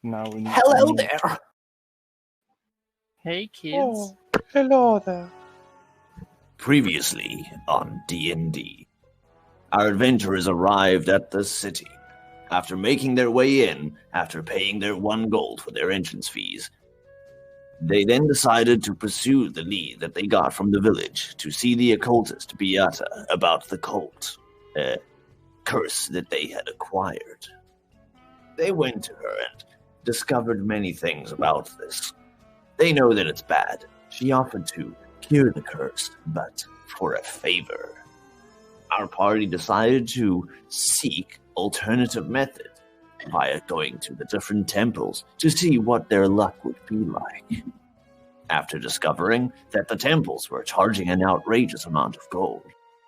Now we need Hello there. Hey kids. Oh, hello there. Previously on D&D, our adventurers arrived at the city. After making their way in, after paying their 1 gold for their entrance fees, they then decided to pursue the lead that they got from the village to see the occultist Beata about the cult, curse that they had acquired. They went to her and discovered many things about this. They know that it's bad. She offered to cure the curse, but for a favor. Our party decided to seek alternative methods via going to the different temples to see what their luck would be like. After discovering that the temples were charging an outrageous amount of gold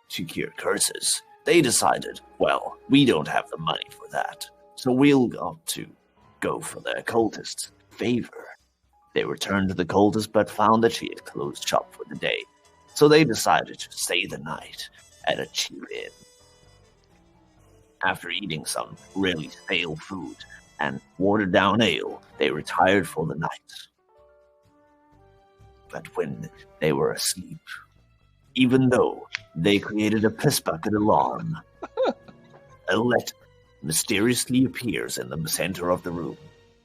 to cure curses, they decided, well, we don't have the money for that, so we'll have to go for the occultist's favor. They returned to the cultist but found that she had closed shop for the day, so they decided to stay the night at a cheap inn. After eating some really stale food and watered-down ale, they retired for the night. But when they were asleep, even though they created a piss-bucket alarm, a letter mysteriously appears in the center of the room.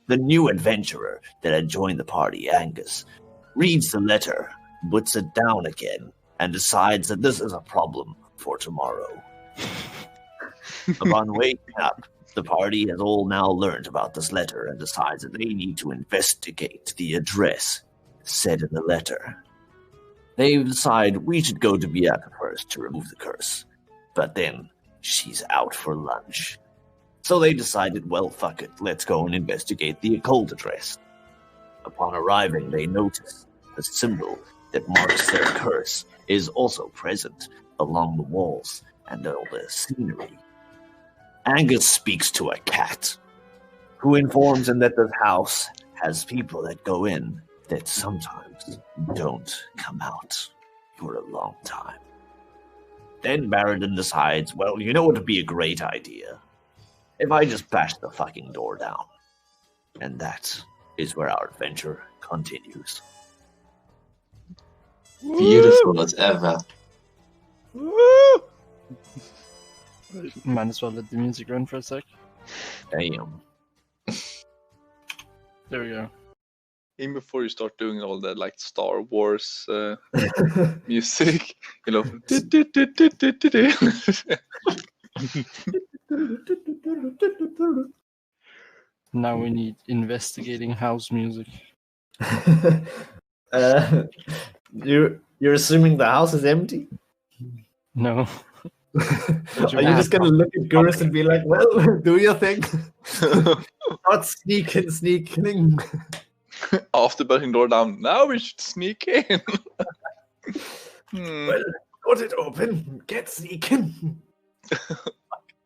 The new adventurer that had joined the party, Angus, reads the letter, puts it down again, and decides that this is a problem for tomorrow. Upon waking up, the party has all now learned about this letter and decides that they need to investigate the address said in the letter. They decide we should go to Beata first to remove the curse, but then she's out for lunch. So they decided, well, fuck it, let's go and investigate the occult address. Upon arriving, they notice the symbol that marks their curse is also present along the walls and all the scenery. Angus speaks to a cat, who informs him that this house has people that go in that sometimes don't come out for a long time. Then Barrington decides, well, you know what would be a great idea? If I just bash the fucking door down. And that is where our adventure continues. Beautiful as ever. Woo! Might as well let the music run for a sec. Damn. There we go. Even before you start doing all that, like Star Wars music, you know. Now we need investigating house music. You're assuming the house is empty? No. Are you just gonna look at Gurus and be like, well, do your thing? Not sneaking. After bashing door down, now we should sneak in. Well, got it open. Get sneaking.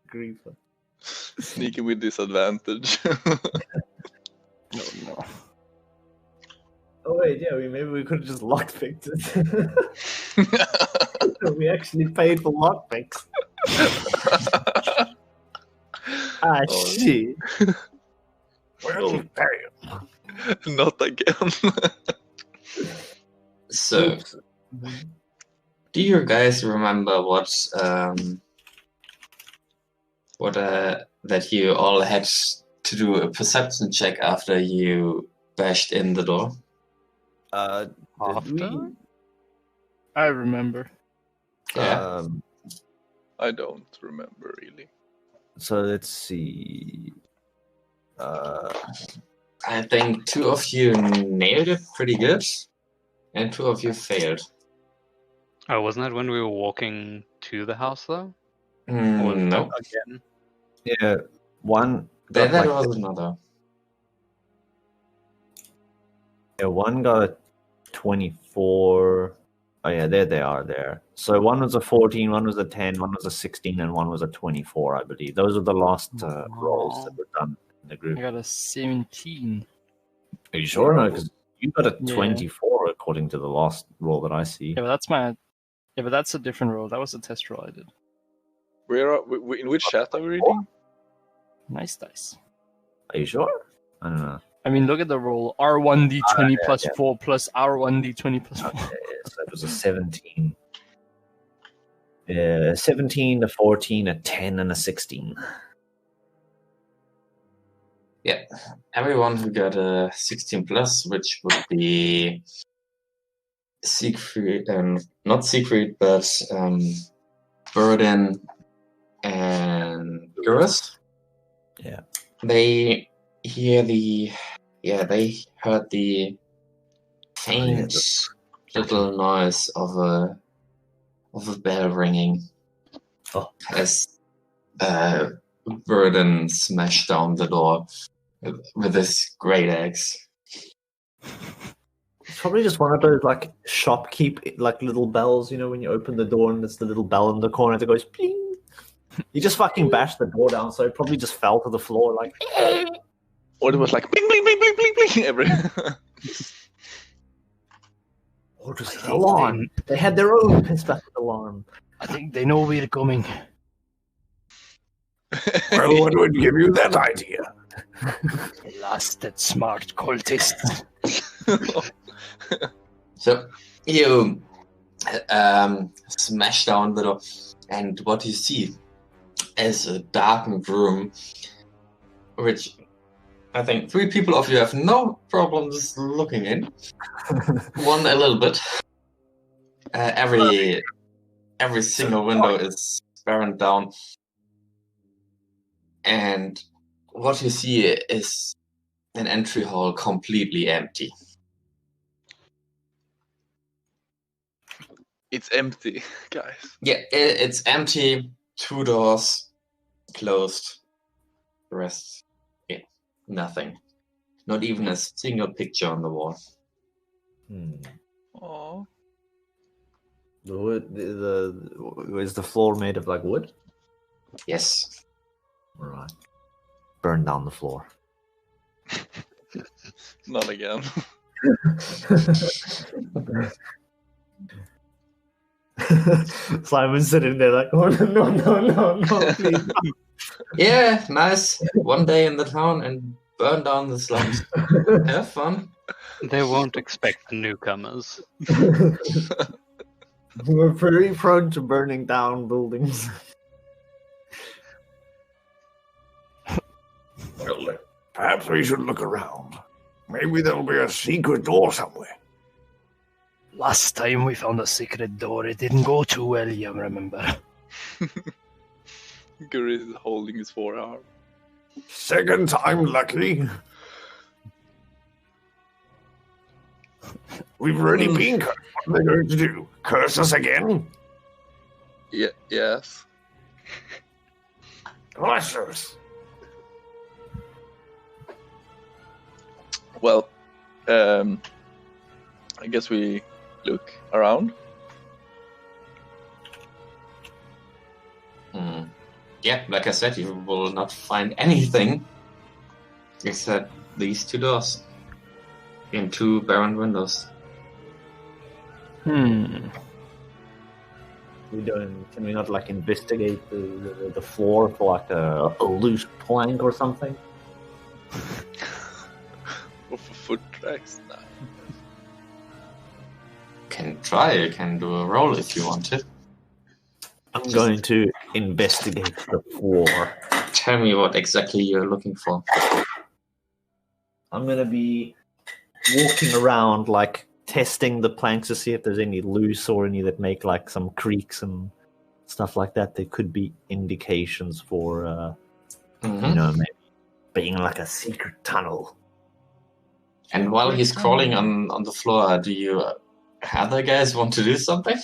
Grief. Sneaking with disadvantage. No. Oh wait, yeah, maybe we could have just lockpicked it. We actually paid for lockpicks. Shit. Well, damn. Not again. So, do you guys remember that you all had to do a perception check after you bashed in the door? After? I remember. Yeah. I don't remember really. So let's see. I think 2 of you nailed it pretty good, and 2 of you failed. Oh, wasn't that when we were walking to the house, though? Or was No. that again? Yeah, one. That got was another. Yeah, one got a 24. Oh yeah, there they are there. So one was a 14, one was a 10, one was a 16, and one was a 24, I believe. Those are the last rolls that were done in the group. I got a 17. Are you sure? No, because you got a Yeah. 24 according to the last roll that I see. Yeah, but that's a different roll. That was a test roll I did. In which chat are we reading? Nice dice. Are you sure? I don't know. I mean, look at the roll. R1d20 plus 4 plus R1d20 plus 4. Okay, so it was a 17. 17, a 14, a 10, and a 16. Yeah, everyone who got a 16 plus, which would be Siegfried, not Siegfried, but Burden and Gurus. Yeah. They heard the faint little noise of a bell ringing as Burden smashed down the door with his great axe. It's probably just one of those like shopkeep like little bells, you know, when you open the door and there's the little bell in the corner that goes ping. You just fucking bashed the door down, so it probably just fell to the floor like. Or it was like bling bling bling bling bling bling every. Or just an alarm. They had their own piss back alarm. I think they know we're coming. Well, what would give you that idea? Blasted smart cultists. So you smash down the door, and what you see is a darkened room, which I think 3 people of you have no problems looking in. One a little bit. Every single window is burned down, and what you see is an entry hall completely empty. It's empty, guys. Yeah, it's empty. 2 doors closed. The rest, nothing. Not even a single picture on the wall. Oh. The wood, is the floor made of like wood? Yes. Right. Burn down the floor. Not again. Simon's sitting there like, oh no, please. Yeah, nice. One day in the town and burn down the slums. Have fun. They won't expect the newcomers. We're very prone to burning down buildings. Well, perhaps we should look around. Maybe there'll be a secret door somewhere. Last time we found a secret door, it didn't go too well, you remember? Guri is holding his forearm. Second time lucky. We've already been cursed. What are they going to do? Curse us again? Yes. Bless us. Well, I guess we look around. Yeah, like I said, you will not find anything except these 2 doors and 2 barren windows. Can we not like investigate the floor for like a loose plank or something? Or for foot tracks? No. Can try, you can do a roll if you want to. I'm going to investigate the floor. Tell me what exactly you're looking for. I'm going to be walking around, like, testing the planks to see if there's any loose or any that make, like, some creaks and stuff like that. There could be indications for, you know, maybe being like a secret tunnel. And while he's crawling on the floor, do you other guys want to do something?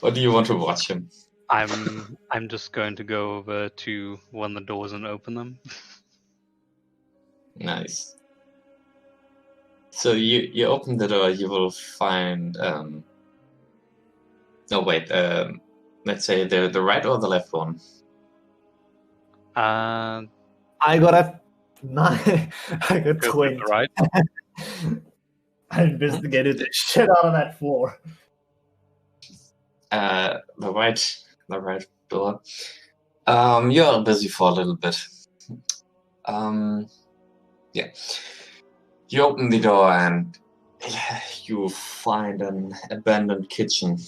Or do you want to watch him? I'm just going to go over to one of the doors and open them. Nice. So you open the door, you will find let's say the right or the left one. Uh, I got a 9. I got go 20. to the right. I investigated the shit out of that floor. The right door. You're busy for a little bit. Yeah. You open the door and you find an abandoned kitchen,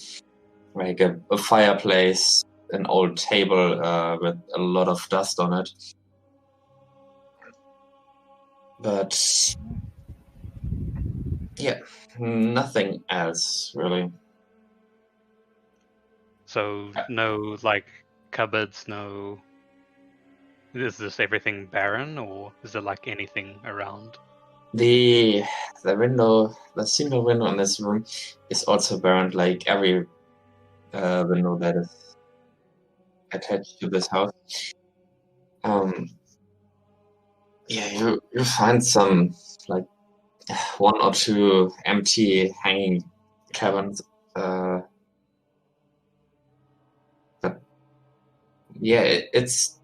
like a fireplace, an old table with a lot of dust on it. But yeah, nothing else really. So no like cupboards, no. Is this everything barren, or is there like anything around? The single window in this room is also burned, like every window that is attached to this house. Yeah, you find some like one or two empty hanging cabins. But yeah, it's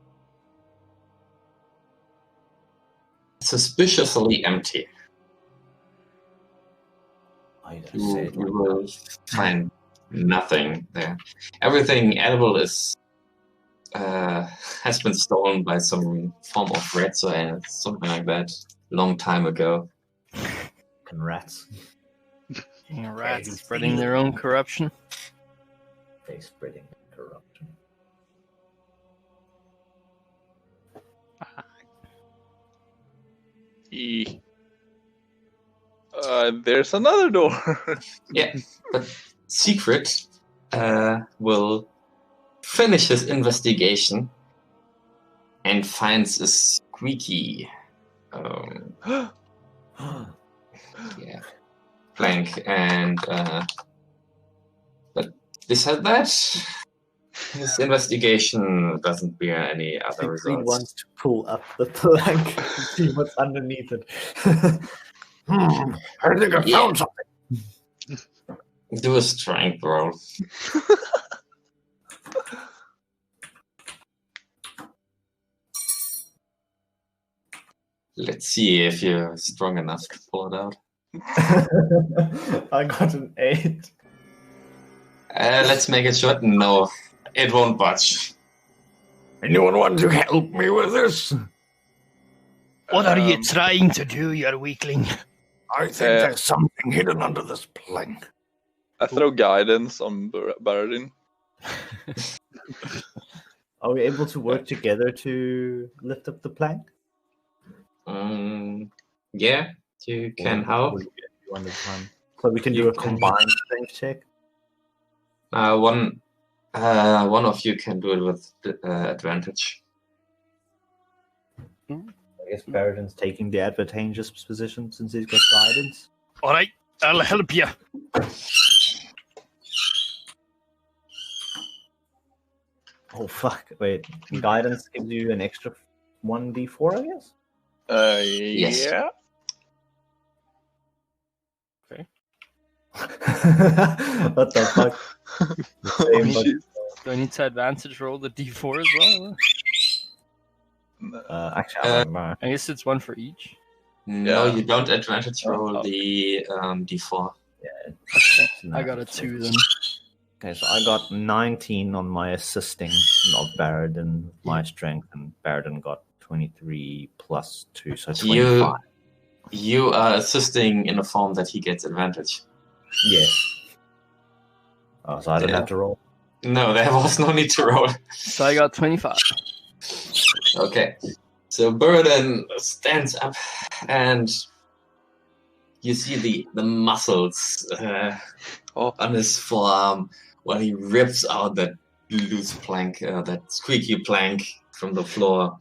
suspiciously empty. You will find nothing there. Everything edible is has been stolen by some form of rats or something like that long time ago. And rats. Rats spreading their own corruption. They spreading corruption. There's another door. Yeah, but Secret will finish his investigation and finds a squeaky plank, and but besides that, his investigation doesn't bear any other He results. wants to pull up the plank and see what's underneath it. I think I found something. Do a strength roll. Let's see if you're strong enough to pull it out. I got an 8. Let's make it short. No, it won't budge. Anyone want to help me with this? What are you trying to do, you weakling? I think there's something hidden under this plank. I throw guidance on Baradin. Are we able to work together to lift up the plank? Yeah, you can help. One at a time. So we can do a combined strength check. One of you can do it with advantage. I guess Baradin's taking the advantageous position since he's got guidance. All right, I'll help you. Oh fuck! Wait, guidance gives you an extra 1d4, I guess. Yes. Yeah. What the fuck? Same, but, Do I need to advantage roll the d4 as well? actually, I don't know. I guess it's one for each. No, Yeah. you don't advantage roll the d4. Okay, I got a 2 then. Okay, so I got 19 on my assisting of Baradin, my strength, and Baradin got 23 plus 2, so 25. You are assisting in a form that he gets advantage. Yeah. Oh, so I don't have to roll. No, there was no need to roll. So I got 25. Okay, so Burden stands up, and you see the muscles on his forearm while he rips out that loose plank, that squeaky plank from the floor.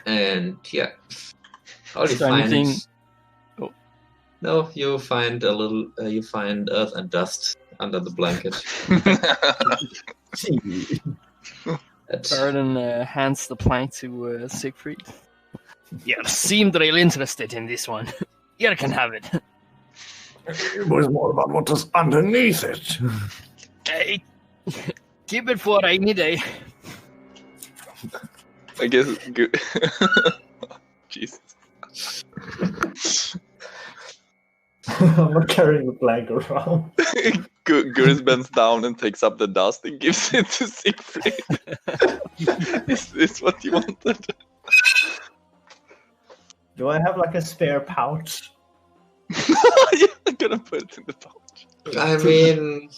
And yeah, all you Is there find. anything- Oh. No, you find a little. You find earth and dust under the blanket. Baradin hands the plank to Siegfried. You seemed real interested in this one. You can have it. It was more about what was underneath it. Hey, keep it for a rainy day. I guess. Jesus. I'm not carrying the plank around. Guris bends down and takes up the dust and gives it to Siegfried. Is this what you wanted? Do I have like a spare pouch? Yeah, I'm gonna put it in the pouch. I mean,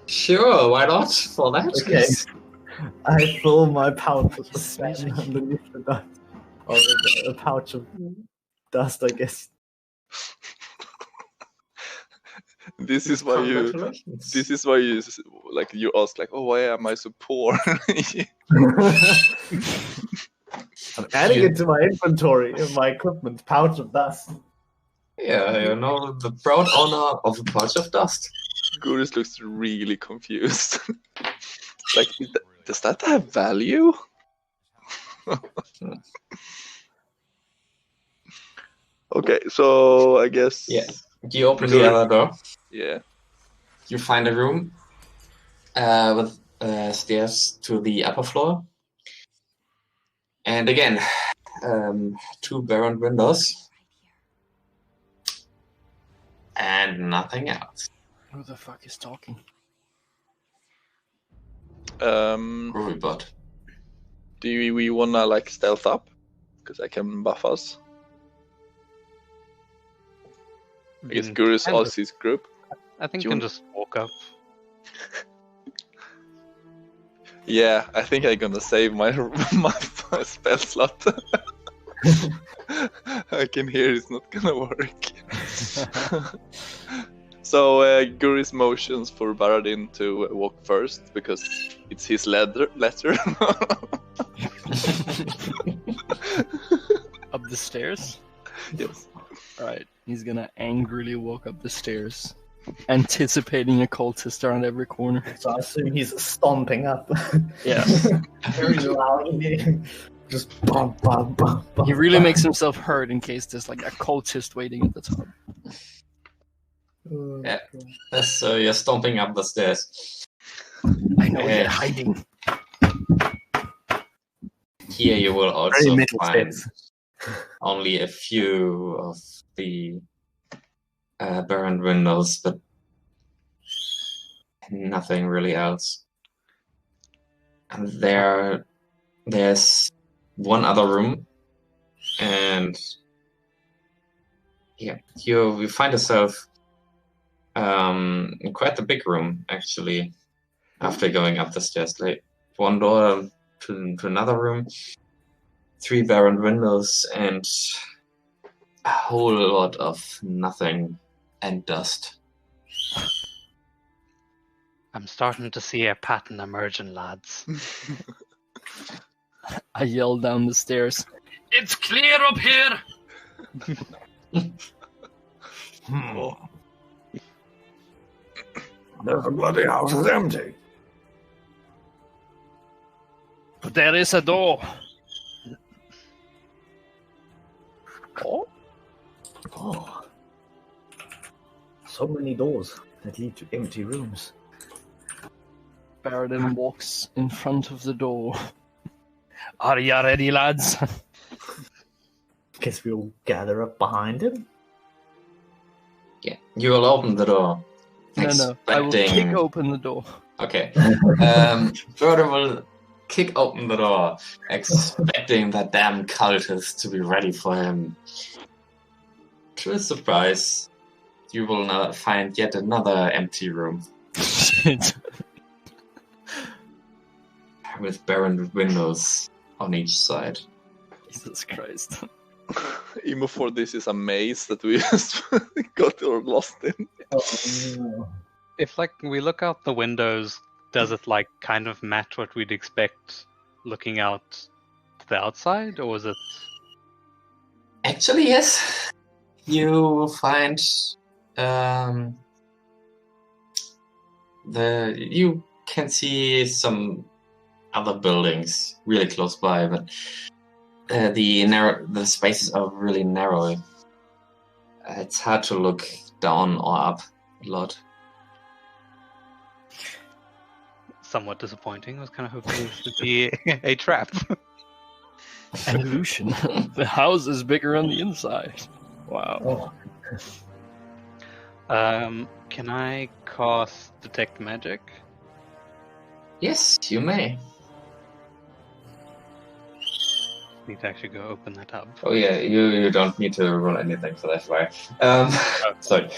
sure, why not? For that, Okay. yes. I fill my pouch with the span underneath the dust. Or a pouch of dust, I guess. This is why you. Congratulations. This is why you like you ask like, oh, why am I so poor? I'm adding it to my inventory in my equipment pouch of dust. Yeah, you know, the proud owner of a pouch of dust. Gurus looks really confused. Like, does that have value? Okay, so I guess. Yeah. You open the other door. Yeah. You find a room with stairs to the upper floor. And again, 2 barren windows. And nothing else. Who the fuck is talking? Groovy bot. Do we wanna like stealth up? Because I can buff us. I guess Gurus And asks his group. I think Do you you can just walk up. Yeah, I think I'm gonna save my my spell slot. I can hear it's not gonna work. So Guri's motions for Baradin to walk first because it's his letter. Up the stairs? Yes. Alright, he's gonna angrily walk up the stairs, anticipating a cultist around every corner. So I assume he's stomping up. Yeah. Very loudly. Just bump, bump, bump, bump. He really makes himself heard in case there's like a cultist waiting at the top. Yeah. So you're stomping up the stairs. I know you're hiding. Here you will also Very middle find steps. only a few of the burned windows, but nothing really else. And there's one other room, and yeah, you find yourself in quite a big room actually. After going up the stairs, like one door to another room, 3 barren windows, and a whole lot of nothing and dust. I'm starting to see a pattern emerging, lads. I yell down the stairs. It's clear up here! Oh. The bloody house is empty. But there is a door. Oh. So many doors that lead to empty rooms. Baradin walks in front of the door. Are ya ready, lads? Guess we'll gather up behind him. Yeah, you will open the door. No. I will kick open the door. Okay. Further will kick open the door, expecting that damn cultist to be ready for him. To his surprise, you will now find yet another empty room Shit. with barren windows on each side. Jesus Christ. Emo for this is a maze that we just got or lost in. If like we look out the windows, does it like kind of match what we'd expect looking out to the outside, or is it? Actually, yes. You will find you can see some other buildings really close by, but the spaces are really narrow. It's hard to look down or up a lot. Somewhat disappointing. I was kind of hoping this would be a trap. An illusion. The house is bigger on the inside. Wow. Can I cast Detect Magic? Yes, you may. need to actually go open that up. Oh yeah, you don't need to roll anything for that, right? Sorry.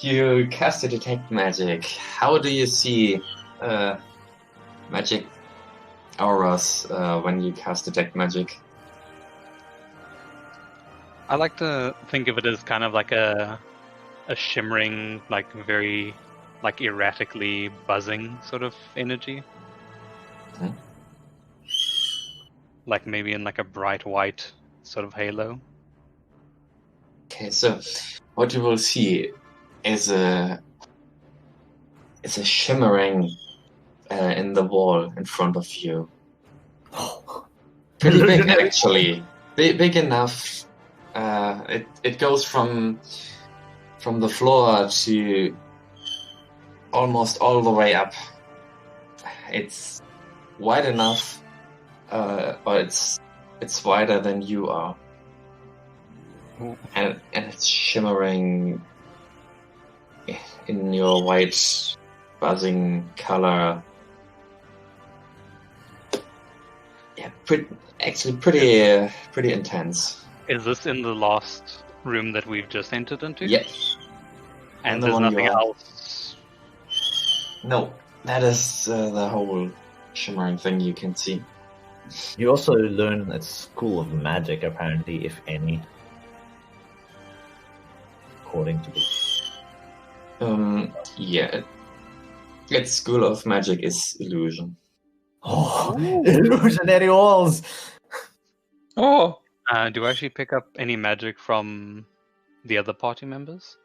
You cast a detect magic. How do you see magic auras when you cast detect magic? I like to think of it as kind of like a shimmering, like very like erratically buzzing sort of energy. Mhm. Like maybe in like a bright white sort of halo. Okay, so what you will see is a shimmering in the wall in front of you. Pretty big, actually. Big enough. It goes from the floor to almost all the way up. It's wide enough, or it's wider than you are, and it's shimmering in your white buzzing color. Yeah, pretty intense. Is this in the last room that we've just entered into? Yep. And the there's one you nothing are. else. No, that is the whole shimmering thing you can see. You also learn at School of Magic, apparently, if any. According to this. Yeah. Its School of Magic is illusion. Oh, illusionary walls! Oh, Do I actually pick up any magic from the other party members?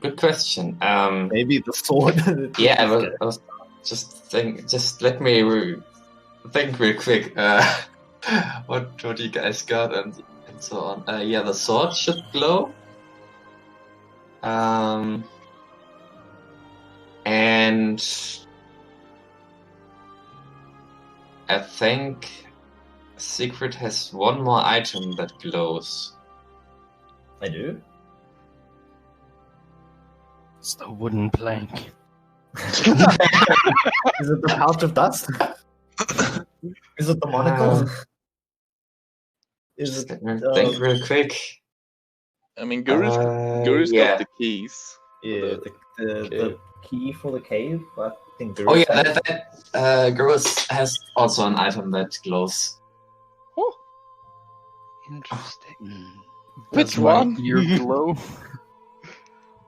Good question. Maybe the sword. Yeah, I was just let me think real quick. What you guys got and so on. Yeah, the sword should glow. And I think Secret has one more item that glows. I do? It's the wooden plank. Is it the pouch of dust? Is it the monocle? Is Just it? let me think real quick. I mean, Guru's yeah. got the keys. Yeah, the key for the cave. I think there Oh is yeah, that. that Gurus has also an item that glows. Interesting. Which Does my one? ear glow?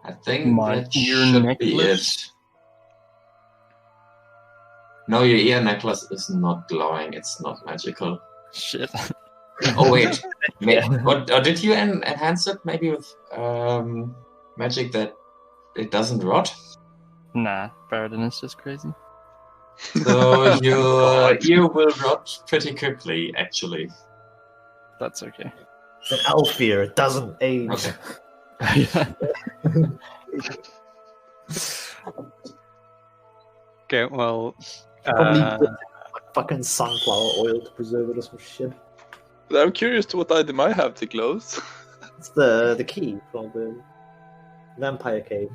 I think My that ear should necklace? be it. No, your ear necklace is not glowing. It's not magical. Shit. Oh wait, what? Or did you enhance it maybe with magic that it doesn't rot? Nah, Baradin is just crazy. So your ear will rot pretty quickly, actually. That's okay. It's an elf ear. It doesn't age. Okay. Okay, well, Probably like fucking sunflower oil to preserve it or some shit. But I'm curious to what item I have to close. It's the key from the vampire cave.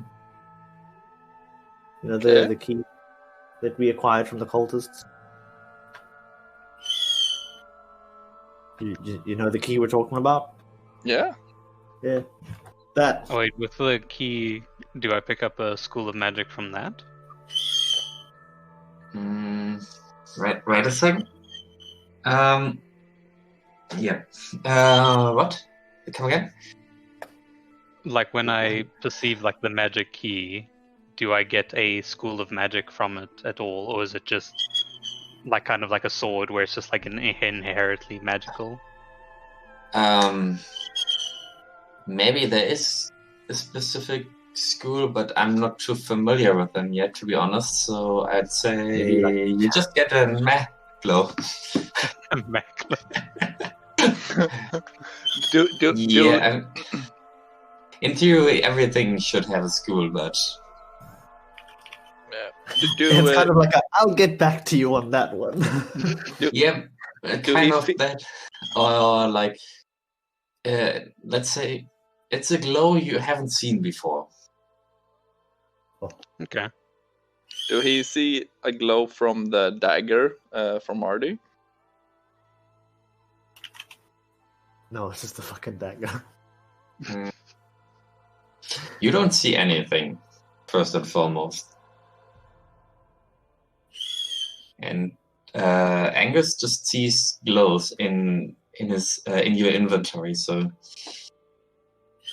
You know, Okay. the key that we acquired from the cultists. You know the key we're talking about? Yeah. Yeah. That. oh wait, with the key, do I pick up a School of Magic from that? Wait a second. Yeah. What? Come again? Like when I perceive like the magic key, do I get a School of Magic from it at all, or is it just like kind of like a sword where it's just like inherently magical? Maybe there is a specific school, but I'm not too familiar with them yet, to be honest. So I'd say Maybe like- you just get a meh glow. Yeah. In theory, everything should have a school, but It's kind of like I'll get back to you on that one. yeah, Do kind we of fi- that, or like, let's say it's a glow you haven't seen before. Okay. Do he see a glow from the dagger from Marty? No, it's just a fucking dagger. You don't see anything, first and foremost. And Angus just sees glows in your inventory, so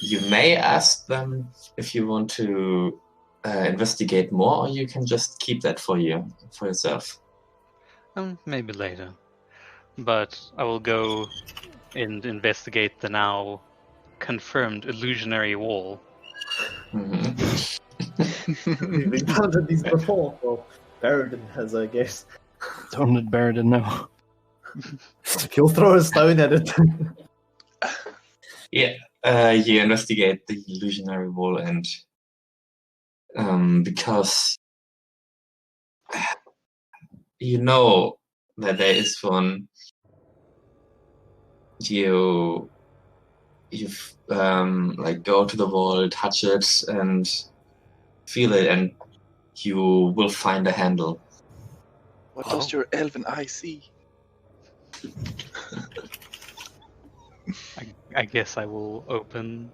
you may ask them if you want to investigate more, or you can just keep that for yourself. Maybe later. But I will go and investigate the now confirmed illusionary wall. We've encountered these before. Well, Baradin has, I guess. Don't let Baradin know. He'll throw a stone at it. Yeah, you investigate the illusionary wall, and because you know that there is one, you like go to the wall, touch it, and feel it, and you will find a handle. What does your elven eye see? I guess I will open.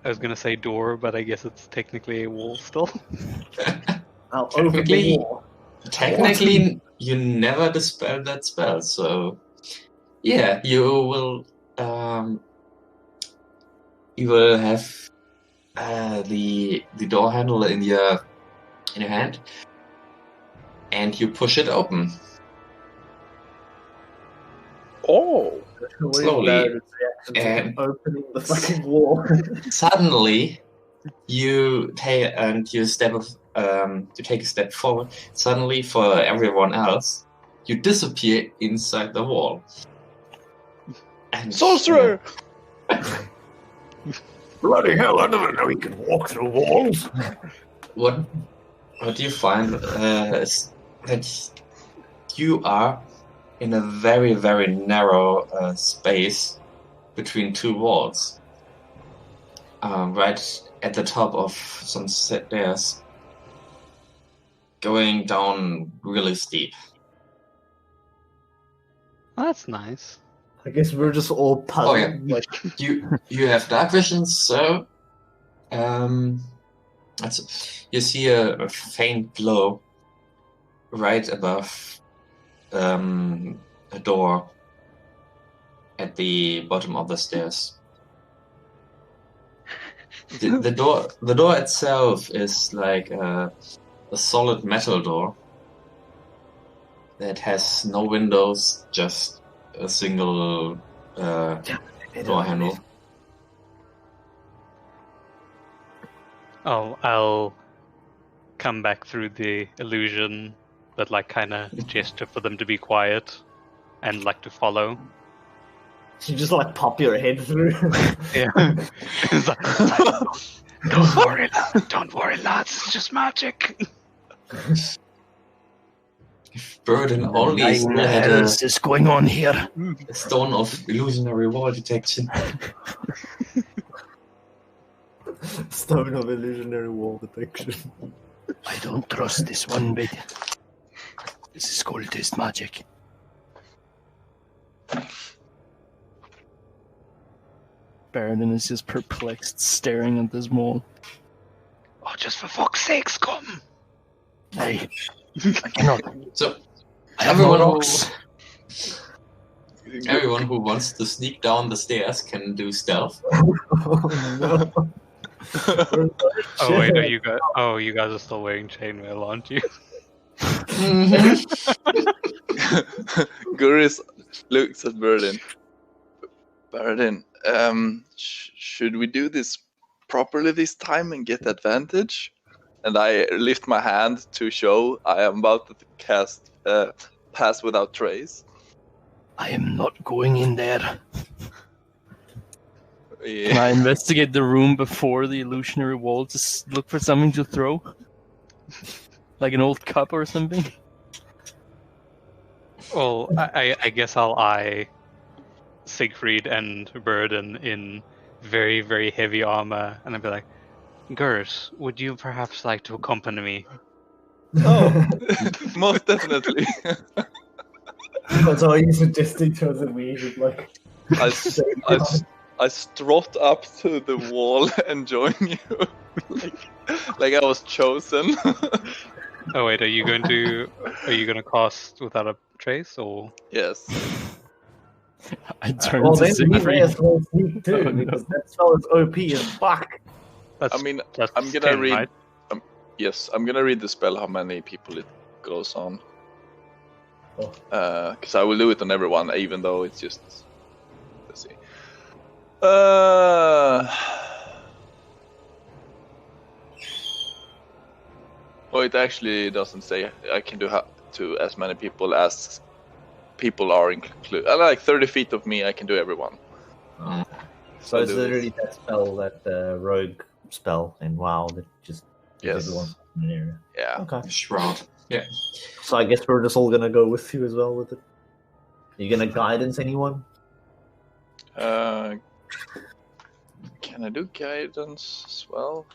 I was gonna say door, but I guess it's technically a wall still. I'll open the wall. Technically, you never dispelled that spell, so yeah, you will have the door handle in your hand, and you push it open. Oh! Slowly, and opening the fucking wall. Suddenly, you take a step forward. Suddenly, for everyone else, you disappear inside the wall. And, Sorcerer! Bloody hell, I didn't know he could walk through walls. What you find is that you are in a very, very narrow space between two walls. Right at the top of some stairs, going down really steep. Well, that's nice. I guess we're just all puzzled. Oh yeah, Like, you have dark visions, so you see a faint glow right above a door at the bottom of the stairs. The door itself is like a solid metal door that has no windows, just a single door handle. Oh, I'll come back through the illusion, but like kind of gesture for them to be quiet and like to follow. you just like pop your head through. Yeah. It's like, don't worry, lads. It's just magic. Burden only still had What is this going on here? a stone of illusionary wall detection. Stone of illusionary wall detection. I don't trust this one bit. This is cultist magic. Baradin is just perplexed, staring at this wall. Oh, just for fuck's sakes, come! Hey, I cannot. So I have no everyone rocks. everyone who wants to sneak down the stairs can do stealth. Oh wait, you guys are still wearing chainmail, aren't you? Guris looks at Baradin. Baradin, should we do this properly this time and get advantage? And I lift my hand to show I am about to cast Pass Without Trace. I am not going in there. Yeah. Can I investigate the room before the illusionary wall to look for something to throw? Like an old cup or something? Well, I guess I'll eye Siegfried and Burden in very, very heavy armor, and I'll be like, Gurs, would you perhaps like to accompany me? Oh, most definitely. That's all you suggesting to us, and we just like. I strut up to the wall and join you, like I was chosen. Oh wait, are you going to cast without a trace or? Yes. I turned Well, to then we may Siegfried. as well sneak too, Oh, no. because that spell is OP as fuck. That's I mean, plus I'm gonna 10, read. right? Yes, I'm gonna read the spell. How many people it goes on? Oh. Because I will do it on everyone, even though it's just. Let's see. Well, it actually doesn't say I can do to as many people as people are included. Like 30 feet of me, I can do everyone. So I'll it's do literally this. that spell, that rogue spell in WoW that just gives Yes. everyone in an area. Yeah. Okay. Shroud. Yeah. So I guess we're just all gonna go with you as well with it. You gonna guidance anyone? Can I do guidance as well?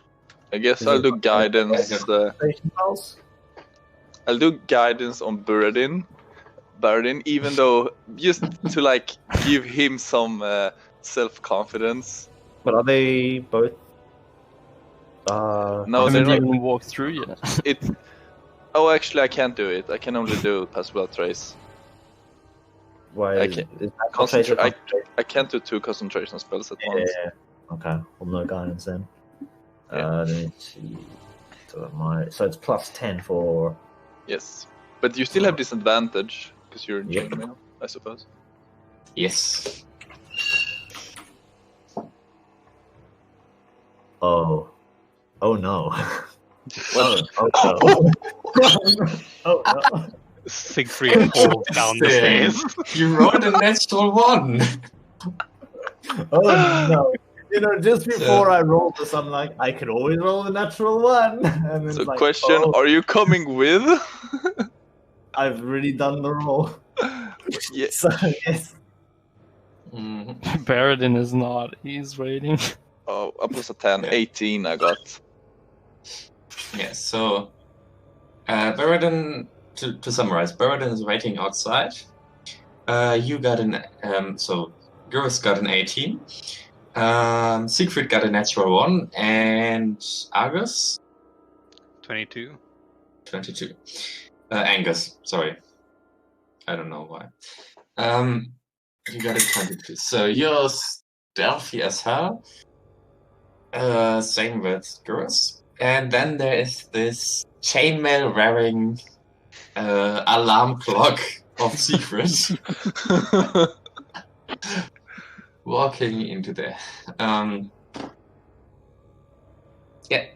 I guess Is I'll it do like guidance. Station house? I'll do guidance on Baradin, even though just to like give him some self-confidence. But are they both? No, I they're haven't not. even walked through yet. It. Oh, actually, I can't do it. I can only do pass without trace. Why? I Is can't- that concentration? I can't do 2 concentration spells at once. Yeah. Okay. Well, no guidance then. Yeah. Let me see. So it's plus 10 for. Yes, but you still have disadvantage because you're in Yep. chainmail, I suppose. Yes. Oh. Oh no. What? Oh no. Oh no. Siegfried falls down the stairs. You rolled a natural 1. Oh no. You know, just before I rolled this, I'm like, I can always roll a natural 1. And then So, it's like, question: oh, are you coming with? I've really done the roll. Yes. So, yes. Mhm. Baradin is not. He's waiting. Oh, I plus a 10, Yeah. 18. I got. Yeah, so Baradin, to summarize, Baradin is waiting outside. You got so Gurus got an 18. Siegfried got a natural 1, and Argus 22. 22. Angus, sorry. I don't know why. You got a 22. So you're stealthy as hell. Same with Gurus. And then there is this chainmail wearing alarm clock of Siegfried walking into there. Yeah.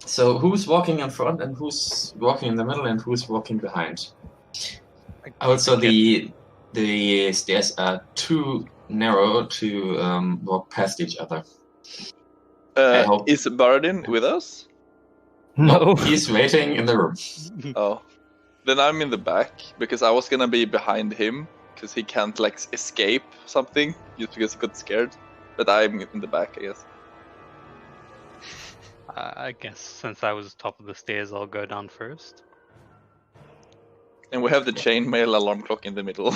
So who's walking in front and who's walking in the middle and who's walking behind? Also, the stairs are too narrow to walk past each other. I hope- Is Baradin with us? No. He's waiting in the room. Oh, then I'm in the back because I was gonna be behind him because he can't like escape something just because he got scared. But I'm in the back, I guess. I guess since I was top of the stairs, I'll go down first. And we have the chainmail alarm clock in the middle.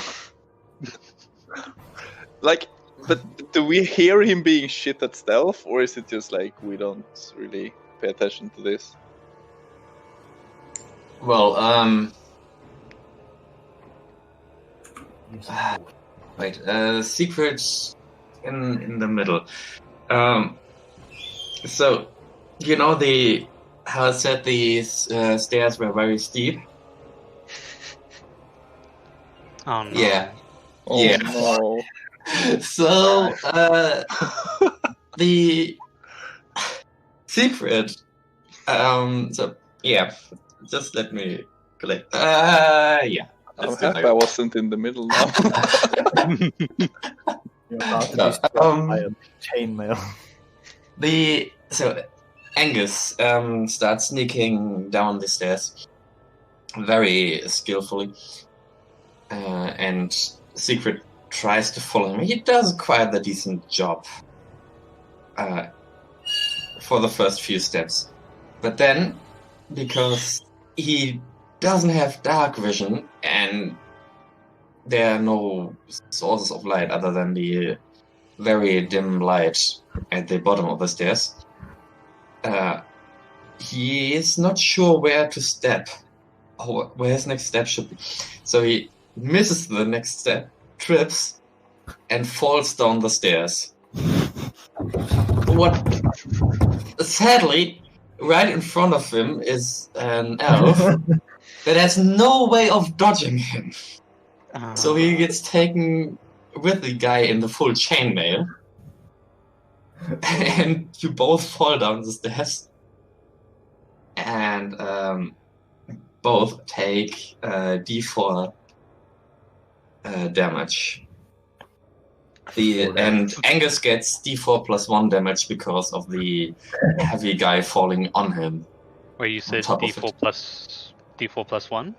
Like, but do we hear him being shit at stealth, or is it just like we don't really pay attention to this? Well, wait, secrets in the middle. So, you know how I said these stairs were very steep? Oh no. Yeah. Oh Yeah. no. So, the secret. So yeah, just let me collect. Yeah. I'm Let's do happy that. I wasn't in the middle now. You're about to No, be struck by a chainmail. So Angus starts sneaking down the stairs very skillfully, and Secret tries to follow him. He does quite a decent job. for the first few steps. But then, because he doesn't have dark vision and there are no sources of light other than the very dim light at the bottom of the stairs, he is not sure where to step, or where his next step should be. So he misses the next step, trips, and falls down the stairs. Sadly, right in front of him is an elf that has no way of dodging him. So he gets taken with the guy in the full chainmail, and you both fall down the stairs, and both take D4 damage. And Angus gets D4 plus 1 damage because of the heavy guy falling on him. Where you said D4 plus 1?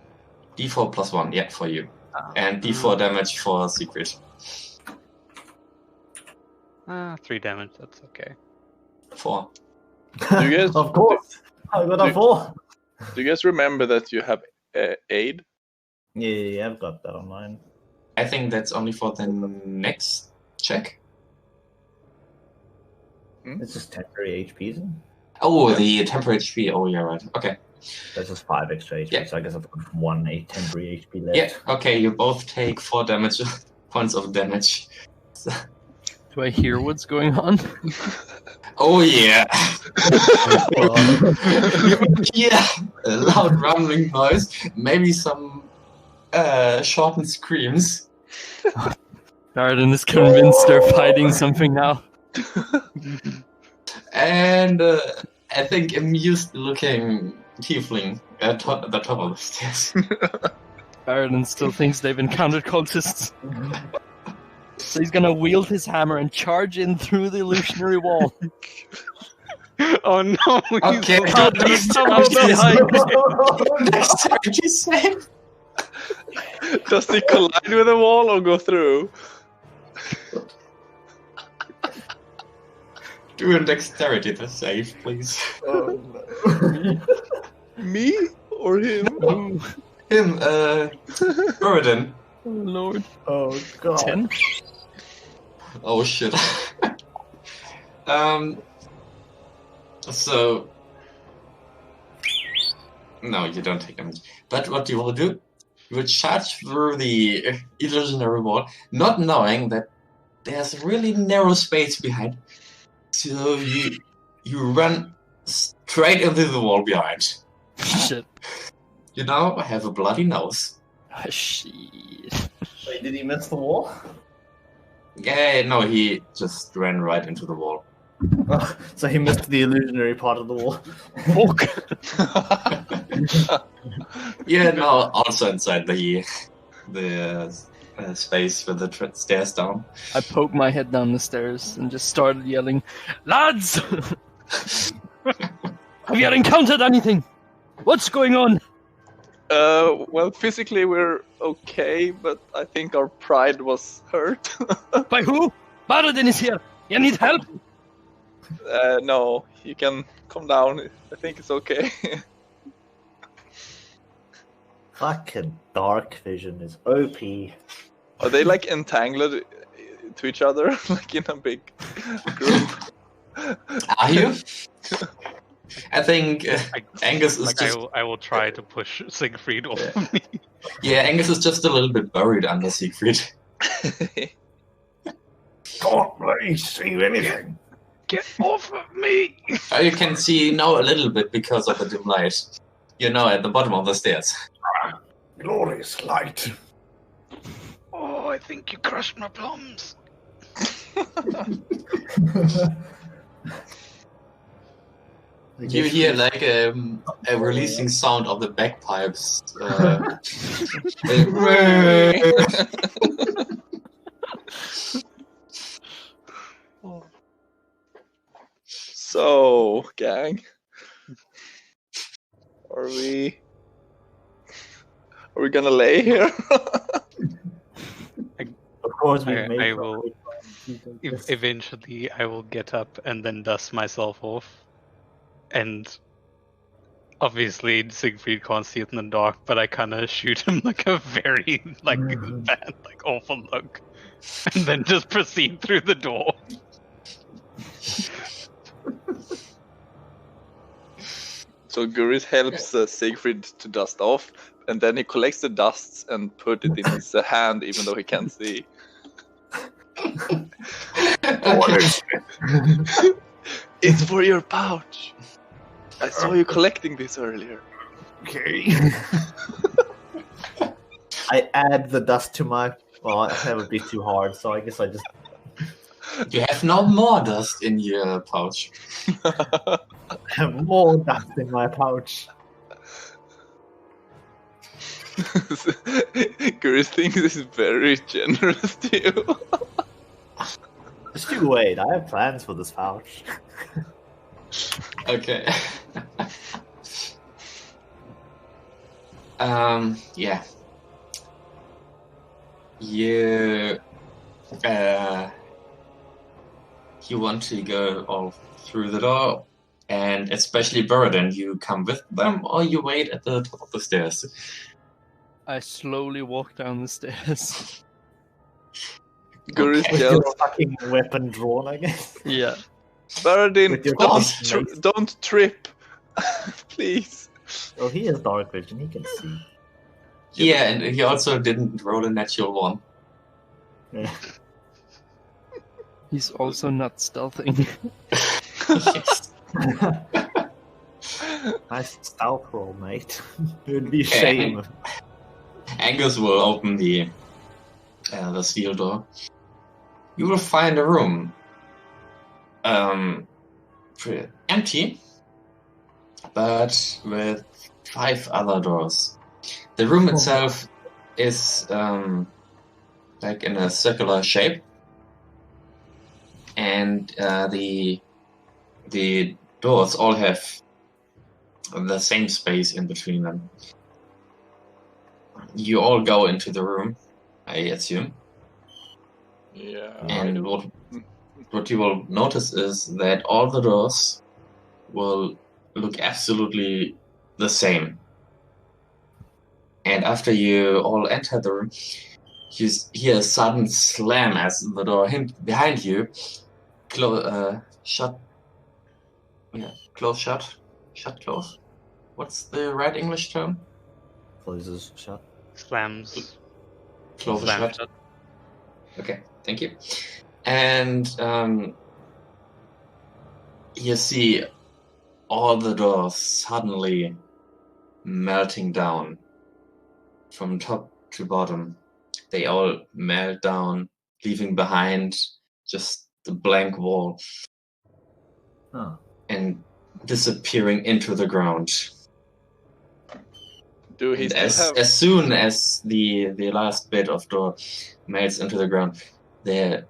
D4 plus 1, yeah, for you. And D4 damage for Secret. 3 damage, that's okay. 4. Do you guys, Of course. I got a 4. do you guys remember that you have aid? Yeah, I've got that on mine. I think that's only for the next check. It's just temporary HP, isn't it? Oh, the temporary HP. Oh, yeah, right. Okay. That's just 5 extra HP, Yeah. so I guess I've got 1 temporary HP left. Yeah, okay, you both take 4 damage points of damage. Do I hear what's going on? Oh, yeah. Yeah, a loud rumbling noise, maybe some shortened screams. Baradin is convinced they're fighting something now. And I think amused-looking tiefling at the top of the stairs. Baradin still thinks they've encountered cultists. So he's gonna wield his hammer and charge in through the illusionary wall. Oh no! Okay, God, next dexterity save. Does he collide with the wall or go through? Do a dexterity to save, please. Me or him? Him, Burden. Oh lord. Oh god. 10? Oh shit. So no, you don't take damage. But what you will do, you will charge through the illusionary wall, not knowing that there's a really narrow space behind. So you run straight into the wall behind. Shit. You now have a bloody nose. Ah, shit. Wait, did he miss the wall? Yeah, no, he just ran right into the wall. Oh, so he missed the illusionary part of the wall. Fuck. Yeah, no, also inside the space with the stairs down. I poked my head down the stairs and just started yelling, "Lads! Have you encountered anything? What's going on?" Well, physically we're okay, but I think our pride was hurt. By who? Baradin is here. You need help? No, you can come down. I think it's okay. Fucking dark vision is OP. Are they like entangled to each other, like in a big group? Are you? I think Angus is just... I will try to push Siegfried off of me. Yeah, Angus is just a little bit buried under Siegfried. Can't really see anything. Get off of me! You can see now a little bit because of the dim light. You know, at the bottom of the stairs. Glorious light. Oh, I think you crushed my plums. You hear like a releasing sound of the bagpipes. So, gang, are we gonna lay here? Of course, we I made will. Eventually, I will get up and then dust myself off. and obviously Siegfried can't see it in the dark, but I kind of shoot him like a very bad, awful look, and then just proceed through the door. So Guris helps Siegfried to dust off, and then he collects the dusts and put it in his hand, even though he can't see. What is it? It's for your pouch. I saw you collecting this earlier. Okay. I add the dust to my. Well, that would be too hard, so I guess I just. You have no more dust in your pouch. have more dust in my pouch. Guris thinks this is very generous to you. Just you wait, I have plans for this pouch. Okay. Yeah. You want to go all through the door, and especially Burden, you come with them, or you wait at the top of the stairs. I slowly walk down the stairs. Guris Okay. yells, Your fucking weapon drawn, I guess. Yeah. Baradin, With your don't trip. Please. Oh, he has dark vision, he can see. Yeah, and he also didn't roll a natural one. Yeah. He's also not stealthing. Yes. Nice stealth roll, mate. It would be a Okay. shame. Angus will open the steel door. You will find a room empty, but with 5 other doors. The room itself is like in a circular shape, and the doors all have the same space in between them. You all go into the room, I assume. Yeah. And what you will notice is that all the doors will look absolutely the same. And after you all enter the room, you hear a sudden slam as the door behind you shut. Yeah, close. What's the right English term? Closes shut. Slams. Closes Slam shut. Okay, thank you. And you see all the doors suddenly melting down from top to bottom. They all melt down, leaving behind just the blank wall Oh. and disappearing into the ground. Do he And still have... as soon as the last bit of door melts into the ground, there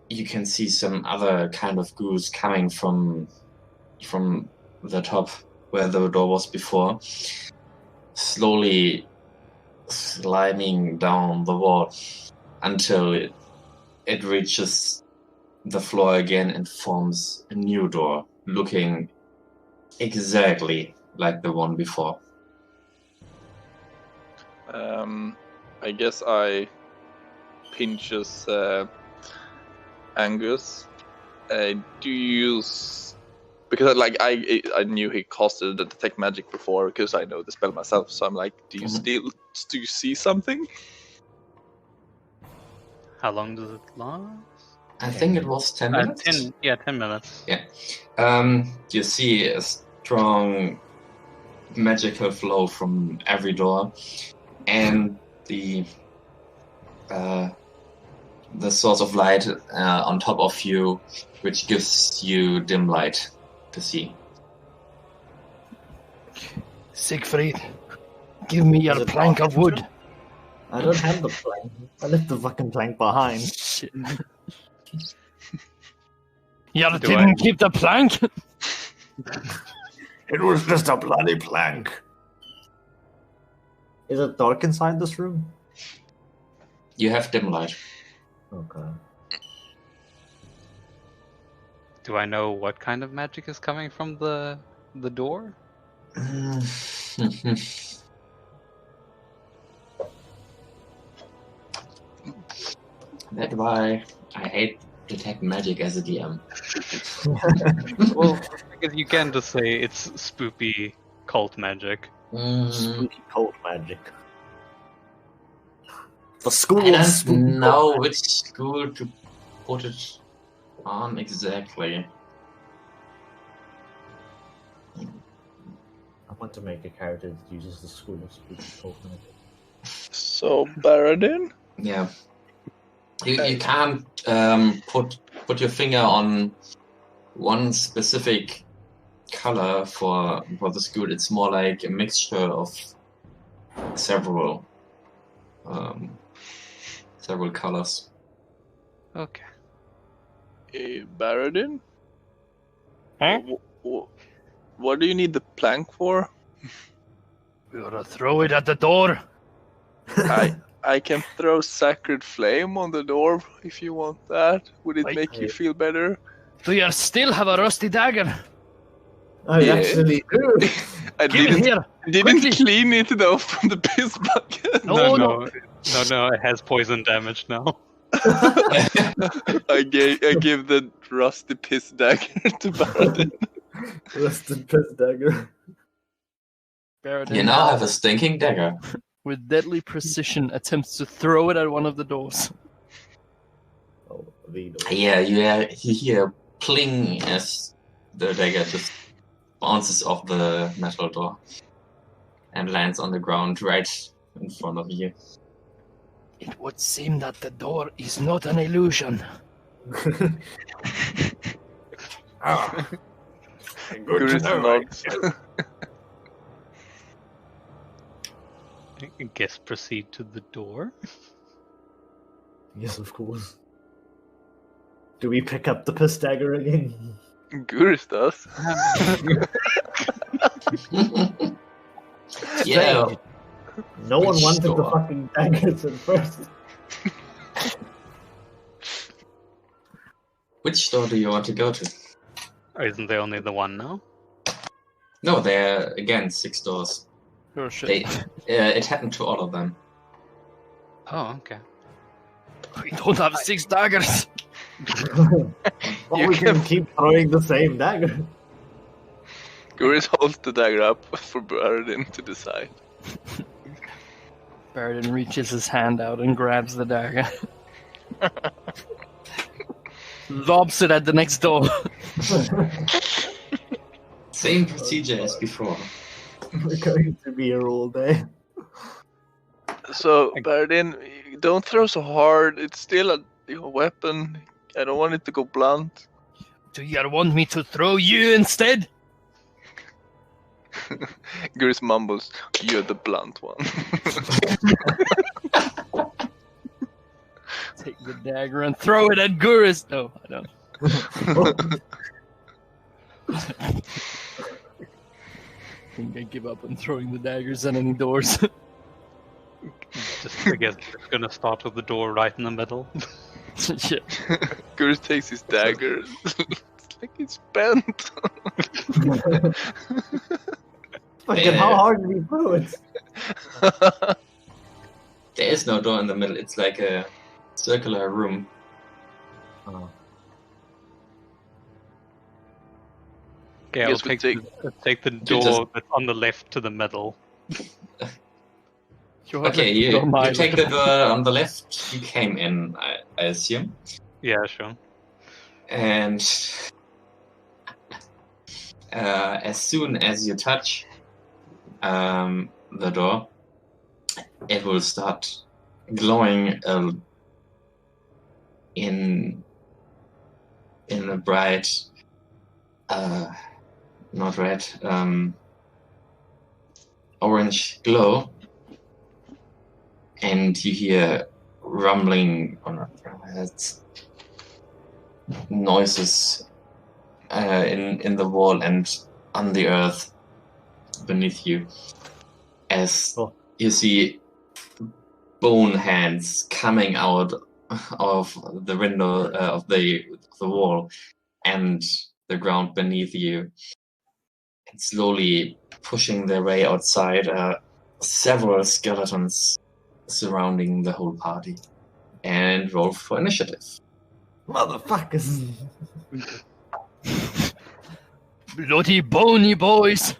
you can see some other kind of goose coming from the top where the door was before, slowly sliding down the wall until it reaches the floor again and forms a new door, looking exactly like the one before. I guess I pinches Angus. Do you use... Because I knew he costed the detect magic before because I know the spell myself. So I'm like, do you see something? How long does it last? I think it was 10 minutes. 10 minutes. You see a strong magical flow from every door, and the source of light on top of you, which gives you dim light to see. Siegfried, give me your Is it plank dark of wood. vision? I don't have the plank. I left the fucking plank behind. Shit. You Do didn't I- keep the plank? It was just a bloody plank. Is it dark inside this room? You have dim light. Okay. Do I know what kind of magic is coming from the door? That's why I hate detect magic as a DM. Well, because you can just say it's spoopy cult magic. Spooky cult magic. The school I of don't spooky know cult which school to put it on exactly. I want to make a character that uses the school of spooky cult magic. So, Baradin? Yeah. You can't put your finger on one specific color for the school. It's more like a mixture of several colors. Okay. Baradin? Huh? What do you need the plank for? We gotta throw it at the door. I can throw Sacred Flame on the door if you want that. Would it Wait. make you feel better? Do you still have a rusty dagger? I Yeah. actually do. I Give it here. didn't quickly. clean it though from the piss bucket. No, No, it has poison damage now. I give the rusty piss dagger to Baradin. Rusted piss dagger. Baradin You now have a stinking dagger. with deadly precision attempts to throw it at one of the doors. Oh, the door. Yeah, you hear pling as the dagger just bounces off the metal door and lands on the ground right in front of you. It would seem that the door is not an illusion. Ah. Good to Gurus know. nods. I guess proceed to the door. Yes, of course. Do we pick up the piss dagger again? Gurus does. Yeah. No one Which wanted the door? fucking daggers at first. Which door do you want to go to? Or isn't there only the one now? No, there are again 6 doors. Oh shit. It happened to all of them. Oh, okay. We don't have 6 daggers. But we can keep throwing the same dagger. Gurus holds the dagger up for Baradin to decide. Baradin reaches his hand out and grabs the dagger. Lobs it at the next door. Same procedure as before. We're going to be here all day. So, Baradin, don't throw so hard. It's still a weapon. I don't want it to go blunt. Do you want me to throw you instead? Gurus mumbles, "You're the blunt one." Take the dagger and throw it at Gurus. No, I don't. I think I give up on throwing the daggers at any doors. I guess it's gonna start with the door right in the middle. Shit. Gurus takes his dagger. It's like it's bent. Fucking how hard did we throw it? There is no door in the middle. It's like a circular room. Oh. Okay, I'll Guess we take the door that's on the left to the middle. Okay, you take the door on the left you came in, I assume. Yeah, sure. And as soon as you touch the door, it will start glowing in a bright, not red, orange glow, and you hear rumbling on noises in the wall and on the earth beneath you, as you see bone hands coming out of the window of the wall and the ground beneath you. And slowly pushing their way outside, several skeletons surrounding the whole party. And roll for initiative. Motherfuckers. Bloody bony boys.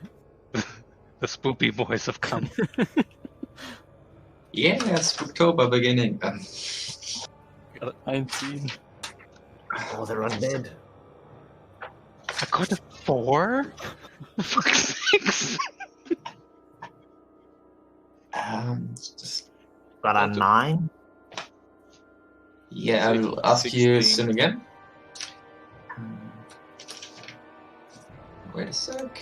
The spoopy boys have come. Yeah, it's October beginning. Got a 19. Oh, they're undead. I got a 4? For fuck's sakes. Just, Got a 9. yeah, I'll ask you 16. soon again. Wait a sec.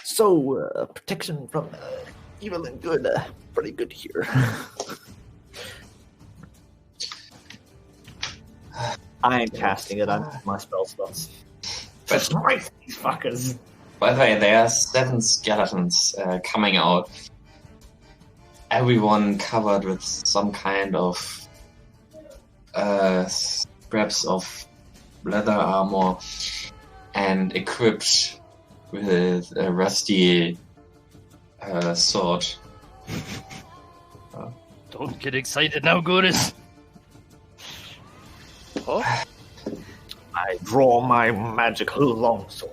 So, protection from evil and good. Pretty good here. I ain't casting it. I'm my spell slots. But Right, these fuckers. by the way, there are 7 skeletons coming out. Everyone covered with some kind of scraps of leather armor and equipped with a rusty sword. Don't get excited now, Goodis. Oh, I draw my magical longsword.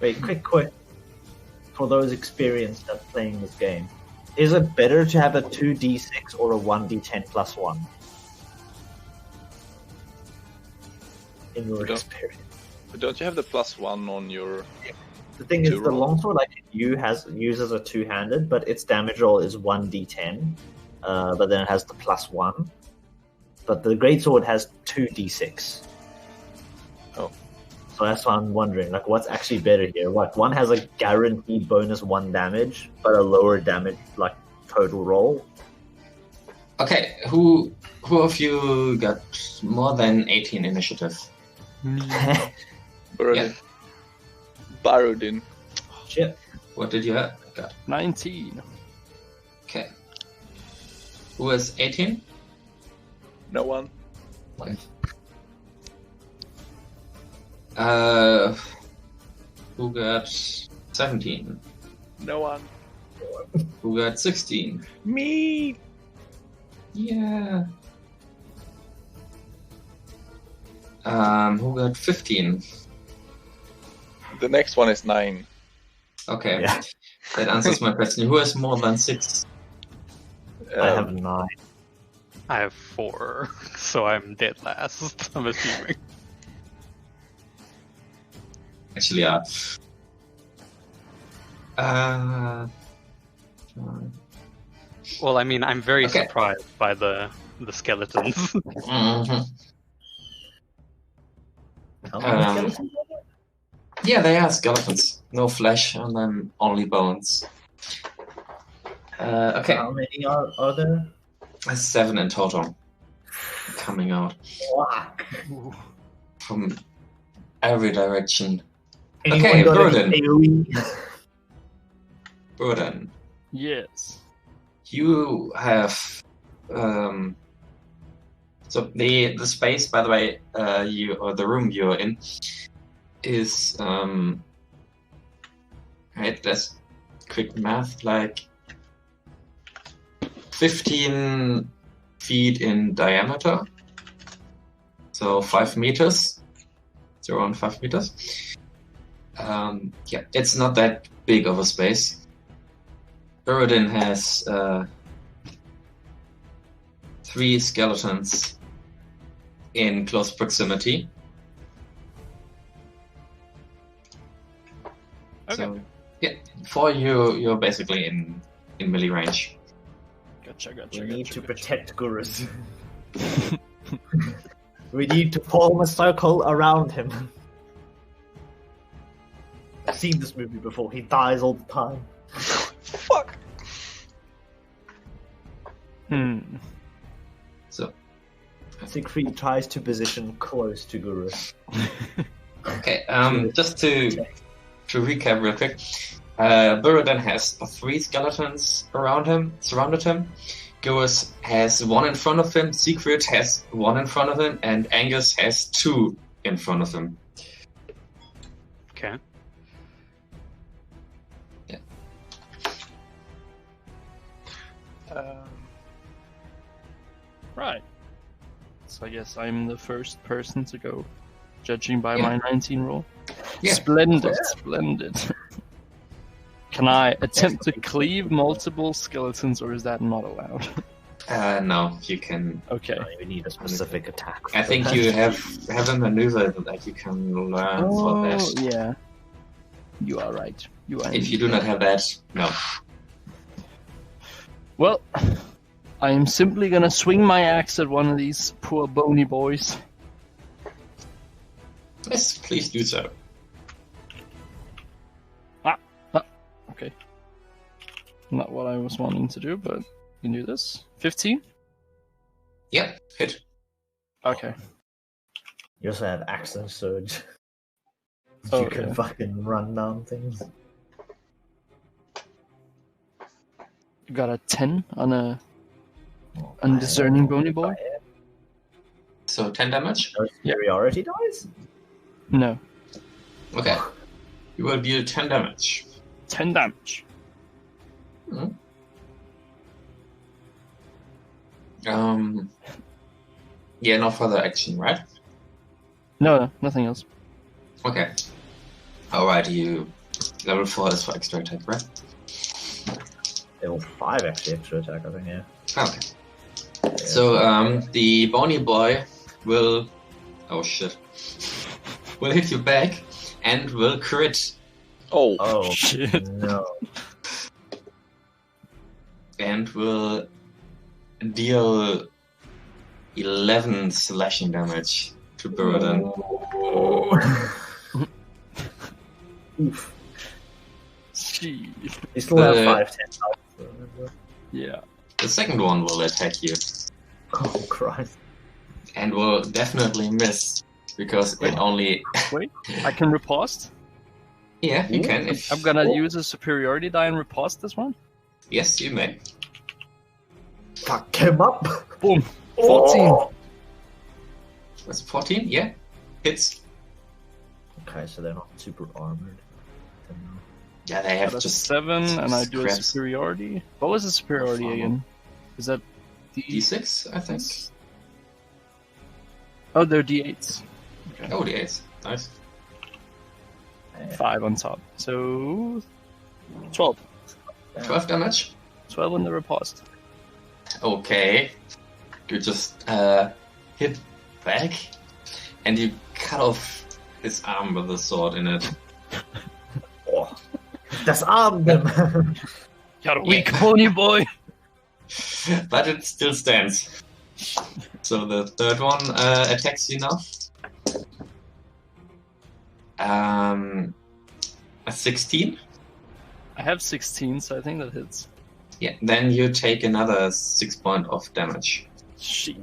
Wait, quick question. For those experienced at playing this game, is it better to have a 2d6 or a 1d10 plus 1? In your Don't- experience. but don't you have the +1 on your? The thing is, To the roll. longsword I can uses a two-handed, but its damage roll is 1d10, but then it has the +1. But the greatsword has 2d6. Oh. So that's why I'm wondering, like, what's actually better here? Like, one has a guaranteed bonus 1 damage, but a lower damage, like, total roll. Okay, who of you got more than 18 initiative? Barodin. Barodin. Shit. What did you have? 19. Okay. Who has 18? No one. Who got 17? No one. Who got 16? Me. Yeah. Who got 15? The next one is 9. Okay, Yeah. that answers my question. Who has more than 6? I have 9. I have 4, so I'm dead last, I'm assuming. Actually, yeah. Well, I mean, I'm very Okay. surprised by the skeletons. Mhm. How many Um, skeletons are there? Yeah, they are skeletons. No flesh on them, only bones. Okay, How many are there? 7 in total coming out Fuck. from every direction. Anyone Okay, got Burden. any AoE? Burden, Yes. you have so the space, by the way, the room you're in is right. That's quick math, like 15 feet in diameter, so 5 meters. It's around 5 meters. Yeah, it's not that big of a space. Burden has 3 skeletons in close proximity. Okay. So, yeah, for you, you're basically in melee range. Gotcha. We need to protect Gurus. We need to form a circle around him. I've seen this movie before. He dies all the time. Fuck. So, Siegfried tries to position close to Guru. okay, just to recap real quick, Burden has 3 skeletons surrounded him. Gurus has one in front of him, Secret has one in front of him, and Angus has two in front of him. Okay. Right. So I guess I'm the first person to go, judging by Yeah. my 19 roll. Yeah. Splendid, splendid. Can I attempt to cleave multiple skeletons, or is that not allowed? No, you can. Okay. We need a specific attack. I think you have a maneuver that you can learn for that. Yeah. You are right. You are. If you do not have that, no. Well, I am simply gonna swing my axe at one of these poor bony boys. Yes, please do so. Okay. Not what I was wanting to do, but you can do this. 15? Yep, hit. Okay. You also have accent surge. Oh, You can yeah. fucking run down things. You got a 10 on a Oh, undiscerning bony boy? So 10 damage? No superiority dice? No. Okay. You will deal 10 damage. 10 damage. Yeah, no further action, right? No, nothing else. Okay. Alright, you... Level 4 is for extra attack, right? Level 5 actually extra attack, I think, yeah. Okay. So, the bony boy will... Oh shit. Will hit you back and will crit. Oh, Oh, Shit. no. And will deal 11 slashing damage to Burden. Oof. Jeez. You still have Uh, 5, 10 health. Yeah. The second one will attack you Oh, Christ. and will definitely miss because it only. Wait, I can riposte? Yeah, you can. If... I'm gonna use a superiority die and riposte this one. Yes, you may. Fuck him up! Boom. 14. Oh. That's 14. Yeah, hits. Okay, so they're not super armored. Yeah, they have Got a just 7, and I do a scraps. superiority. What was the superiority again? Is that D6, I think. Oh, they're D8s. Oh, D8. Nice. 5 on top. So 12. 12 damage. 12 on the riposte. Okay. You just hit back, and you cut off his arm with the sword in it. Oh. Disarm them! You're a weak pony boy. But it still stands. So the third one attacks you now. A 16. I have 16, so I think that hits. Yeah. Then you take another 6 points of damage. Shit.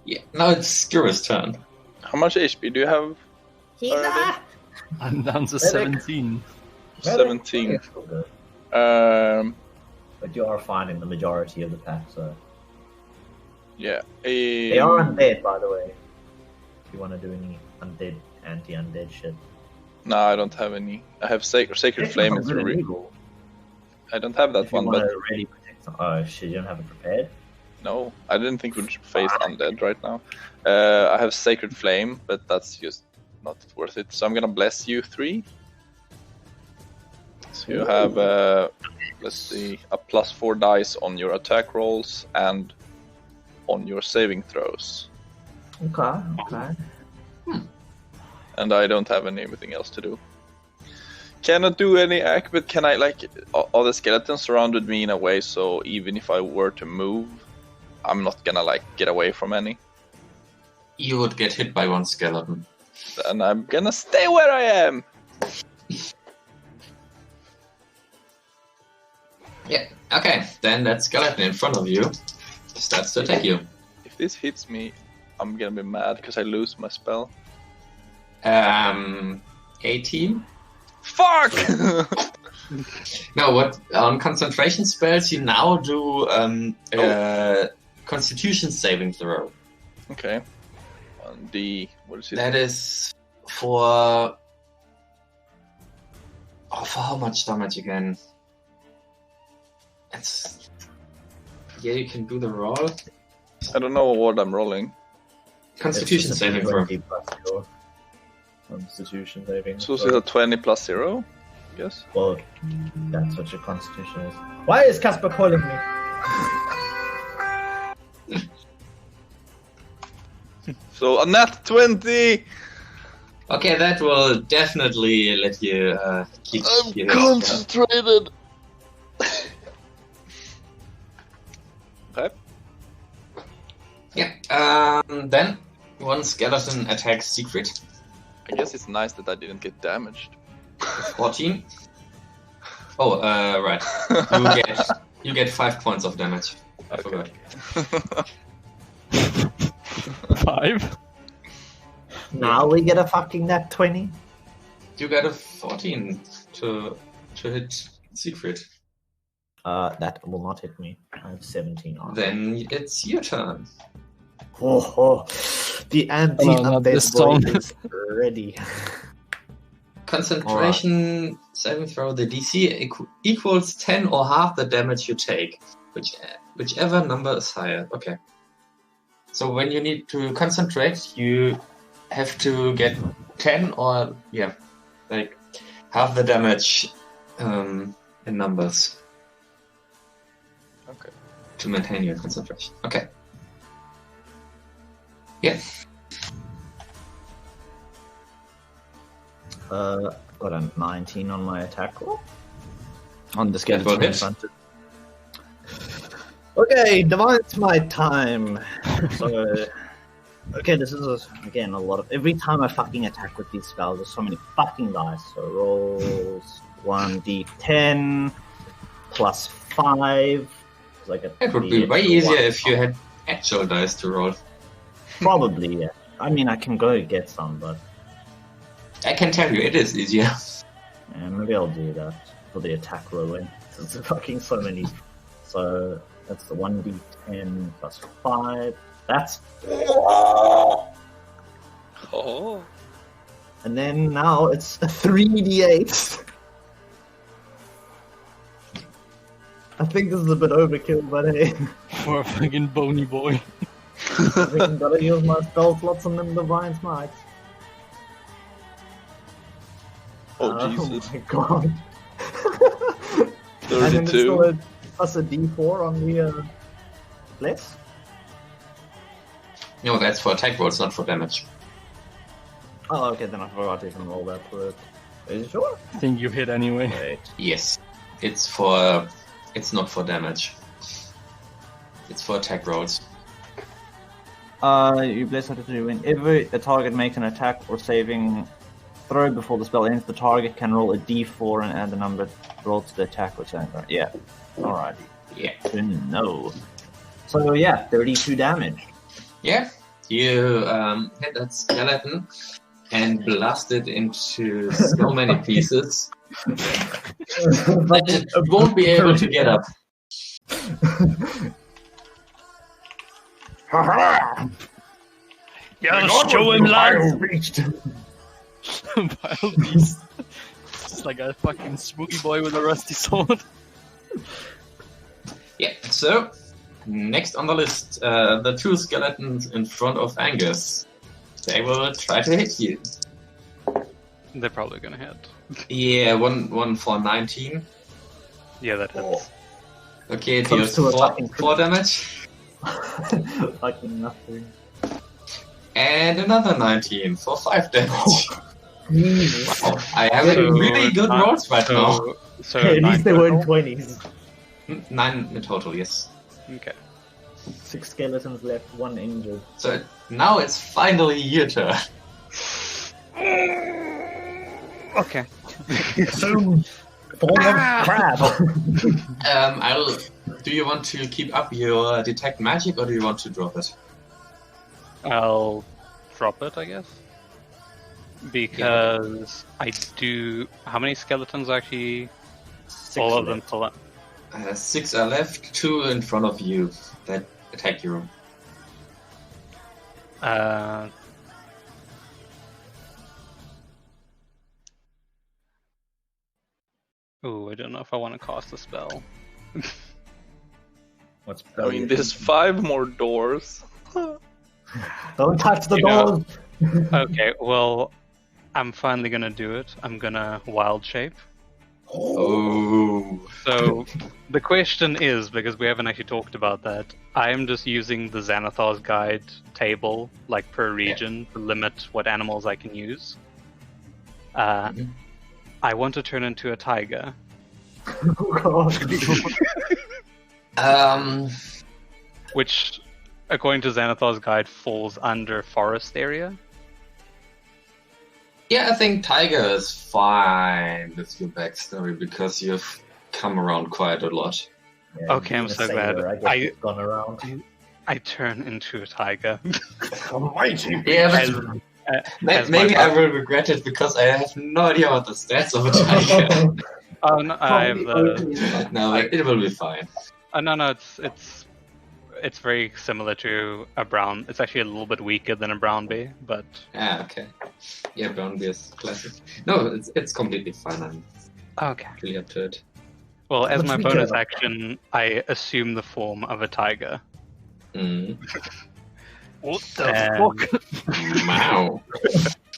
Yeah. Now it's Skira's turn. how much HP do you have? already? I'm down to Medic. 17. 17. But you are finding the majority of the pack, so. Yeah. They are undead, by the way. If you want to do any undead, anti-undead shit. No, I don't have any. I have Sacred Flame. Is I don't have that If you one, want but to really protect some... Oh shit, you don't have it prepared? no, I didn't think we'd face undead right now. I have Sacred Flame, but that's just not worth it. So I'm gonna bless you 3. So you have, let's see, a +4 dice on your attack rolls and on your saving throws. Okay. And I don't have anything else to do. Cannot do any act, but can I, like, all the skeletons surrounded me in a way so even if I were to move, I'm not gonna, like, get away from any. You would get hit by one skeleton. And I'm gonna stay where I am! Yeah. Okay. Then that skeleton in front of you starts to attack you. If this hits me, I'm gonna be mad because I lose my spell. 18. Fuck! No, what on concentration spells you now do Constitution saving throw. Okay. On D, what is it? That is for for how much damage again? It's you can do the roll. I don't know what I'm rolling. Constitution It's saving throw. 20 plus your Constitution saving. So is it a 20 plus 0? Yes. Well, that's what your Constitution is. Why is Casper calling me? So a nat 20! Okay, that will definitely let you keep. I'm concentrated! Okay. Yeah. Then one skeleton attacks Siegfried. I guess it's nice that I didn't get damaged. 14. Oh, right. You get 5 points of damage. I forgot. 5. Now we get a fucking nat 20. You got a 14 to hit Siegfried. That will not hit me. I have 17 on. Then it's your turn. Oh, the anti-update this song. voice is ready. Concentration saving throw. The DC equals 10 or half the damage you take, whichever number is higher. Okay. So when you need to concentrate, you have to get 10 or like half the damage in numbers. Okay. To maintain your concentration. Okay. Yeah. Got a 19 on my attack roll. On the will skeleton in hit. front of. Okay, Divine Smite time. So, okay, this is again a lot of. Every time I fucking attack with these spells, there's so many fucking dice. So rolls 1d10 plus 5. Like It would be way easier if you had actual dice to roll. Probably, yeah. I mean, I can go get some, but I can tell you, it is easier. yeah, maybe I'll do that for the attack rolling. There's fucking so many. So that's the 1d10 plus 5. That's. Oh. And then now it's 3d8. I think this is a bit overkill, but hey. For a fucking bony boy. I think I gotta use my spell slots on them Divine Smite. Oh, Jesus. my god. And then it's still 32. plus a d4 on the less? No, that's for attack rolls, not for damage. Oh, okay, then I forgot to even roll that for it. Are you sure? I think you hit anyway. Wait. Yes. It's not for damage. It's for attack rolls. You bless it to whenever a target makes an attack or saving throw before the spell ends, the target can roll a d4 and add the number rolled to the attack or something. Yeah. Alrighty. Yeah. No. So yeah, 32 damage. Yeah. You hit that skeleton and blast it into so many pieces that it won't be able to get up. Ha Yes, show him, lads! Beast. Vile beast. It's like a fucking spooky boy with a rusty sword. Yeah, so next on the list, the two skeletons in front of Angus. They will try to hit you. They're probably gonna hit. Yeah, one for 19. Yeah, that hits. Okay, it Comes deals to a 4 fucking 4 damage. Fucking nothing. And another 19 for 5 damage. Jesus. Wow, I have So, really good rolls right now. So At least they 9 weren't total? 20s. 9 in total, yes. Okay. 6 skeletons left, 1 injured. So now it's finally your turn. Okay. Form of crab. Do you want to keep up your detect magic or do you want to drop it? I'll drop it, I guess. Because I do. How many skeletons actually All of them pull up. 6 are left, 2 in front of you that attack you. Ooh, I don't know if I want to cast a spell. What's I mean, there's 5 more doors. Don't touch the You know- doors. Okay, well, I'm finally gonna do it. I'm gonna wild shape. Oh. So the question is, because we haven't actually talked about that, I am just using the Xanathar's Guide table, like per region, to limit what animals I can use. I want to turn into a tiger. Oh, God. Which, according to Xanathar's Guide, falls under forest area. Yeah, I think Tiger is fine with your backstory because you've come around quite a lot. Yeah, Okay, I'm being a so glad. sailor, I guess it's gone around. I turn into a tiger. Almighty. Yeah, As- as my maybe I body- will regret it because I have no idea what the stats of a tiger. Oh no, I have the. No, but it will be fine. No, it's very similar to a brown. It's actually a little bit weaker than a brown bear, but Ah, okay. Yeah, brown beer is classic. No, it's completely fine. I'm okay. really up to it. Well, as What's my weaker? bonus action, I assume the form of a tiger. Mm. What And- fuck? Wow.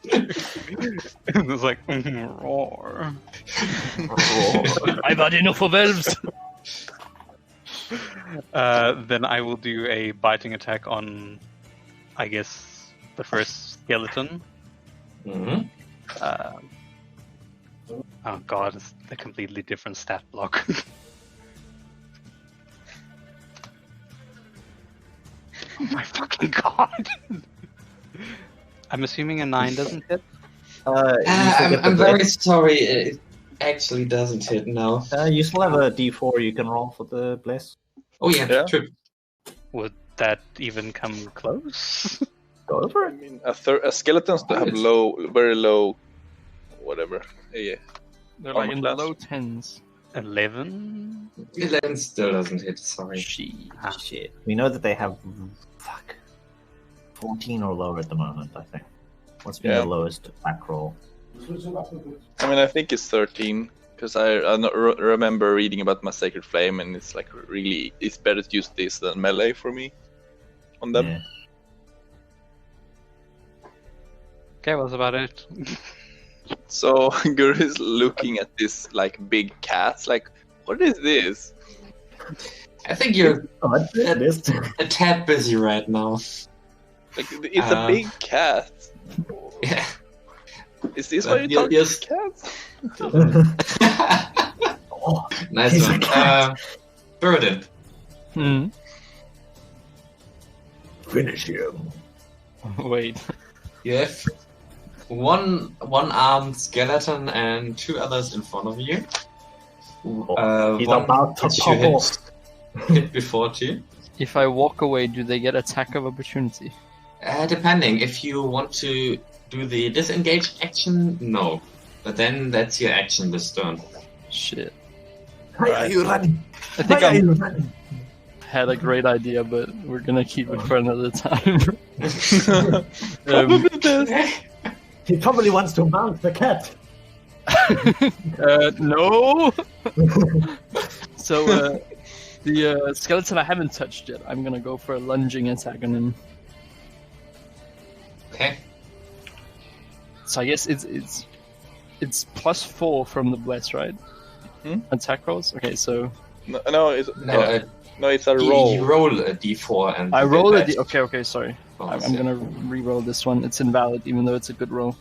It's like roar. I've had enough of elves. Then I will do a biting attack on, I guess, the first skeleton. Mm-hmm. Oh god, it's a completely different stat block. Oh my fucking god! I'm assuming a 9 doesn't hit? I'm very sorry. It actually doesn't hit now. You still have a D4 you can roll for the bless. Oh yeah, Yeah. true. Would that even come close? Go over I it. mean, a skeletons that have very low, whatever. Yeah. They're like in the Armor low 10s. 11? 11 still doesn't hit. Sorry. Shit. We know that they have 14 or lower at the moment, I think. What's been Yeah. the lowest attack roll? I mean, I think it's 13 because I remember reading about my sacred flame, and it's like really it's better to use this than melee for me on them. Yeah. Okay, what's about it? So Guru is looking at this like big cat. Like, what is this? I think you're Oh, it is. a tad busy right now. Like, it's a big cat. Yeah. Is this But why you talk yes. to cats? Oh, Nice He's a one. cat. Burden. Hmm. Finish him. Wait. You have one armed skeleton and 2 others in front of you. He's One about to which you pop off. hit before too. If I walk away, do they get attack of opportunity? Depending, if you want to do the disengage action, no. But then that's your action this turn. Shit. Why are you running? I think Why are I you running? had a great idea, but we're gonna keep it for another time. He probably wants to mount the cat. No. So the skeleton I haven't touched yet. I'm gonna go for a lunging attack on him. Okay. So I guess it's +4 from the bless, right? Hmm? Attack rolls. Okay, so no, it's No, it's a you roll. roll a d4 and I you roll get it. that Okay, sorry. bonus, I'm yeah. gonna re-roll this one. It's invalid, even though it's a good roll.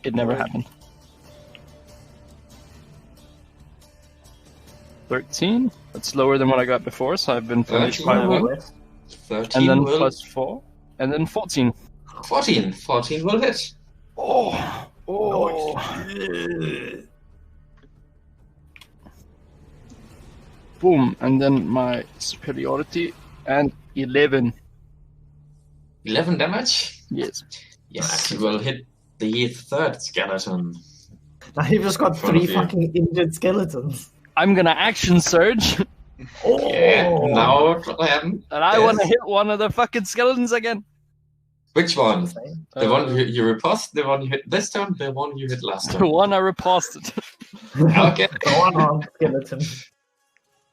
It never happened. 13. That's lower than what I got before, so I've been punished by 13 1. 13 And then will... +4. And then 14. 14. 14 will hit. Oh! Boom. And then my superiority. And 11. 11 damage? Yes. Yes, you will hit the 3rd skeleton. Now you've just got front 3 of you. fucking injured skeletons. I'm gonna action surge, Oh! Yeah, now it will happen. and I Yes. want to hit one of the fucking skeletons again. Which one? Same. The one you riposte, the one you hit this turn, the one you hit last The turn. one I riposted. Okay. The one-armed skeleton.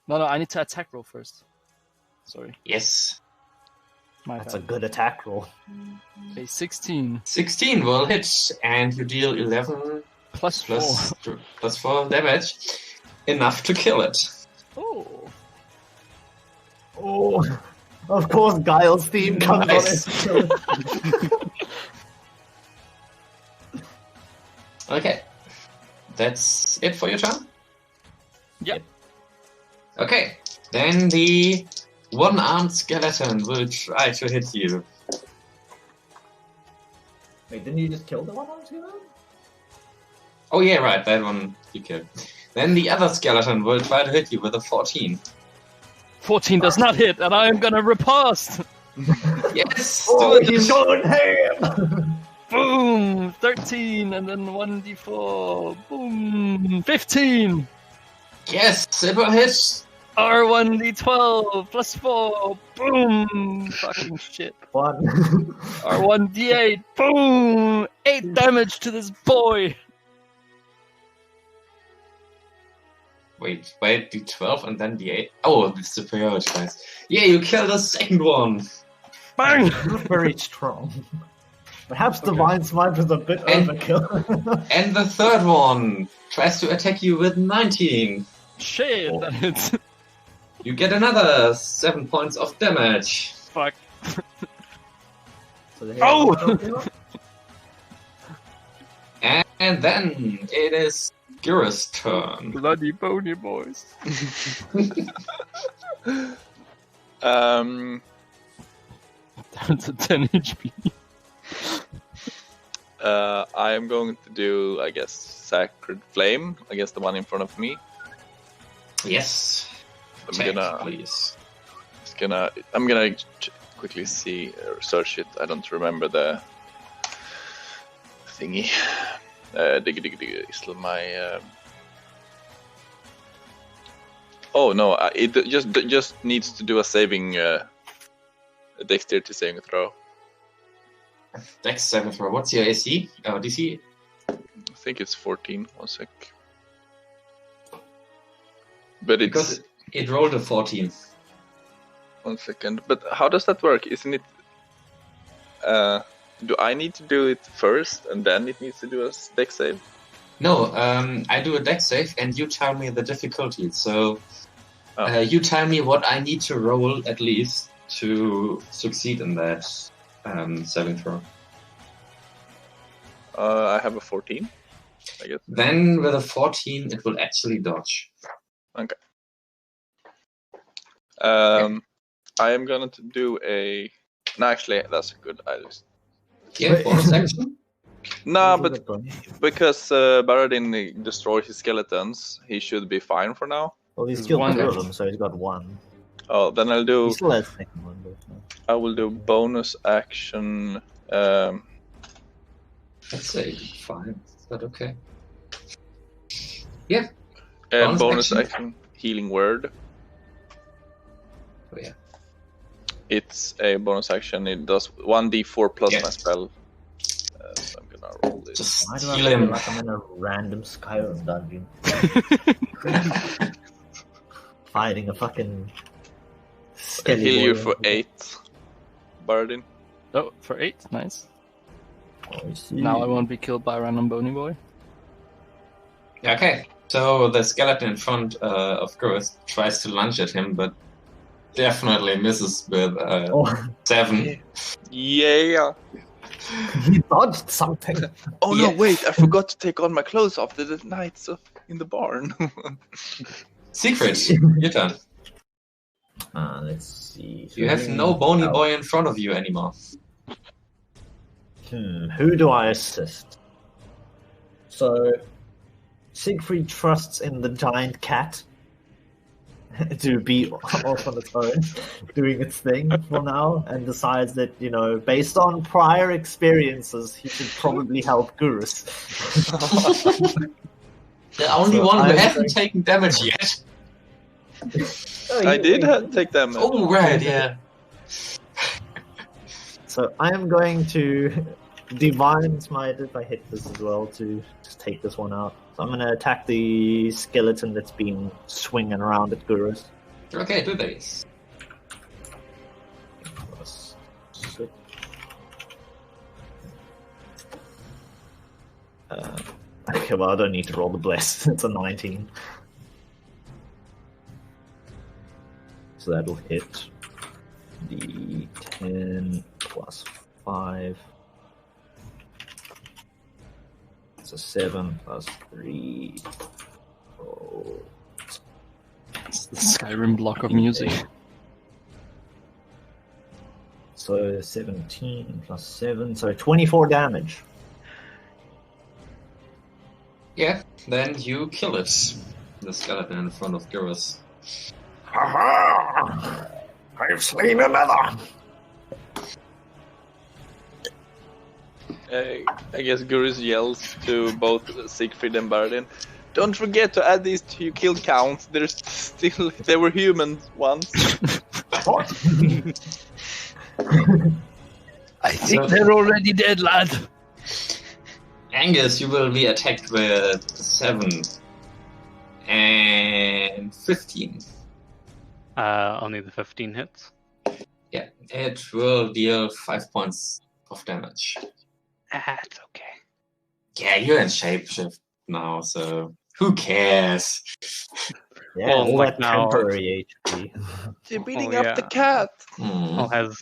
No, I need to attack roll first. Sorry, Yes. my That's a bad. good attack roll. Okay, 16 16 will hit, and you deal 11 plus 4. plus 4 damage. Enough to kill it. Oh, Oh, of course, Guile's theme comes Nice. on it. Okay. That's it for your turn? Yep. Okay. Then the one-armed skeleton will try to hit you. Wait, didn't you just kill the one-armed skeleton? Oh yeah, right, that one you killed. Then the other skeleton will try to hit you with a 14. 14 does not hit, and I am gonna riposte. Yes! Oh, do it. he's going ham! Boom, 13, and then 1d4. Boom, 15. Yes, it will hit! R1d12 plus 4. Boom, fucking shit. 1. R1d8. Boom, 8 damage to this boy. Wait, D12 and then D8. Oh, the superiority dice. Yeah, you killed the second one! Bang. Not very strong. Perhaps Divine Smite was a bit And- overkill. And the third one tries to attack you with 19. Shit, that hits. You get another 7 points of damage. Fuck. So Oh! And then it is Gira's turn. Bloody bony boys. Um, Down to 10 HP. I am going to do, I guess, Sacred Flame against the one in front of me. Yes. I'm Attack, gonna, please. I'm gonna quickly see, search it. I don't remember the thingy. Is my. Oh no! It just needs to do a saving, a dexterity saving throw. Dex 7 throw. What's your AC? DC? I think it's 14. 1 sec. But it's Because it rolled a 14. 1 second. But how does that work? Isn't it? Do I need to do it first and then it needs to do a dex save? No, I do a dex save and you tell me the difficulty. So Oh. you tell me what I need to roll at least to succeed in that saving throw. I have a 14, I guess. Then with a 14, it will actually dodge. Okay. I am gonna do a. No, actually, that's good. I just. Yeah, bonus action. No, but because Baradin destroyed his skeletons, he should be fine for now. Well, he's There's killed one 2 of left. them, so he's got 1. Oh, then I'll He do. still has second one, but no. I will do bonus action. I'd say 5, but okay. Yeah. And Bonus bonus action? action healing word. Oh, yeah. It's a bonus action. It does 1d4 plus Yeah. my spell. So I'm gonna roll this. Just Why do I heal feel him. like I'm in a random Skyrim dungeon? Fighting a fucking... I skelly heal you boy. for 8, Baradin. Oh, for 8, nice. I see. Now I won't be killed by a random bony boy. Okay, so the skeleton in front of Groth tries to lunge at him, but definitely misses with Oh, 7. Yeah. he dodged something. Oh Yeah. no! Wait, I forgot to take all my clothes after the nights in the barn. Secret, your turn. Let's see. You have no bony boy in front of you anymore. Who do I assist? So, Siegfried trusts in the giant cat to be off on its own, doing its thing for now, and decides that, based on prior experiences, he should probably help Gurus. The only So one who I'm hasn't going- taken damage yet. I did take damage. Oh, right, yeah. So I am going to Divine Smite if I hit this as well to just take this one out. So I'm going to attack the skeleton that's been swinging around at Gurus. Okay, do this. Plus 6. Okay, well, I don't need to roll the bless. It's a 19. So that'll hit the 10 plus 5. It's a 7 plus 3. Oh, It's the Skyrim block of music. so 17 plus 7, so 24 damage. Yeah, then you kill it. The skeleton in front of Gurus. Aha! I've slain another. I guess Gurus yells to both Siegfried and Baradin. Don't forget to add these to your kill count. They were humans once. What? I think they're already dead, lad. Angus, you will be attacked with 7 and 15. Only the 15 hits. Yeah, it will deal 5 points of damage. That's okay. Yeah, you're in shapeshift now, so who cares? Yeah, Well, all like that now- temporary HP. They're beating Oh, up yeah. the cat. Hmm. All has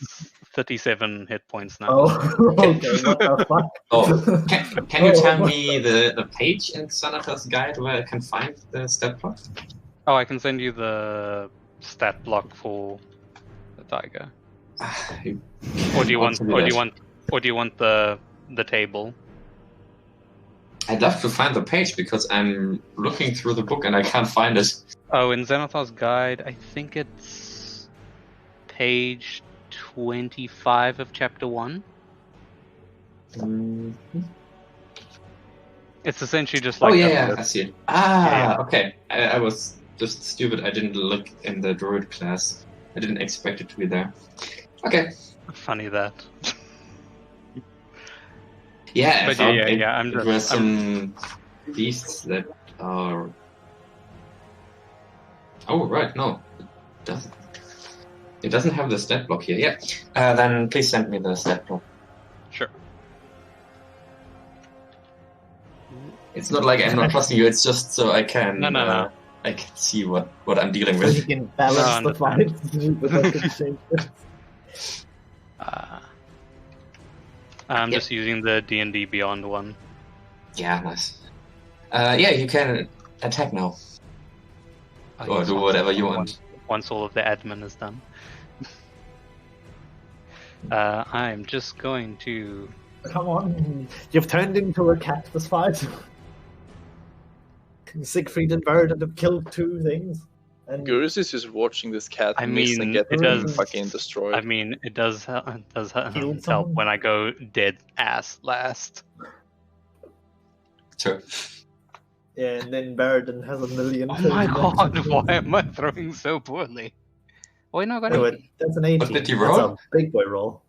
37 hit points now. Oh, okay, what the fuck? Oh, can you tell me the page in Xanath's guide where I can find the stat block? Oh, I can send you the stat block for the tiger. Or do you want? Or do you want the table? I'd love to find the page because I'm looking through the book and I can't find it. Oh, in Xanathar's guide, I think it's page 25 of chapter 1. It's essentially just like Oh yeah, a- yeah, I see it. Okay. I was just stupid. I didn't look in the druid class. I didn't expect it to be there. Okay. funny that. Yeah, I But thought yeah, I'm there just- were some beasts that are. Oh right, no, it doesn't. It doesn't have the stat block here. Yeah. Then please send me the stat block. Sure. It's not like I'm not trusting you. It's just so I can. No. I can see what I'm dealing So you with. can balance No, the fight. But I can change it. I'm Yeah. just using the D&D Beyond one. Yeah, nice. Yeah, you can attack now or yes, do once- whatever you want. Once all of the admin is done. I'm just going to... Come on, you've turned into a cat this fight. Siegfried and Baradin have killed 2 things. And Gurus is just watching this cat I miss mean, and get it does- fucking destroyed. I mean, it does Killed help someone? when I go dead ass last. Sure. yeah, and then Baradin has 1,000,000. Oh my kills. god, why am I throwing so poorly? Wait, no, I got No, 18. that's an 18. What did you That's roll? a big boy roll.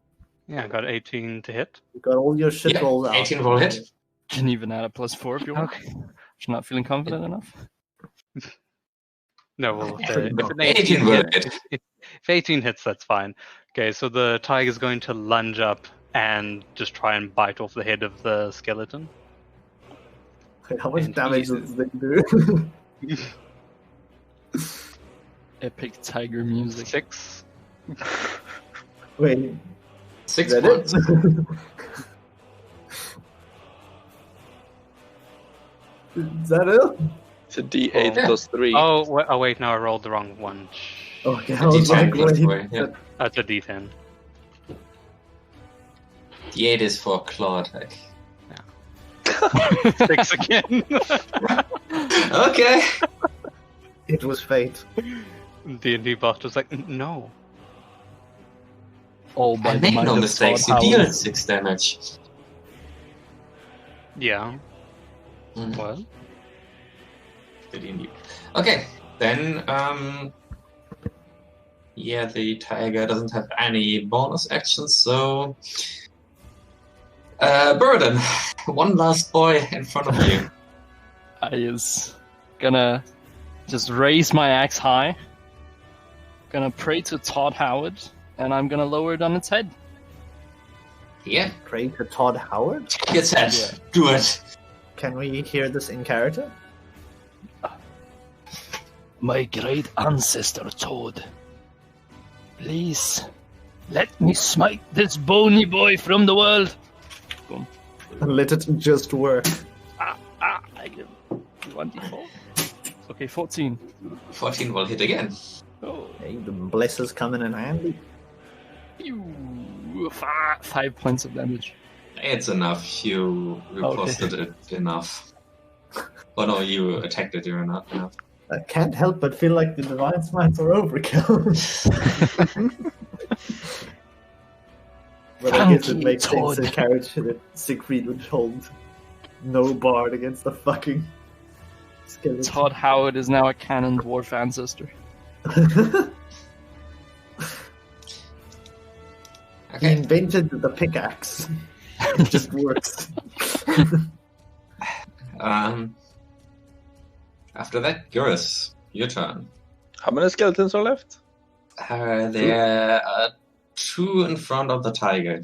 Yeah, I got 18 to hit. You got all your shit Yeah, rolls out. 18 will hit. Can even add a +4 if you want. Okay. If you're not feeling confident enough. No, well, if, Pretty if much. an 18 will hits, hit. if 18 hits, that's fine. Okay, so the tiger's going to lunge up and just try and bite off the head of the skeleton. How much And damage Jesus. does this thing do? Epic tiger music. 6. Wait, 6 is that points. it? Is that it? It's a D8 Oh. plus 3. Oh, wait, no, I rolled the wrong one. Okay, I was D10 like, plus wait. 4, yeah. That's a D10. The 8 is for claw attack. 6 again. Okay. It was fate. D&D bot was like, no. All by I the make might no of mistakes. Todd You deal Howard. 6 damage. Yeah. Mhm. What? The D&D. Okay, then yeah, the tiger doesn't have any bonus actions, so Burden, one last boy in front of you. I is gonna just raise my axe high. Gonna pray to Todd Howard, and I'm gonna lower it on its head. Yeah, Pray to Todd Howard? take its head. Yeah. Do it. Can we hear this in character? My great ancestor Todd, please let me smite this bony boy from the world. Boom. Let it just work. I give 1d4. Okay, 14. 14 will hit again. Oh, Hey, the blessers coming in handy. ew, 5 points of damage. It's enough. You riposted it enough. Oh no, you attacked it enough. I can't help but feel like the divine smites are overkill. But I guess it Thank you, makes sense in Todd. character that Siegfried would hold no bard against the fucking skeleton. Todd Howard is now a canon dwarf ancestor. He Okay. invented the pickaxe. It just works. After that, Gurus, your turn. How many skeletons are left? There are 2 in front of the tiger.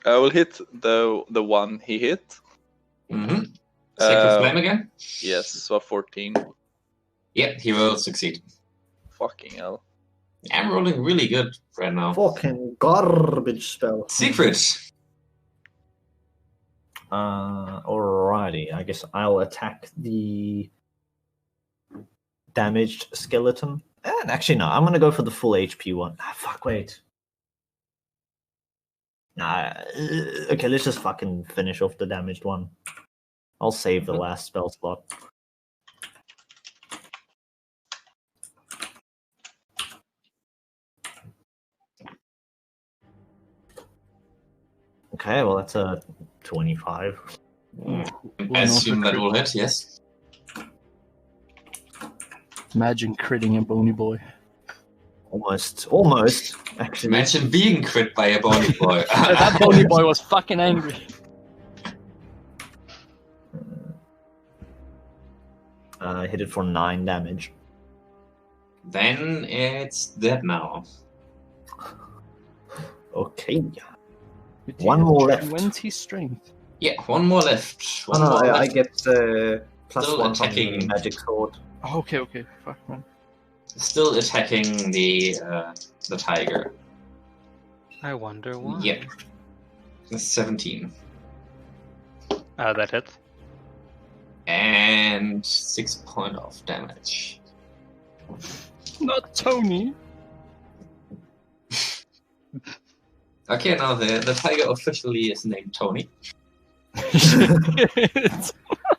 I will hit the one he hit. Mm-hmm. Sacred Uh, Flame again? Yes, so 14. Yeah, he will succeed. Fucking hell. I'm rolling really good right now. Fucking garbage spell. Secret! Alrighty. I guess I'll attack the damaged skeleton. And actually, no. I'm gonna go for the full HP one. Fuck. Wait. Okay. Let's just fucking finish off the damaged one. I'll save the last spell slot. Okay, well that's a 25. I assume that will hit, yes. Imagine critting a bony boy. Almost. Actually, Imagine being crit by a bony boy. That bony boy was fucking angry. I hit it for 9 damage. Then it's dead now. Okay. One more left. 20 strength. Yeah, one more left. Oh, One no, more I left. get plus Still 1 from the attacking. magic sword. Oh, okay. Fuck, man. Still attacking the tiger. I wonder why. Yep. 17. That hits. And 6 points of damage. Not Tony. Okay, now the tiger officially is named Tony.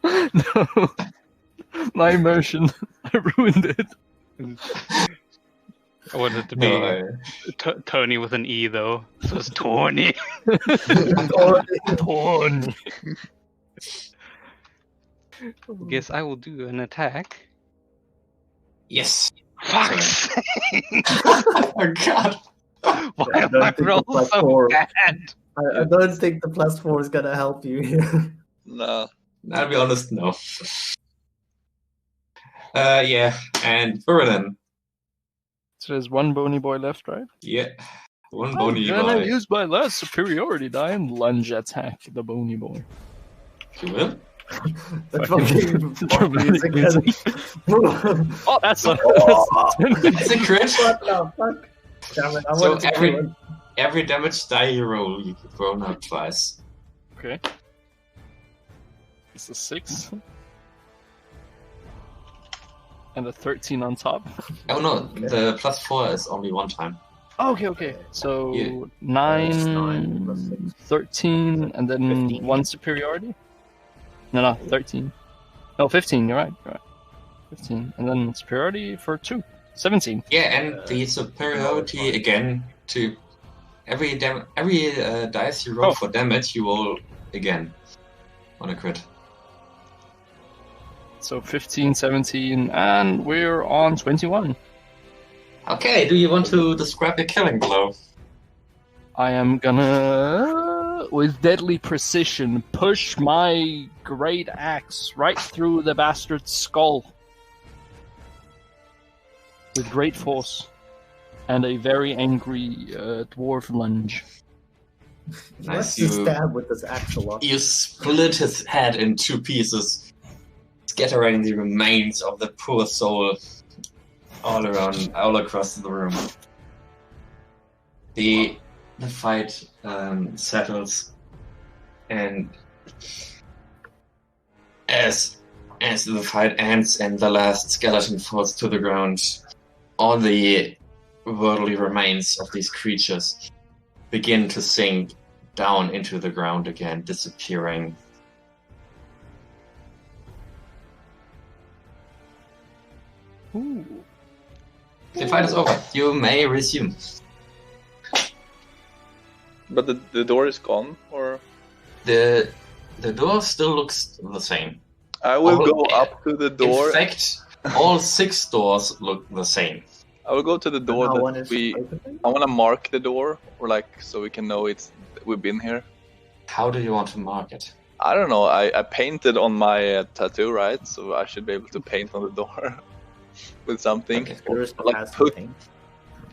No. My emotion. I ruined it. I wanted to be No, Tony with an E though. So it's Tony. Tony. Guess I will do an attack. yes. Fuck! Oh god. Why I am don't I think the roll plus so 4 bad? I don't think the plus 4 is gonna help you here. No. I'll be honest, no. Yeah, and Burden. So there's one bony boy left, right? Yeah. One bony I'm gonna boy. use my last superiority die and lunge attack the bony boy. You will? That Fucking fucking music again. Oh, that's a... It's a crit. What the fuck? Damn it, I So wanted to kill him. every damage die you roll, you can roll now twice. Okay. It's a 6. And a 13 on top. Oh no, the plus 4 is only one time. Oh, okay. So Yeah. It's 9, 9 plus 6. 13, and then 15. 1 superiority? No, 13. No, 15, you're right. 15. And then superiority for 2. 17. Yeah, and the superiority again to every dice you roll Oh. for damage, you roll again on a crit. So 15, 17, and we're on 21. Okay, do you want to describe your killing blow? I am gonna, with deadly precision, push my great axe right through the bastard's skull. With great force. And a very angry dwarf lunge. He Nice, likes to you- stab with his axe a lot. You split his head in 2 pieces, scattering the remains of the poor soul all across the room. The fight settles, and as the fight ends and the last skeleton falls to the ground, all the worldly remains of these creatures begin to sink down into the ground again, disappearing. Ooh. The fight is over. You may resume. But the door is gone, or The door still looks the same. I will Oh, go yeah. up to the door. In fact, all 6 doors look the same. I will go to the door Now one that is we. open. I want to mark the door, or like so we can know we've been here. How do you want to mark it? I don't know. I painted on my tattoo, right? So I should be able to paint on the door with something. Okay. There is Like capacity put- paint.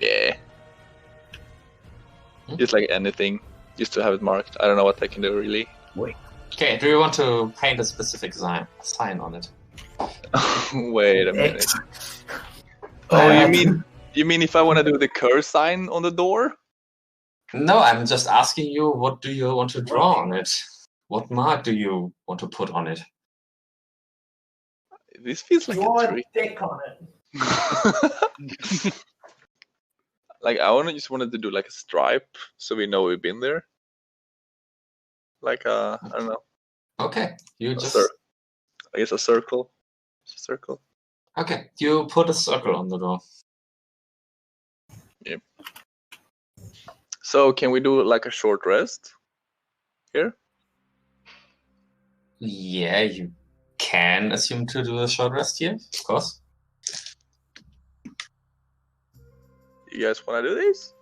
Yeah, Hmm? just like anything, just to have it marked. I don't know what I can do really. Okay, do you want to paint a specific sign on it? Wait a minute. X. Oh, you mean if I want to do the curse sign on the door? No, I'm just asking you, what do you want to draw on it? What mark do you want to put on it? This feels like Draw a a trick. dick on it. Like I just wanted to do like a stripe, so we know we've been there. Like I don't know, Okay, you a just... I guess a circle. Just a circle. Okay, you put a circle on the door. So can we do like a short rest here? Yeah, you can assume to do a short rest here, of course. You guys want to do this?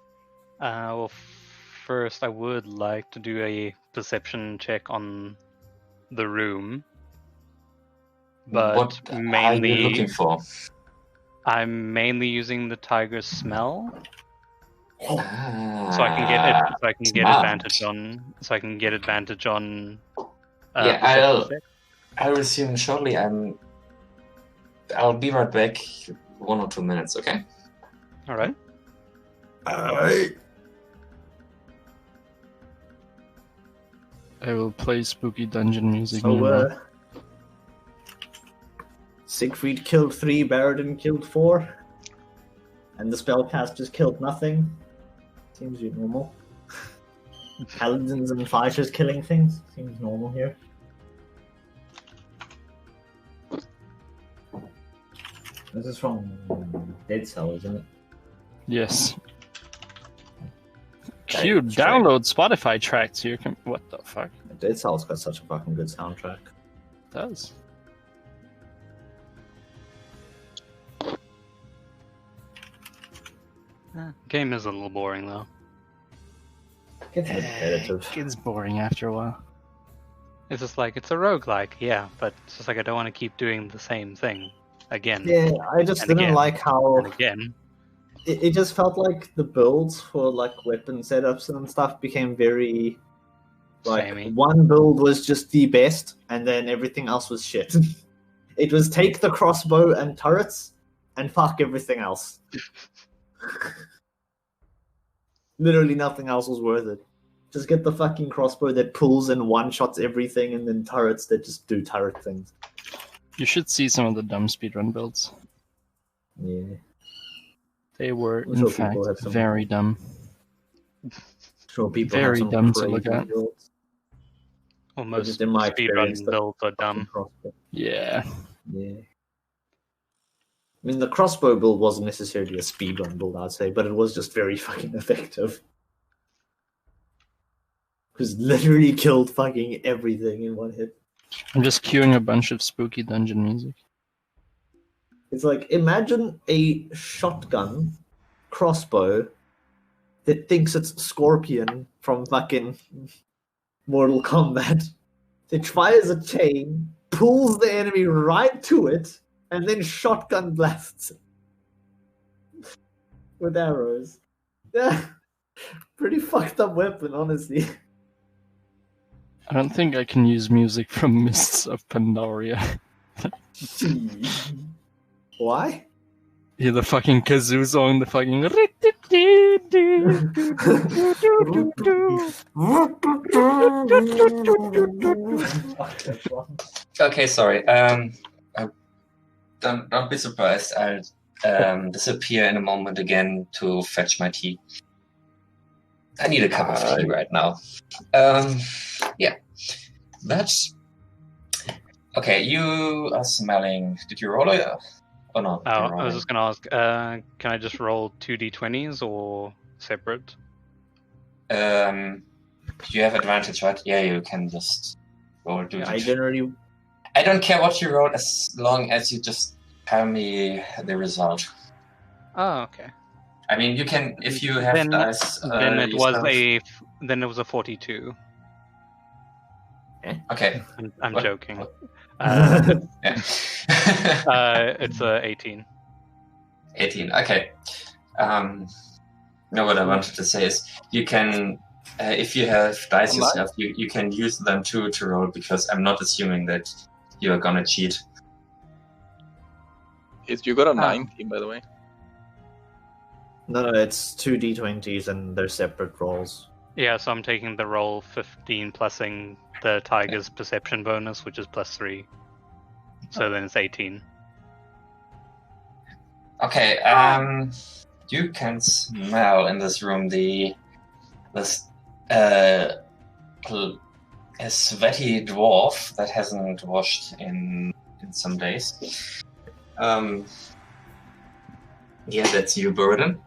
Well, first I would like to do a perception check on the room. But what are you mainly, looking for? I'm mainly using the tiger's smell, Ah, so I can get smart. advantage on. So I can get advantage on. Yeah, perception check. I'll resume shortly. I'll be right back. 1 or 2 minutes, okay? All right. Alright. I will play spooky dungeon music. So, now. Siegfried killed 3, Baradin killed 4, and the spellcasters killed nothing. Seems normal. Paladins and fighters killing things. Seems normal here. This is from Dead Cell, isn't it? Yes. Okay, Cute. straight. Download Spotify tracks here. What the fuck? Dead Cell's got such a fucking good soundtrack. It does. Game is a little boring though. Gets repetitive. It's boring after a while. It's just like it's a roguelike, yeah, but it's just like I don't want to keep doing the same thing again Yeah, I just And didn't again. like how and again. it just felt like the builds for like weapon setups and stuff became very like Samey. one build was just the best and then everything else was shit. It was take the crossbow and turrets and fuck everything else. Literally nothing else was worth it. Just get the fucking crossbow that pulls and one-shots everything and then turrets that just do turret things. You should see some of the dumb speedrun builds. Yeah. They were, I'm in sure fact, people have some- very dumb. Sure, people Very have some dumb to crazy look at. builds. Well, But most just in my experience, speedrun the builds are fucking dumb. crossbow. Yeah. Yeah. I mean, the crossbow build wasn't necessarily a speedrun build, I'd say, but it was just very fucking effective. Because literally killed fucking everything in one hit. I'm just queuing a bunch of spooky dungeon music. It's like, imagine a shotgun crossbow that thinks it's Scorpion from fucking Mortal Kombat. It fires a chain, pulls the enemy right to it, and then shotgun blasts it with arrows. Yeah, pretty fucked up weapon, honestly. I don't think I can use music from Mists of Pandaria. Why? Yeah, the fucking kazoo song, the fucking... Okay, sorry. Don't be surprised. I'll disappear in a moment again to fetch my tea. I need a cup of tea right now. Yeah. That's okay. You are smelling. Did you roll it? Oh no. Oh, I was just gonna ask. Can I just roll 2d20s or separate? You have advantage, right? Yeah, you can just roll. I generally. I don't care what you roll as long as you just tell me the result. Oh, okay. I mean, you can if you have dice. Then it was a 42. Okay. I'm What? joking. Yeah. It's a 18. 18. Okay. No, what I wanted to say is you can, if you have dice yourself, you can use them too to roll because I'm not assuming that you are gonna cheat. You got a 19, by the way. No, it's 2 d20s and they're separate rolls. Yeah, so I'm taking the roll 15 plusing the tiger's perception bonus, which is +3. So then it's 18. Okay, you can smell in this room a sweaty dwarf that hasn't washed in some days. Yeah, that's you, Burden.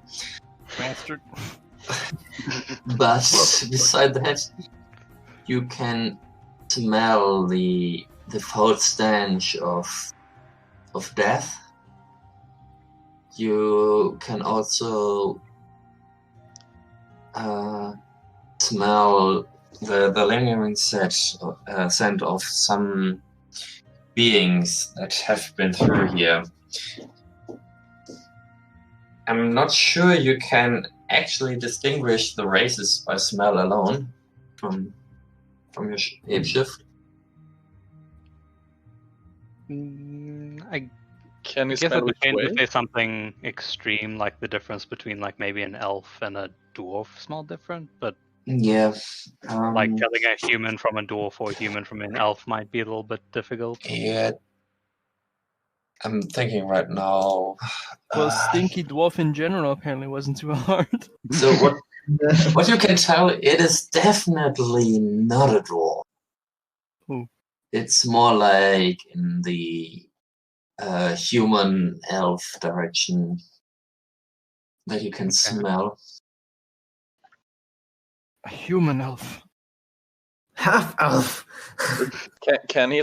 Bastard. But beside that, you can smell the foul stench of death. You can also smell the lingering scent of some beings that have been through here. I'm not sure you can actually distinguish the races by smell alone from your shape shift. I Can you guess smell it which depends way? if there's something extreme, like the difference between like maybe an elf and a dwarf smell different, but Yeah. like telling a human from a dwarf or a human from an elf might be a little bit difficult. Yeah. I'm thinking right now. Well, stinky dwarf in general apparently wasn't too hard. So what you can tell, it is definitely not a dwarf. Ooh. It's more like in the human elf direction that you can smell. A human elf. Half elf. Can he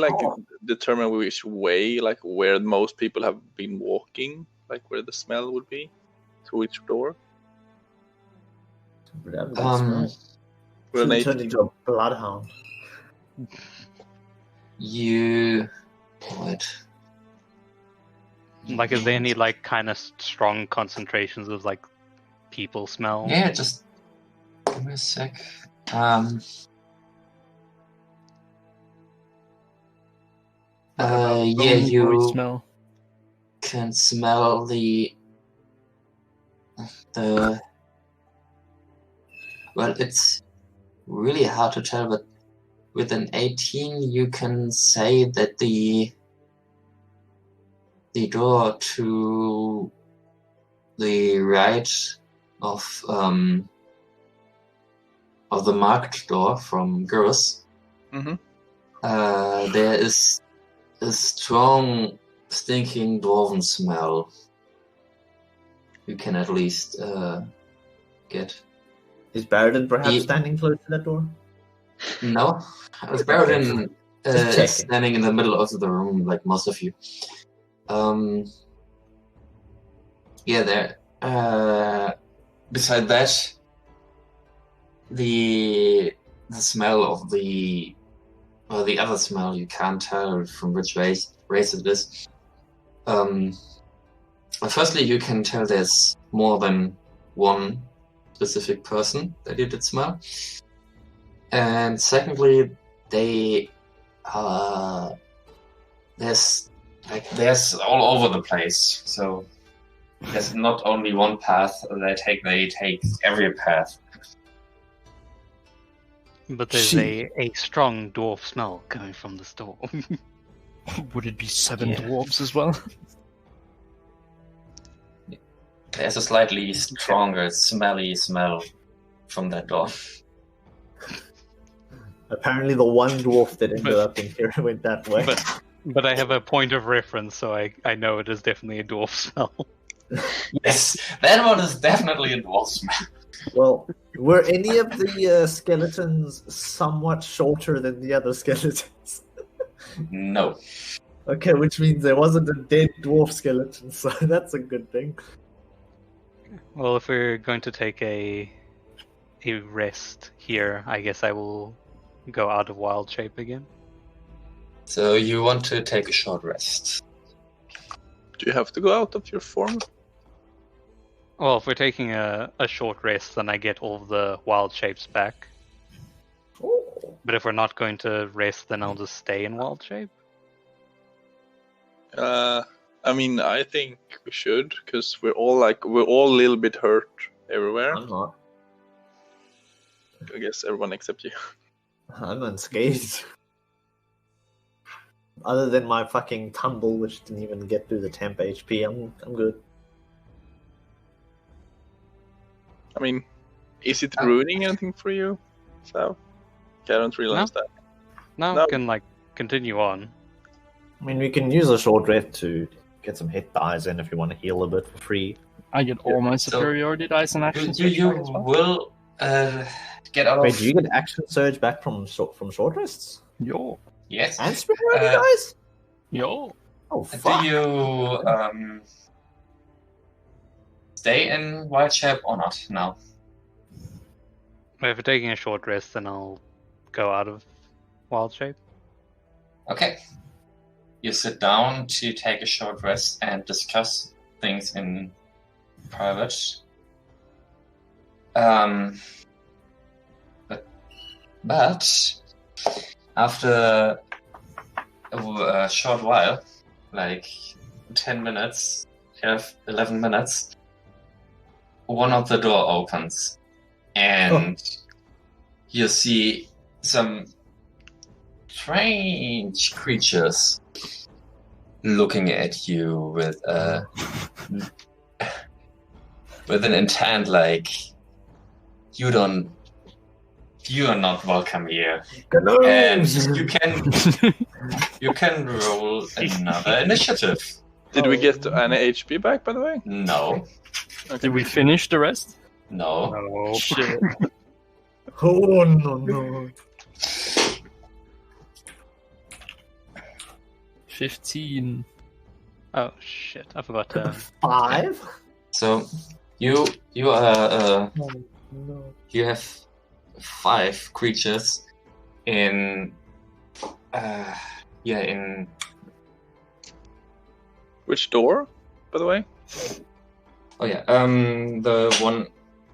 determine which way, like where most people have been walking, like where the smell would be, to which door? Should turn into a bloodhound. Like, is there any like kind of strong concentrations of like people smell? Yeah, just give me a sec. You smell. can smell the. Well, it's really hard to tell, but with an 18, you can say that the door to the right of the market door from Gurus, there is a strong stinking dwarven smell. You can at least get. Is Baradin perhaps He- standing close to that door? No, Baradin Just is checking. standing in the middle of the room, like most of you. Yeah, there. Beside that, the smell of the other smell, you can't tell from which race it is. Firstly, you can tell there's more than one specific person that you did smell, and secondly, there's all over the place. So there's not only one path they take every path. But there's a strong dwarf smell coming from this door. Would it be 7 Yeah. dwarves as well? There's a slightly stronger, smelly smell from that door. Apparently, the one dwarf that ended up in here went that way. But I have a point of reference, so I know it is definitely a dwarf smell. Yes, that one is definitely a dwarf smell. Well, were any of the skeletons somewhat shorter than the other skeletons? No. Okay, which means there wasn't a dead dwarf skeleton, so that's a good thing. Well, if we're going to take a rest here, I guess I will go out of wild shape again. So you want to take a short rest. Do you have to go out of your form? Well, if we're taking a short rest, then I get all of the wild shapes back. Oh. But if we're not going to rest, then I'll just stay in wild shape. I mean, I think we should, because we're all a little bit hurt everywhere. I'm not. I guess everyone except you. I'm unscathed. Other than my fucking tumble, which didn't even get through the temp HP, I'm good. I mean, is it ruining anything for you? So, I don't realize that. Now No. we can continue on. I mean, we can use a short rest to get some hit dice in if you want to heal a bit for free. I get all my superiority dice and action You surge back as well. will get out of... Wait, do you get action surge back from short rests? Yo, Yes. And superiority Uh, dice? yo. Oh, fuck. Do you stay in wild shape or not? No. But if we're taking a short rest, then I'll go out of wild shape. Okay. You sit down to take a short rest and discuss things in private. But after a short while, like 10 minutes, 11 minutes, one of the door opens and you see some strange creatures looking at you with an intent like you are not welcome here. And you can roll another initiative. Did we get any HP back, by the way? No. Did we finish the rest? No. Oh, Shit. Oh, no. 15. Oh shit! I forgot to. 5? So you are No. you have 5 creatures in in Which door, by the way? the one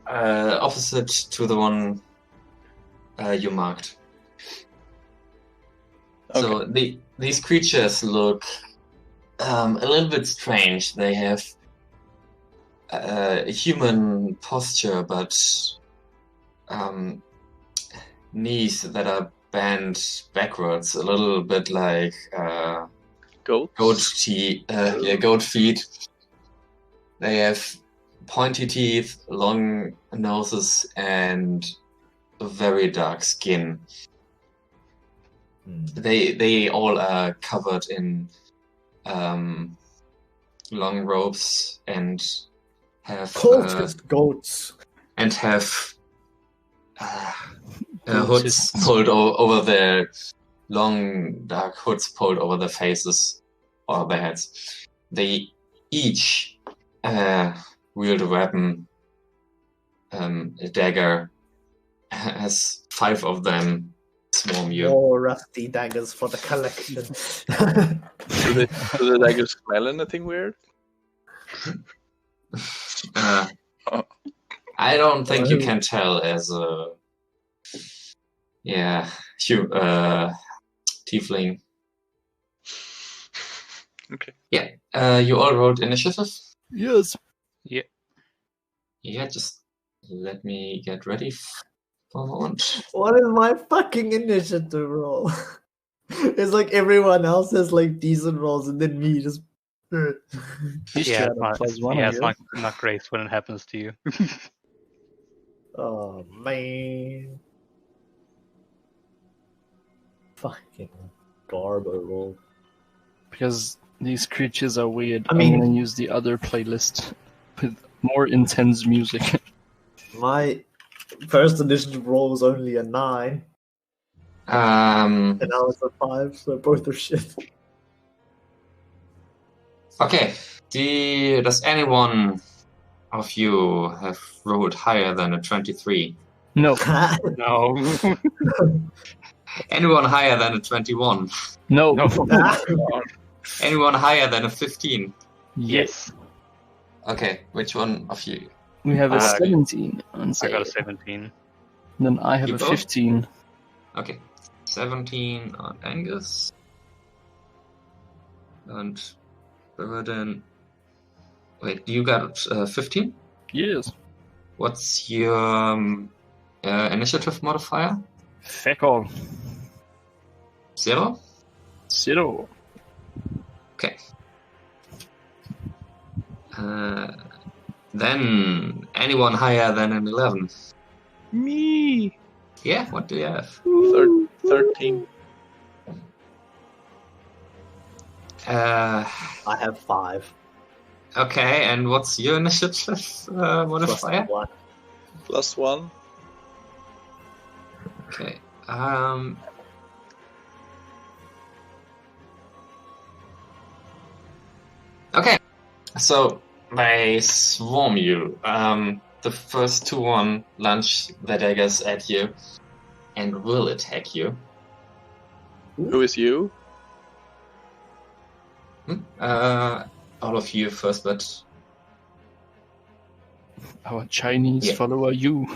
opposite to the one you marked. So these creatures look a little bit strange. They have a human posture, but knees that are bent backwards, a little bit like Goat. goat feet. They have pointy teeth, long noses, and a very dark skin. They all are covered in long robes and have Cultist goats. and have hoods pulled over their long dark hoods pulled over their faces or their heads. They each wield a weapon, a dagger, as 5 of them swarm you. More rusty daggers for the collection. Do the daggers smell anything weird? I don't think you can tell as a tiefling. Okay. Yeah. You all rolled initiative? Yes. Yeah, just let me get ready for a moment. What is my fucking initiative roll? It's like everyone else has like decent rolls, and then me just. Yeah, +1, it's not great when it happens to you. Oh man. Fucking garbo roll. Because these creatures are weird. I mean- I'm gonna use the other playlist with more intense music. My first initiative roll was only a 9, and now it's a 5, so both are shit. Okay. Does anyone of you have rolled higher than a 23? No, No. Anyone higher than a 21? no, Anyone higher than a 15? Yes. Okay, which one of you? We have a Uh, 17 on I got a save. 17. Then I have You a both? 15. Okay, 17 on Angus. And Burden. Wait, you got 15? Yes. What's your initiative modifier? Feck all. 0? 0. Okay. Then anyone higher than an 11? Me. Yeah, what do you have? 13. I have 5. Okay, and what's your initiative modifier? +1. +1. Okay. Okay. So they swarm you. The first 2 launch their daggers at you and will attack you. Who is you? All of you first, but Our Chinese Yeah. follower, you,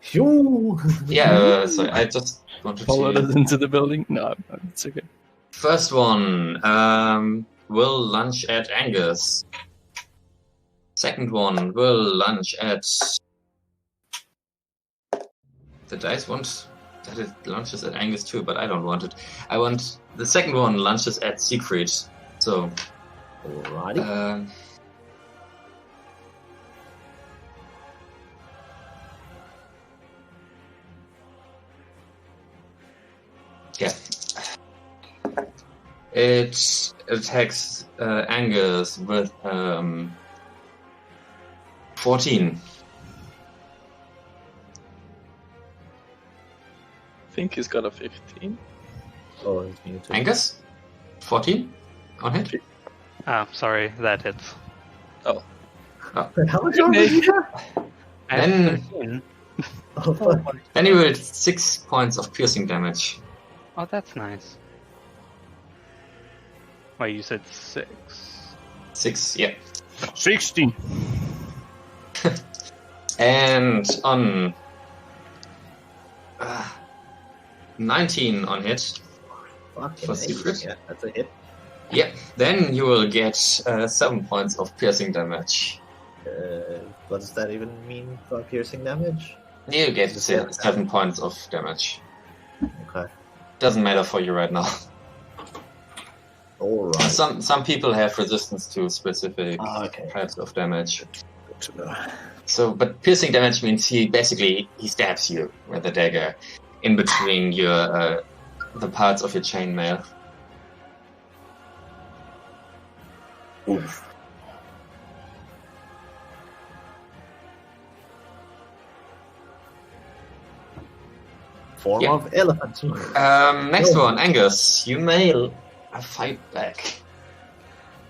Phew! yeah. So I just wanted followed to. us into the building. No, it's okay. First one will lunge at Angus. Second one will lunge at. The dice want that it launches at Angus too, but I don't want it. I want the second one launches at Siegfried. So, Alrighty. yeah. It attacks Angus with 14. I think he's got a 15. Oh, he's muted. Angus? 14? On hit? Ah, sorry, that hits. Wait, how much armor do you have? I have Then- 13. Oh, fuck. Then you will 6 points of piercing damage. Oh, that's nice. Wait, you said 6. 6, yeah. 16. And on 19 on hit. Fucking For A. secret? Yeah, that's a hit. Yeah. Then you will get 7 points of piercing damage. What does that even mean for piercing damage? You get 7 points of damage. Okay. Doesn't matter for you right now. Alright. Some people have resistance to specific Okay. types of damage. So, but piercing damage means he stabs you with a dagger in between your the parts of your chainmail. Oof. Form Yeah. of elephant. Next one, Angus. You may fight back.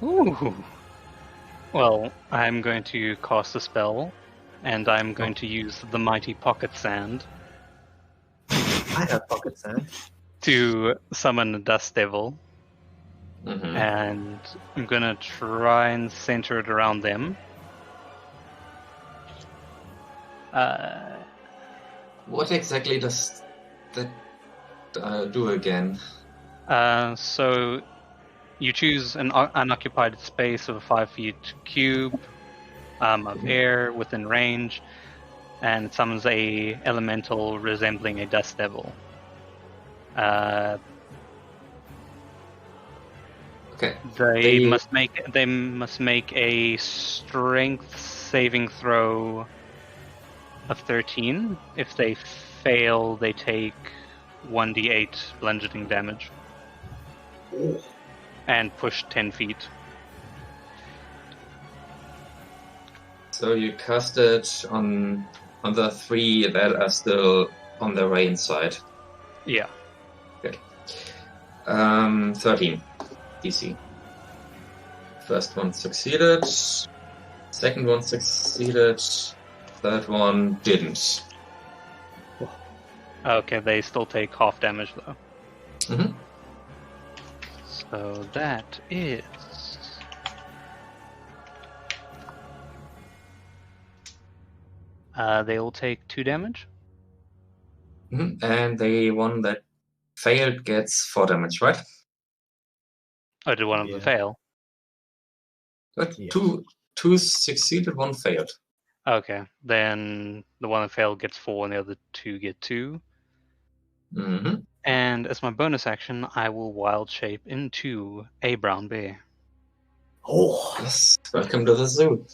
Ooh. Well, I'm going to cast a spell, and I'm going to use the mighty pocket sand I have pocket sand. to summon a dust devil, Mm-hmm. and I'm gonna try and center it around them. What exactly does that do again? So you choose an unoccupied space of a 5 feet cube of air within range, and it summons a elemental resembling a dust devil. Okay. They must make a strength saving throw of 13. If they fail, they take 1d8 bludgeoning damage and push 10 feet. So you cast it on the 3 that are still on the rain side. Yeah. 13 DC. First one succeeded. Second one succeeded. Third one didn't. Okay, they still take half damage though. Mm-hmm. So that is... they will take 2 damage. Mm-hmm. And the one that failed gets 4 damage, right? Oh, did one of them fail? Good. Yes. Two succeeded, one failed. Okay, then the one that failed gets 4 and the other 2 get 2. Mm-hmm. And as my bonus action, I will wild shape into a brown bear. Oh, Yes. Welcome to the zoo.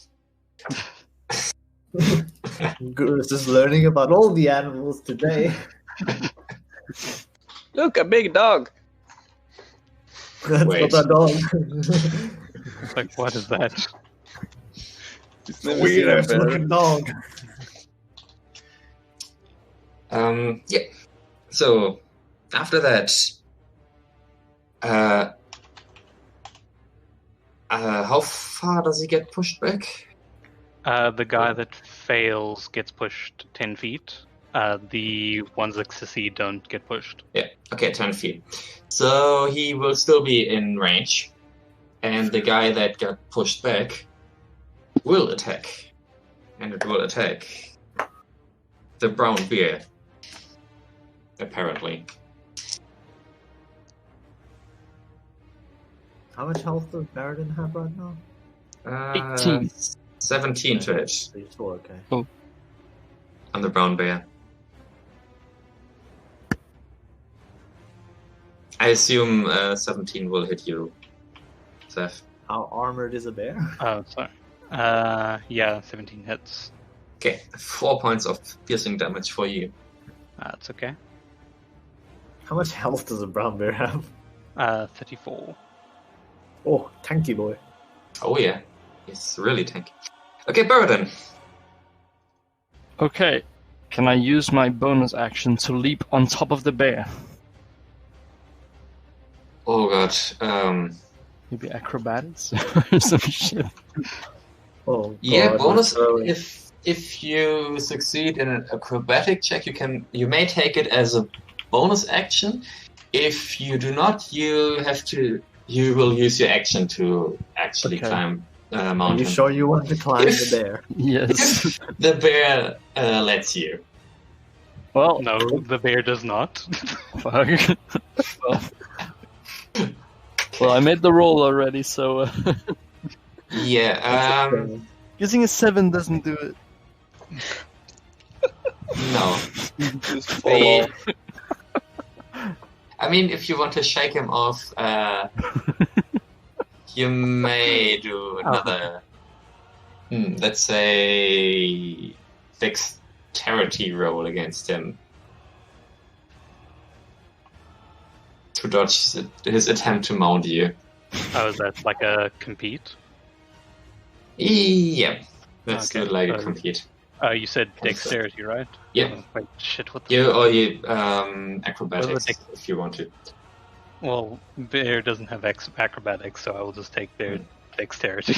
Gurus is learning about all the animals today. Look, a big dog. That's Wait. not a dog. It's like, what is that? It's never seen a Weird bear. looking dog. Yeah. So after that, how far does he get pushed back? The guy that fails gets pushed 10 feet. The ones that succeed don't get pushed. Yeah. Okay, 10 feet. So he will still be in range, and the guy that got pushed back will attack, and it will attack the brown bear. Apparently. How much health does Baradin have right now? 18. 17 to hit So you're still okay. on the brown bear. I assume 17 will hit you, Seth. How armored is a bear? Oh, sorry. Yeah, 17 hits. Okay, 4 points of piercing damage for you. That's okay. How much health does a brown bear have? 34. Oh, tanky boy. Oh yeah, it's really tanky. Okay, Baradin. Okay. Can I use my bonus action to leap on top of the bear? Oh god. Maybe acrobatics or some shit. Oh, God, Yeah, bonus. early. If you succeed in an acrobatic check, you may take it as a bonus action. If you do not, you will use your action to actually Okay. climb Are mountain. you sure you want to climb If- the bear? Yes. If the bear lets you. Well, No, the bear does not. fuck. well, I made the roll already, so Yeah. using a 7 doesn't do it. No. Just fall off. I mean, if you want to shake him off, you may do another. Let's say dexterity roll against him to dodge his attempt to mount you. Oh, is that like a compete? Yeah, that's Okay, the like so- compete. You said dexterity, right? Yeah. Oh, wait, shit, what the You fuck? or you acrobatics dex- if you want to. Well, Bear doesn't have acrobatics, so I will just take their dexterity.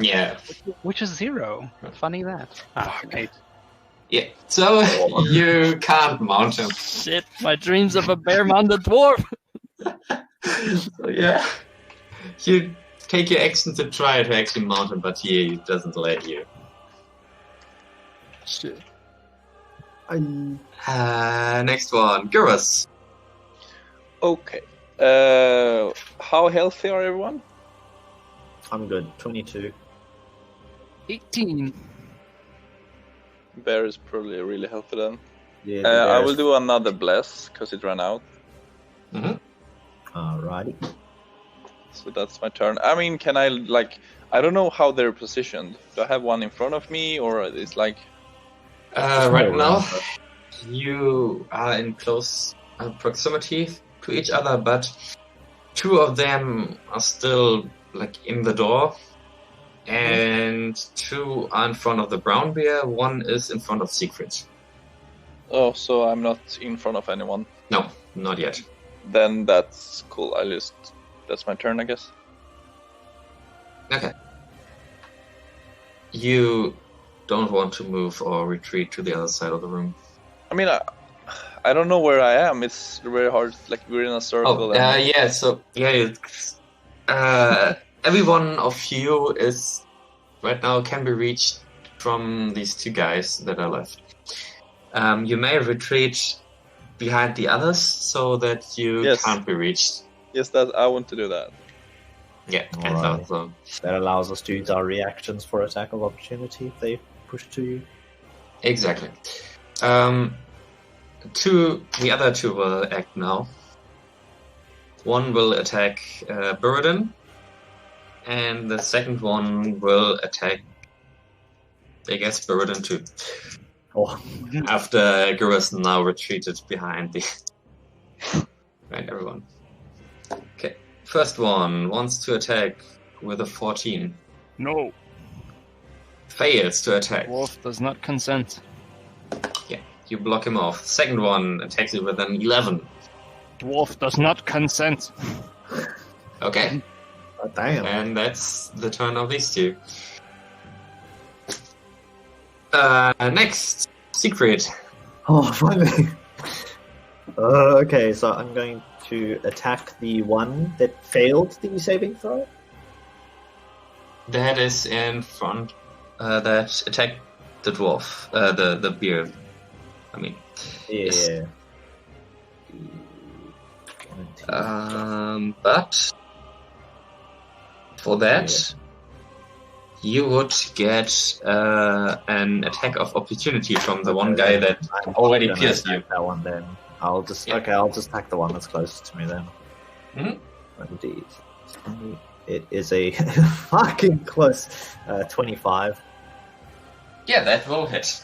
Yeah. Which is 0. Funny that. Ah, 8. Yeah. So you can't mount him. Shit, my dreams of a bear-mounted dwarf. So yeah. You take your action to try to actually mount him, but he doesn't let you. Shit. Next one, Gurus. Okay. How healthy are everyone? I'm good. 22. 18. Bear is probably really healthy then. Yeah. I will do another bless because it ran out. Alrighty. So that's my turn. I mean, can I I don't know how they're positioned. Do I have one in front of me, or it's like? Right now, you are in close proximity to each other, but 2 of them are still like in the door, and 2 are in front of the brown bear. 1 is in front of Siegfried. Oh, so I'm not in front of anyone. No, not yet. Then that's cool. That's my turn, I guess. Okay. You don't want to move or retreat to the other side of the room. I mean, I don't know where I am. It's very hard. Like we're in a circle. Yeah. So every one of you is right now can be reached from these 2 guys that are left. You may retreat behind the others so that you can't be reached. Yes, that I want to do that. Yeah, I Alright. thought so. That allows us to use our reactions for attack of opportunity if they push to you. Exactly. The other 2 will act now. 1 will attack Burden, and the second one will attack, I guess, Burden too. Oh, After Gurus now retreated behind the right, everyone. Okay, first one wants to attack with a 14. No. Fails to attack. Dwarf does not consent. Yeah, you block him off. Second one attacks you with an 11. Dwarf does not consent. Okay, oh, damn. and that's the turn of these 2. Next, Siegfried. Oh, finally. Okay, so I'm going to attack the one that failed the saving throw. That is in front. That attacked the dwarf. The bear. I mean. Yeah. Yes. But for that, you would get an attack of opportunity from the one guy that I'm already gonna pierced you. attack that one then. I'll just Yeah. I'll just attack the one that's closest to me then. Mhm. Indeed. It is a fucking close 25. Yeah, that will hit.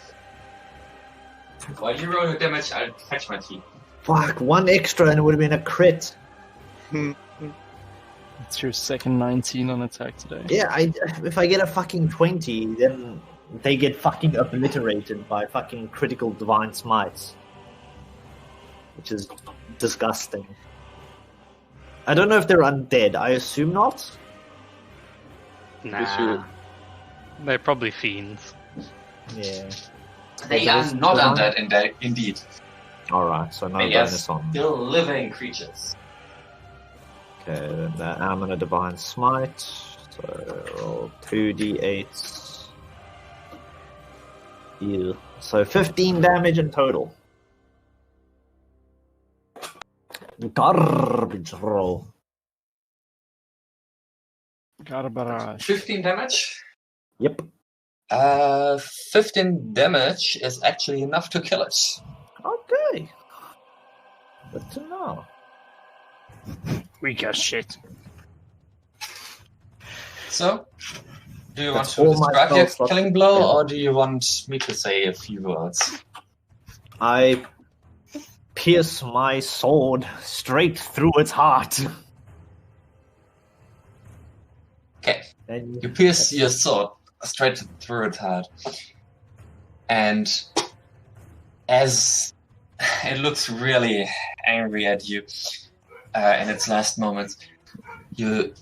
While you roll the damage, I'll catch my teeth. Fuck, 1 extra and it would have been a crit. It's your second 19 on attack today. Yeah, if I get a fucking 20, then they get fucking obliterated by fucking critical divine smites. Which is disgusting. I don't know if they're undead. I assume not. Nah. They're probably fiends. Yeah. They But are it's not divine? undead, indeed. Alright, so no They are bonus on. still living creatures. Okay, then I'm gonna divine smite. So roll 2d8. Yeah. So 15 damage in total. Garbage roll. Garbage. 15 damage? Yep. 15 damage is actually enough to kill it. Okay. Good to know. Weak as shit. So, do you want That's to all my describe your spell slots. killing blow, or do you want me to say a few words? I pierce my sword straight through its heart. Okay, And You pierce your sword straight through its heart. And as it looks really angry at you in its last moments, you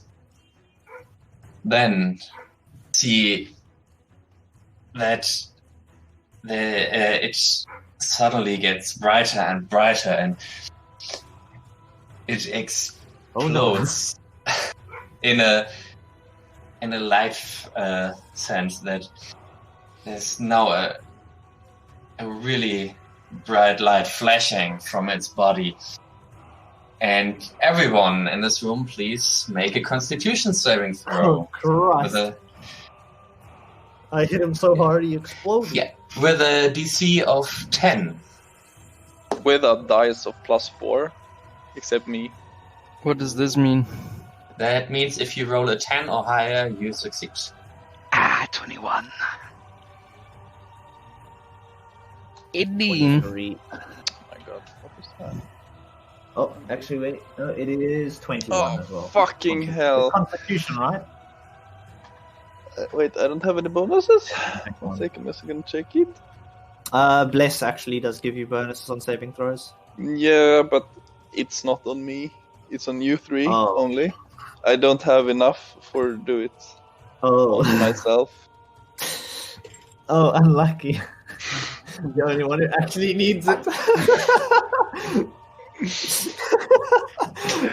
then see that it suddenly gets brighter and brighter, and it explodes in a life sense that there's now a really bright light flashing from its body. And everyone in this room, please make a Constitution saving throw. Oh, Christ. I hit him so hard he exploded. Yeah, with a DC of 10. With a dice of +4, except me. What does this mean? That means if you roll a 10 or higher, you succeed. 21. 18. 23. Oh my god, what was that? Oh, actually, wait. No, it is 21 as well. Fucking hell. Constitution, right? Wait, I don't have any bonuses? Next one. Second, a second, check it. Bless actually does give you bonuses on saving throws. Yeah, but it's not on me. It's on you three only. I don't have enough for do it Oh. on myself. Oh, unlucky. The only one who actually needs it.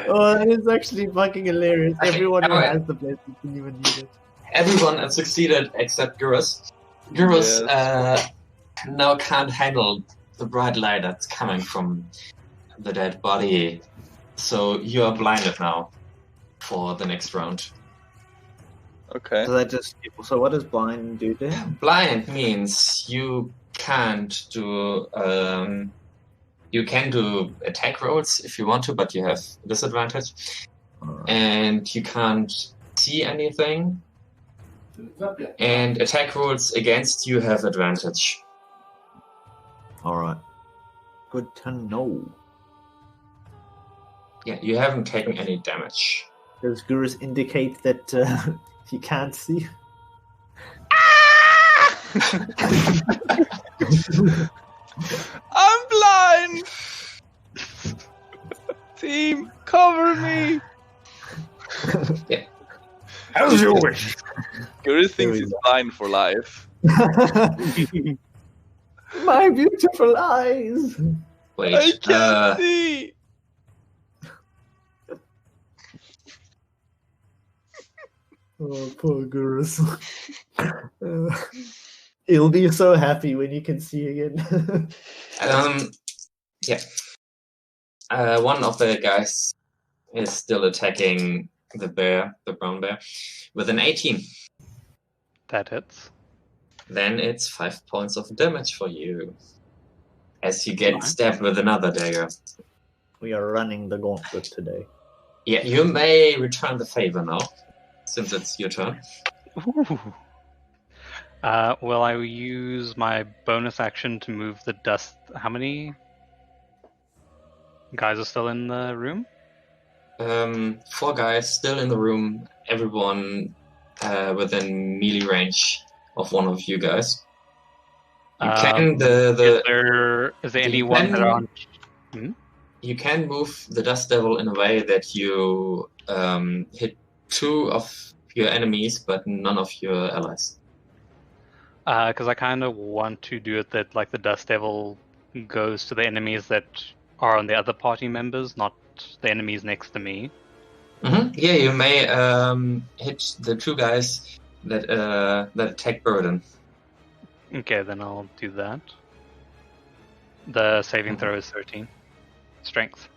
Oh, that is actually fucking hilarious. Okay, Everyone who alright. has the bless doesn't even need it. Everyone has succeeded except Gurus. Gurus now can't handle the bright light that's coming from the dead body. So you are blinded now for the next round. Okay. So that just so what does blind do to him? Blind means you can't do you can do attack rolls if you want to, but you have disadvantage. And you can't see anything. And attack rolls against you have advantage. Alright. Good to know. Yeah, you haven't taken any damage. Does Gurus indicate that he can't see? I'm blind! Team, cover me! As you wish. Guru thinks he's blind for life. My beautiful eyes! Wait, I can't see! Oh, poor Gurus. He'll be so happy when you can see again. yeah. One of the guys is still attacking the bear, the brown bear, with an 18. That hits. Then it's 5 points of damage for you. As you get Fine. stabbed with another dagger. We are running the gauntlet today. Yeah, you may return the favor now, since it's your turn. Ooh. Well, I will use my bonus action to move the dust. How many guys are still in the room? 4 guys still in the room, everyone within melee range of one of you guys. You can Is there anyone that are on? You can move the Dust Devil in a way that you hit 2 of your enemies, but none of your allies. Because I kind of want to do it that like the Dust Devil goes to the enemies that are on the other party members, not the enemies next to me. Yeah, you may hit the 2 guys that attack Burden. Okay, then I'll do that. The saving throw is 13. Strength.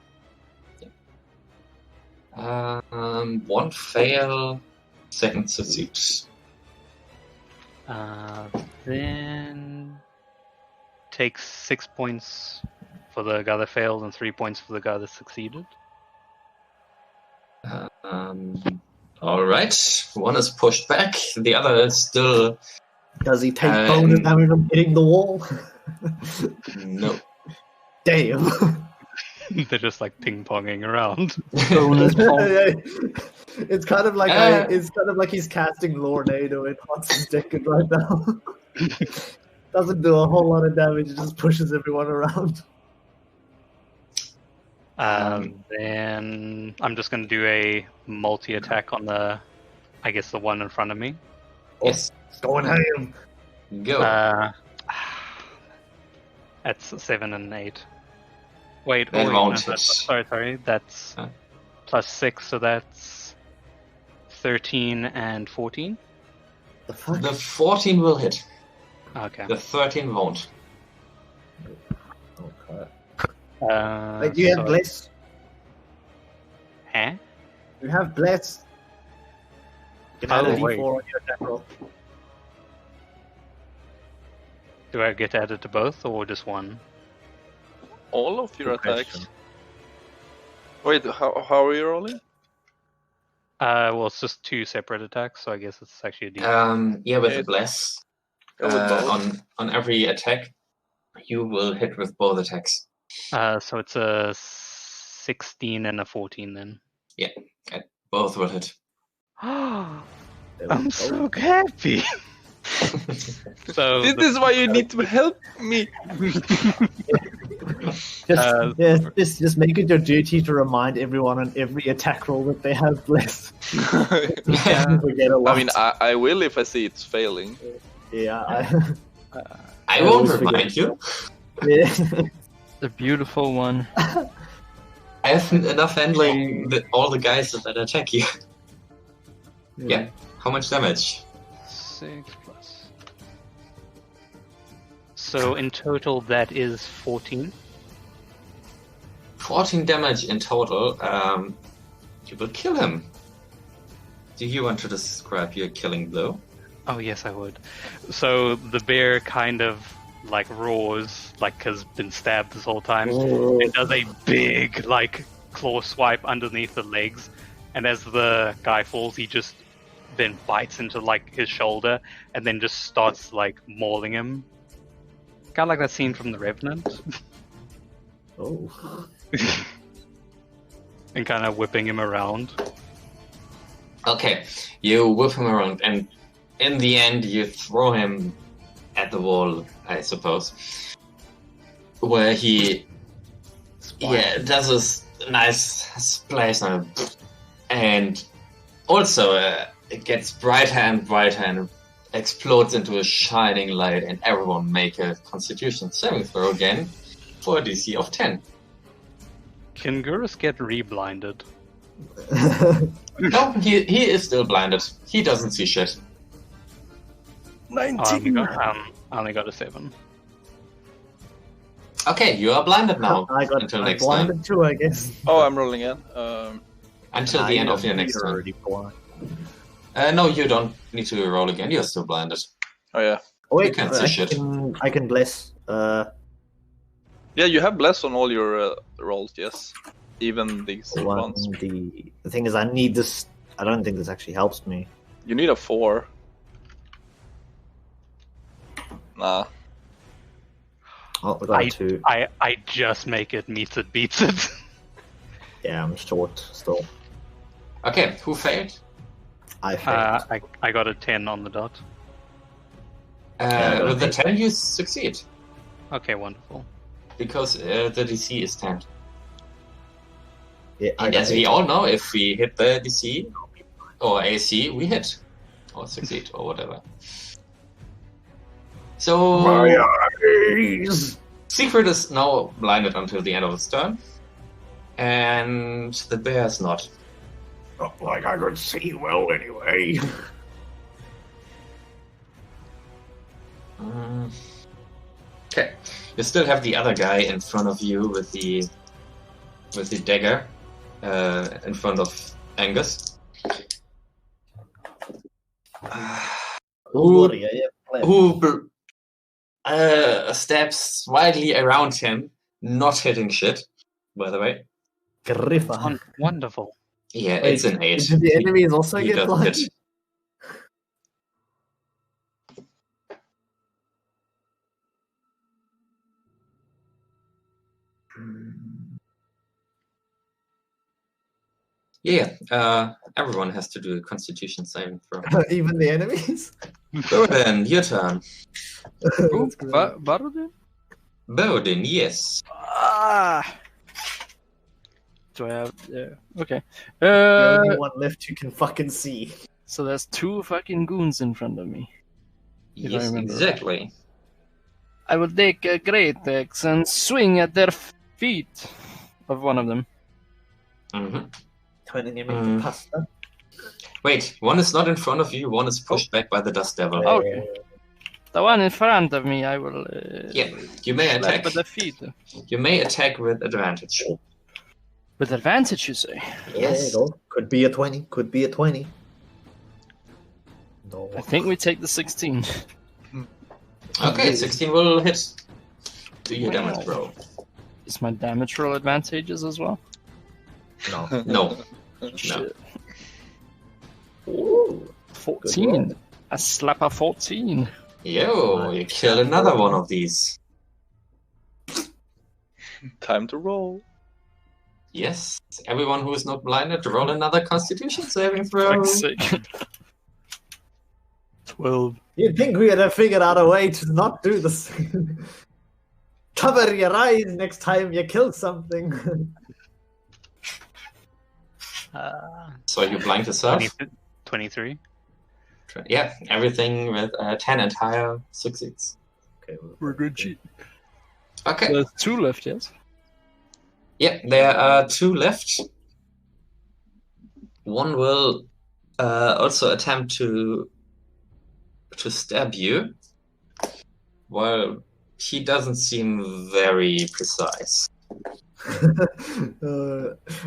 One fail, second succeeds. Then takes 6 points for the guy that failed and 3 points for the guy that succeeded. Alright, one is pushed back, the other is still... Does he take bonus damage from hitting the wall? No. Damn. They're just like ping-ponging around. Bonus point. It's kind of like he's casting Lornado in Hudson's Deckard right now. Doesn't do a whole lot of damage, it just pushes everyone around. Then I'm just going to do a multi-attack on the one in front of me. Yes. Go and ham. Go. That's 7 and 8. Wait, That no, won't hit. sorry. That's Huh? plus 6, so that's 13 and 14. The fuck? The 14 will hit. Okay. The 13 won't. Okay. Uh, Wait, you have so- Bless? Huh? You have Bless? You can add a Oh, D4 wait. on your attack roll. Do I get added to both or just one? All of your Good attacks. question. Wait, how are you rolling? Well, it's just 2 separate attacks, so I guess it's actually a D. Yeah, with the Yes. bless. Go with both. On every attack, you will hit with both attacks. So it's a 16 and a 14 then. Both will hit. I'm There we go. so happy. So This is why you need to help me. Just make it your duty to remind everyone on every attack roll that they have Bless. Yeah. Forget a lot. I mean, I will if I see it's failing. yeah, I I won't always remind forget. you. yeah. The beautiful one. I have enough handling all the guys that attack you. Yeah. How much damage? 6 plus. So in total, that is 14. 14 damage in total. You will kill him. Do you want to describe your killing blow? Oh yes, I would. So the bear kind of like roars, like has been stabbed this whole time. It does a big like claw swipe underneath the legs, and as the guy falls, he just then bites into like his shoulder, and then just starts like mauling him. Kind of like that scene from The Revenant, Oh. and kind of whipping him around. Okay, you whip him around, and in the end, you throw him at the wall, I suppose, where he does this nice splash on him, and also it gets brighter and brighter and explodes into a shining light, and everyone make a Constitution saving throw again for a DC of 10. Can Gurus get re-blinded? No, he is still blinded. He doesn't see shit. I only got a 7. Okay, you are blinded now. I got until I'm next blinded time. too, I guess. Oh, I'm rolling in. Until the end of your next You're turn. already blind. No, you don't need to roll again. You're still blinded. Oh yeah. Oh, wait, can't see shit. I can bless. Yeah, you have bless on all your rolls, yes. Even these ones. The thing is, I need this. I don't think this actually helps me. You need a 4. Nah. Oh, I got 2. I just make it meets it beats it. Yeah, I'm short still. Okay, who failed? I failed. I got a 10 on the dot. With the 10, you succeed. Okay, wonderful. Because the DC is 10. Yeah, I And got as we 8. all know, if we hit the DC or AC, we hit. Or succeed, or whatever. So, My eyes! Secret is now blinded until the end of his turn. And the bear is not. Not like I could see well anyway. Okay. You still have the other guy in front of you with the dagger in front of Angus. Don't worry, I have plans. Who stabs wildly around him, not hitting shit, by the way. Griffa. Wonderful. Yeah, Wait, it's an 8. did the enemies also He get doesn't blinded? hit. Everyone has to do a Constitution saving throw. Even the enemies. Bodin, your turn. Ooh, That's great. Barodin? Bodin, yes. Ah! Do I have... Yeah, okay. The only one left you can fucking see. So there's 2 fucking goons in front of me. If I Yes, remember exactly. I will take a great axe and swing at their feet of one of them. Mhm. Turning him into pasta. Wait, one is not in front of you, one is pushed back by the Dust Devil. Okay. The one in front of me, I will Yeah, you may slap attack. with the feet. You may attack with advantage. With advantage, you say? Yes. There you go. Could be a 20. Could be a 20. No. I think we take the 16. Okay, 16 will hit. Do your damage Wow. roll. Is my damage roll advantages as well? No. No. Shit. Ooh. 14. A slap of 14. Yo, you kill another one of these. Time to roll. Yes. Everyone who is not blinded, roll another Constitution saving throw. Fuck's sake. 12. You'd think we had figured out a way to not do this. Cover your eyes next time you kill something. So you blind yourself? 23. Yeah, everything with 10 and higher succeeds. Okay, We're good cheat. Okay. There's 2 left, yes? Yeah, there are 2 left. One will also attempt to stab you. Well, he doesn't seem very precise.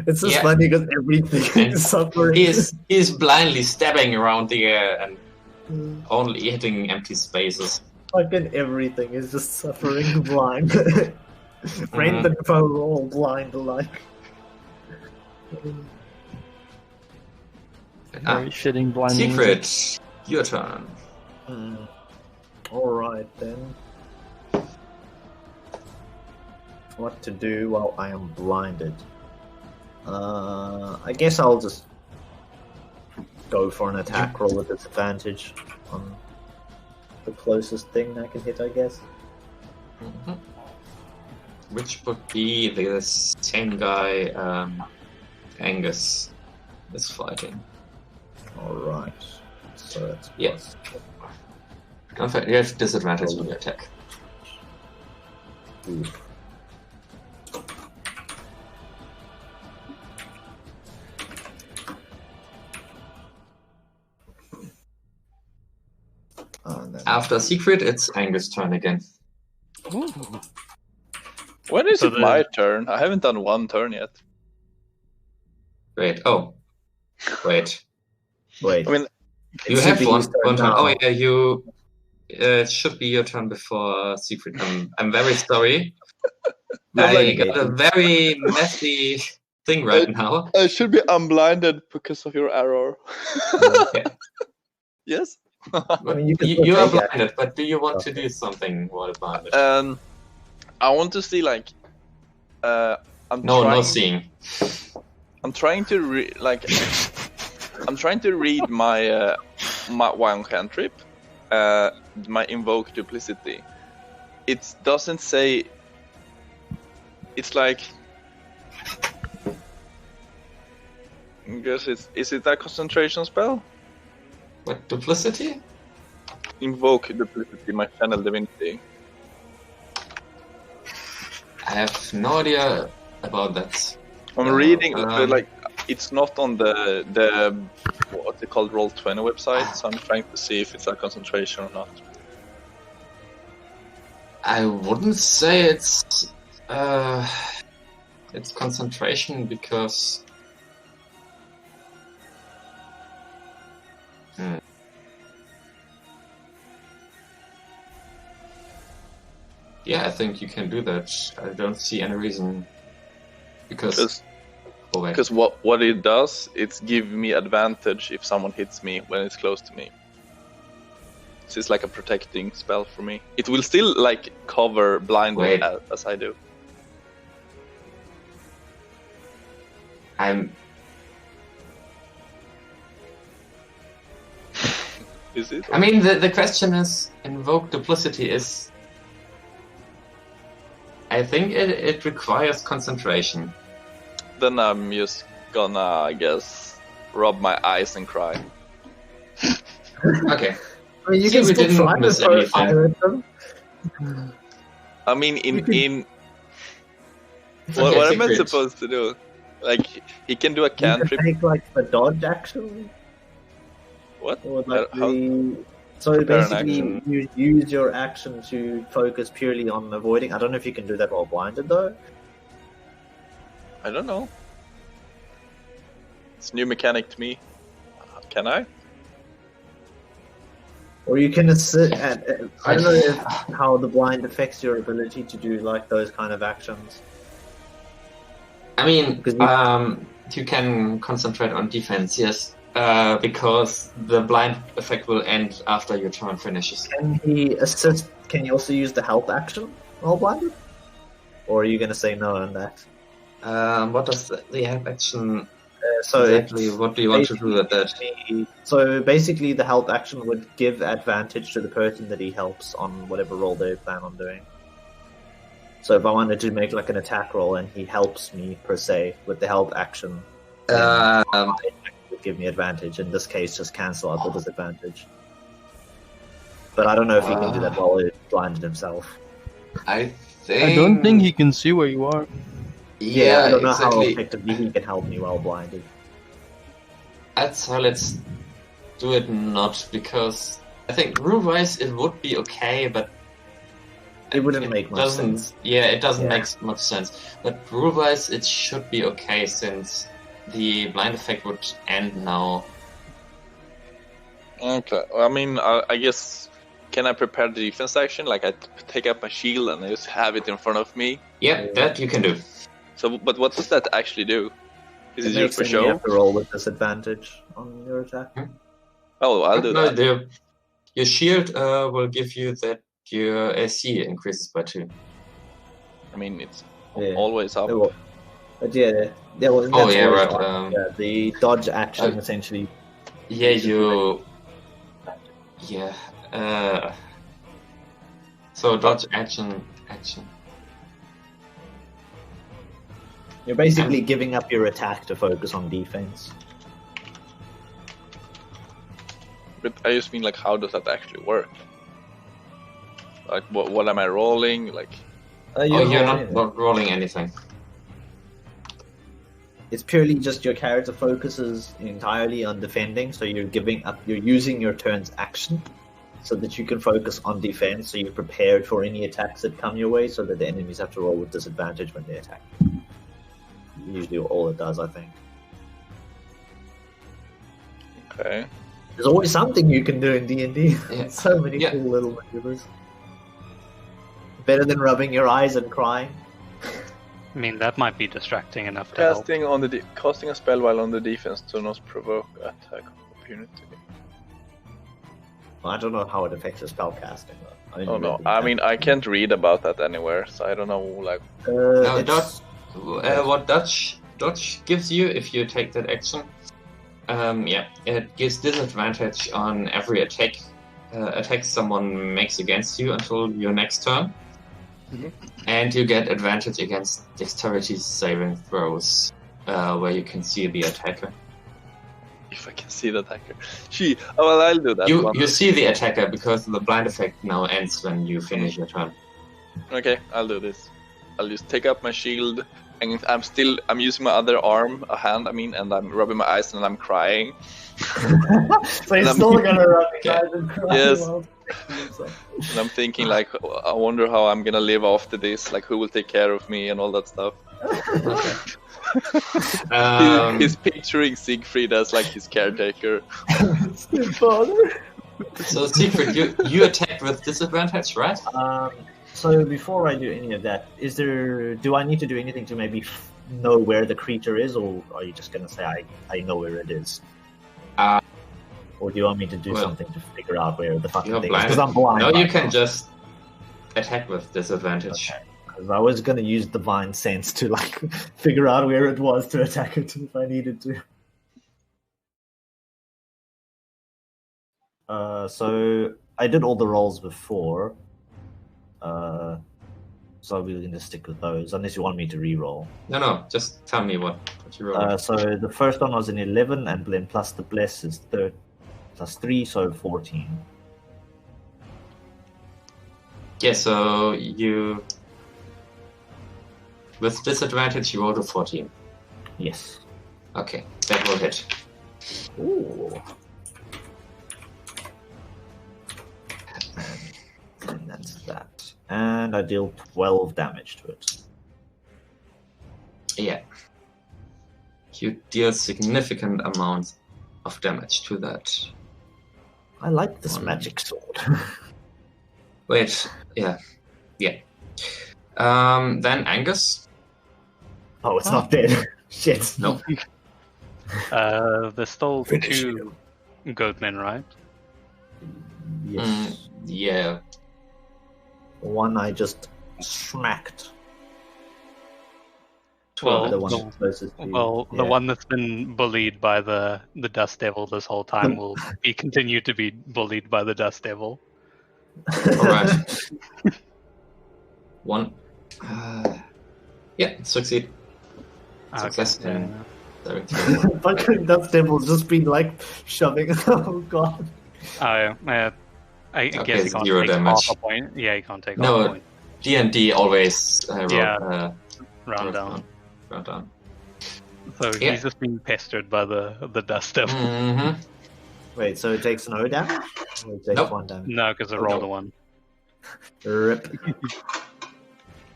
It's just Yeah. funny because everything And is suffering. He is blindly stabbing around the air and only hitting empty spaces. Fucking everything is just suffering blind. Friend and foe are all blind alike. Very fitting blind music. Secret, your turn. Alright then. What to do while I am blinded? I guess I'll just go for an attack roll with disadvantage on the closest thing I can hit, I guess. Mhm. Which would be the same guy Angus is fighting. Alright. So that's Yeah. In fact, you have disadvantage on your attack. Ooh. And then After Secret, it's Angus' turn again. Ooh. When is So it the- my turn? I haven't done one turn yet. Wait, oh. Wait. wait. I mean, it You should have be one his turn turn. now. Oh yeah, you... it should be your turn before Secret. I'm very sorry. I got a very messy thing right now. I should be unblinded because of your error. Yeah. Yes? I mean, you can You are take it. blinded, but do you want to do something while blinded? I want to see like I'm No, trying, no seeing. I'm trying to I'm trying to read my one cantrip, my invoke duplicity. It doesn't say. It's like. I guess is it a concentration spell? What, duplicity? Invoke duplicity, my channel divinity. I have no idea about that. I'm reading um, like it's not on the what's it called Roll20 website, so I'm trying to see if it's a concentration or not. I wouldn't say it's concentration because yeah, I think you can do that. I don't see any reason because oh, wait. Because what it does, it's give me advantage if someone hits me when it's close to me. So it's like a protecting spell for me. It will still like cover blinded Wait. as I do. Is it? I mean, the question is, invoke duplicity is... I think it requires concentration. Then I'm just gonna, I guess, rub my eyes and cry. Okay. I mean, you See, can we still didn't try to miss throw anything. fire at them. I mean, You could- what Okay, am I secret. supposed to do? Like, he can do a You can cantrip. take like the dodge action, What? or like How- So prepare an basically, action. you use your action to focus purely on avoiding. I don't know if you can do that while blinded though. I don't know. It's new mechanic to me. Can I? Or you can assist. I don't know how the blind affects your ability to do like those kind of actions. I mean, Because you can concentrate on defense, yes, because the blind effect will end after your turn finishes. Can he assist? Can you also use the help action while blinded? Or are you going to say no on that? What does the help action So exactly? it's What do you want to do with that? So basically, the help action would give advantage to the person that he helps on whatever roll they plan on doing. So if I wanted to make like an attack roll and he helps me per se with the help action, then it would give me advantage. In this case, just cancel out the disadvantage. But I don't know if he can do that while he's blinded himself. I think. I don't think he can see where you are. Yeah, I don't know how exactly. effectively he can help me while blinded. Let's do it not, because I think rule-wise it would be okay, but It wouldn't make much doesn't. sense. Yeah, it doesn't Yeah. make much sense. But rule-wise, it should be okay since the blind effect would end now. Okay. I mean, I guess. Can I prepare the defense action? Like, I take up my shield and I just have it in front of me. Yeah, that you can do. So, but what does that actually do? Is it makes just for him you show? have to roll with disadvantage on your attack. Oh, I'll do No, that. your shield will give you that your AC increases by 2. I mean, it's Yeah. always up. Well, but yeah, well, Oh, that's yeah, always right, on. Yeah, the dodge action uh, essentially. Yeah, you. Yeah. So dodge action. You're basically giving up your attack to focus on defense. But I just mean, like, how does that actually work? Like, what am I rolling? Like, You're not rolling anything. It's purely just your character focuses entirely on defending, so you're using your turn's action so that you can focus on defense, so you're prepared for any attacks that come your way, so that the enemies have to roll with disadvantage when they attack. Usually all it does, I think. okay. There's always something you can do in D&D. Yeah. So many Yeah. cool little maneuvers. Better than rubbing your eyes and crying. I mean, that might be distracting enough to help. Casting a spell while on the defense to not provoke attack opportunity. I don't know how it affects your spell casting, though. I Oh didn't no, read I that. mean, I can't read about that anywhere, so I don't know, like... No, It's- what dodge gives you if you take that action, it gives disadvantage on every attack someone makes against you until your next turn, and you get advantage against dexterity saving throws where you can see the attacker. If I can see the attacker. Gee, oh, well, I'll do that one. You see the attacker because the blind effect now ends when you finish your turn. Okay, I'll do this. I'll just take up my shield, and I'm using my other arm, a hand, I mean, and I'm rubbing my eyes and I'm crying. So you're still gonna rub your eyes and cry Yes. while protecting yourself. And I'm thinking, like, I wonder how I'm gonna live after this, like, who will take care of me and all that stuff. He's picturing Siegfried as, like, his caretaker. Stepfather. So Siegfried, you attack with disadvantage, right? So before I do any of that, do I need to do anything to maybe know where the creature is, or are you just gonna say I know where it is? Or do you want me to do something to figure out where the fucking You're thing blind. is? Because I'm blind. No, you right can now. just attack with disadvantage. Okay. Because I was gonna use divine sense to like figure out where it was to attack it if I needed to. So I did all the rolls before. So we're going to stick with those, unless you want me to re-roll. No, just tell me what you rolled. So the first one was an 11, and then plus the bless is plus 3, so 14. Yeah, so you... With disadvantage, you rolled a 14. Yes. Okay, that will hit. Ooh. And that's that. And I deal 12 damage to it. Yeah. You deal significant amounts of damage to that. I like this magic sword. Wait, yeah. Then Angus. Oh, it's not dead. Shit. No. There's still Finish 2 goatmen, right? Yes. Yeah. One I just smacked. Well, The one closest to you. the one that's been bullied by the Dust Devil this whole time will continue to be bullied by the Dust Devil. Alright. One. Yeah, succeed. Success Okay. in direct throw. Fucking Dust Devil's just been like shoving. Oh god. I Okay, guess you can't 0 take damage. half a point. Yeah, you can't take No, half a point. D&D always Yeah. Round round down. down. So Yeah. he's just being pestered by the Dust Devil. Mm-hmm. Wait, so it takes no damage? Or it takes Nope. 1 damage? No, because I Oh, rolled no. a 1. Rip.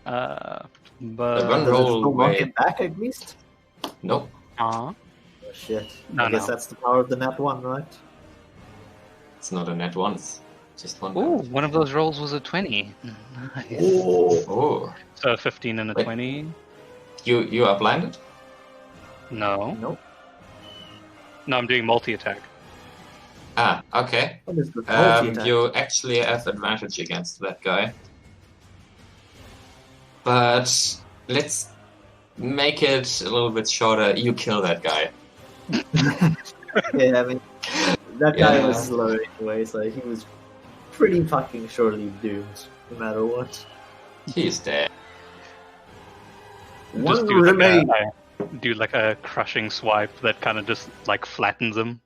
But one Does it roll still knock away. him back at least? Nope. Oh shit. No, I guess no. that's the power of the nat 1, right? It's not a net once. Just one. ooh, damage. one of those rolls was a 20. Nice. Oh. So a 15 and a Wait. 20. You are blinded? No, Nope. no, I'm doing multi attack. Ah, okay. What is the multi-attack? You actually have advantage against that guy. But let's make it a little bit shorter. You kill that guy. Yeah, I mean, that guy Yeah. was slow anyway, so he was pretty fucking surely doomed, no matter what. He's dead. Just do like a crushing swipe that kind of just like flattens him.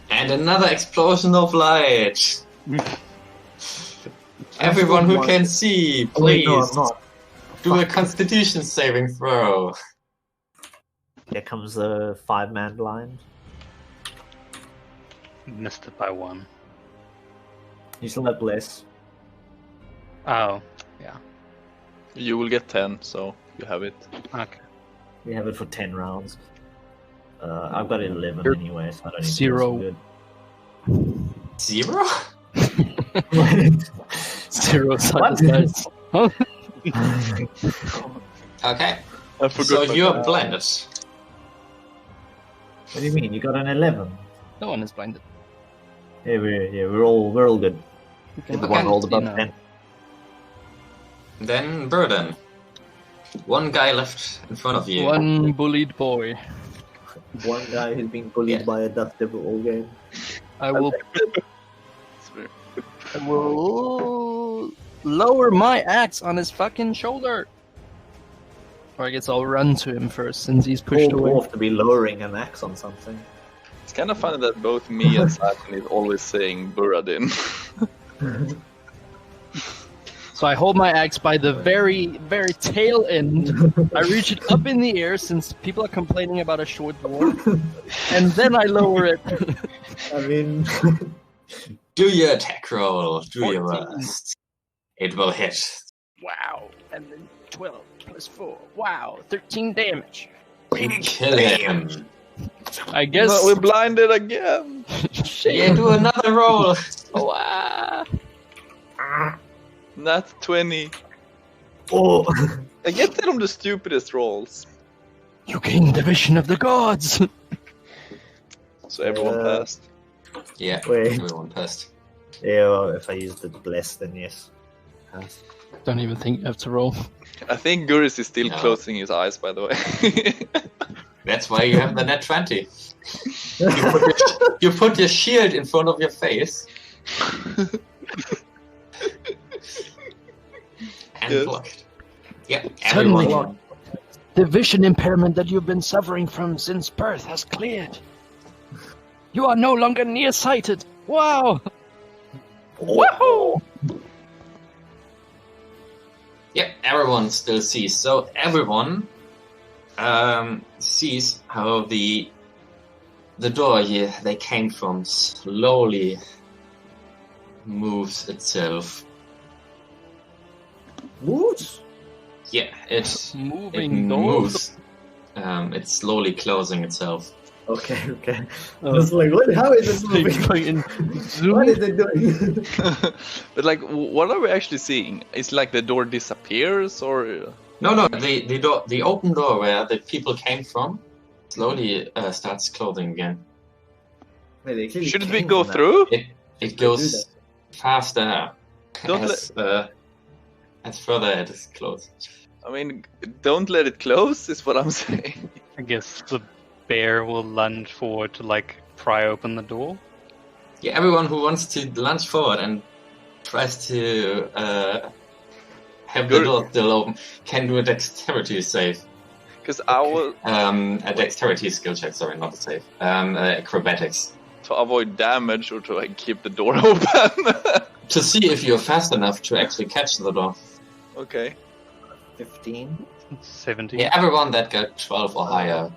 And another explosion of light. Everyone who can see, Oh, wait, please no, I'm not. do a Constitution saving throw. Here comes the 5-man blind. Missed it by 1. You still have bless. Oh, yeah. You will get 10, so you have it. Okay. We have it for 10 rounds. I've got 11 You're anyway, so I don't need 0. to do 0? good. 0 What? size. Huh? Okay. I forgot So about you're that. blinded. What do you mean? You got an 11? No one is blinded. Yeah, we're all good. You can Everyone rolled see above now. 10. Then Burden. One guy left in front of you. One bullied boy. One guy who's been bullied Yeah. by a Dust Devil all game. I will lower my axe on his fucking shoulder. Or I guess I'll run to him first since he's pushed Poor away. dwarf to be lowering an axe on something. It's kind of funny that both me and Simon is always saying Buradin. So I hold my axe by the very, very tail end. I reach it up in the air since people are complaining about a short dwarf. And then I lower it. I mean, Do your attack roll. Do your 14. worst. It will hit. Wow. And then 12 plus 4. Wow. 13 damage. Kill him. I guess. But we're blinded again! Shit. Yeah, do another roll. Wow. Nat 20. oh, I get them the stupidest rolls. You gain the vision of the gods. So everyone passed. Yeah, Wait. everyone passed. yeah. Well, if I use the bless, then yes. Pass. Don't even think you have to roll. I think Guris is still No. closing his eyes, by the way. That's why you have the net 20. You put your shield in front of your face. And Yes. blocked. Yeah, Suddenly- everyone. The vision impairment that you've been suffering from since birth has cleared. You are no longer nearsighted. Wow! Woohoo! Yeah, everyone still sees. So everyone sees how the door here they came from slowly moves itself. Moves? Yeah, it Moving doors. moves. It's slowly closing itself. Okay. Oh. I was like, what? How is this moving? Going in What zoom. is it doing? But like, what are we actually seeing? It's like the door disappears, or No, the door, the open door where the people came from, slowly starts closing again. Wait, they clearly shouldn't we came go from that. through? It goes faster Don't as further it is closed. I mean, don't let it close. Is what I'm saying. I guess the bear will lunge forward to like pry open the door. Yeah, everyone who wants to lunge forward and tries to have the Good. door still open can do a dexterity save. Because I will A dexterity skill check, sorry, not a save. Acrobatics. to avoid damage or to like keep the door open. To see if you're fast enough to actually catch the door. Okay. 15. 17. Yeah, everyone that got 12 or higher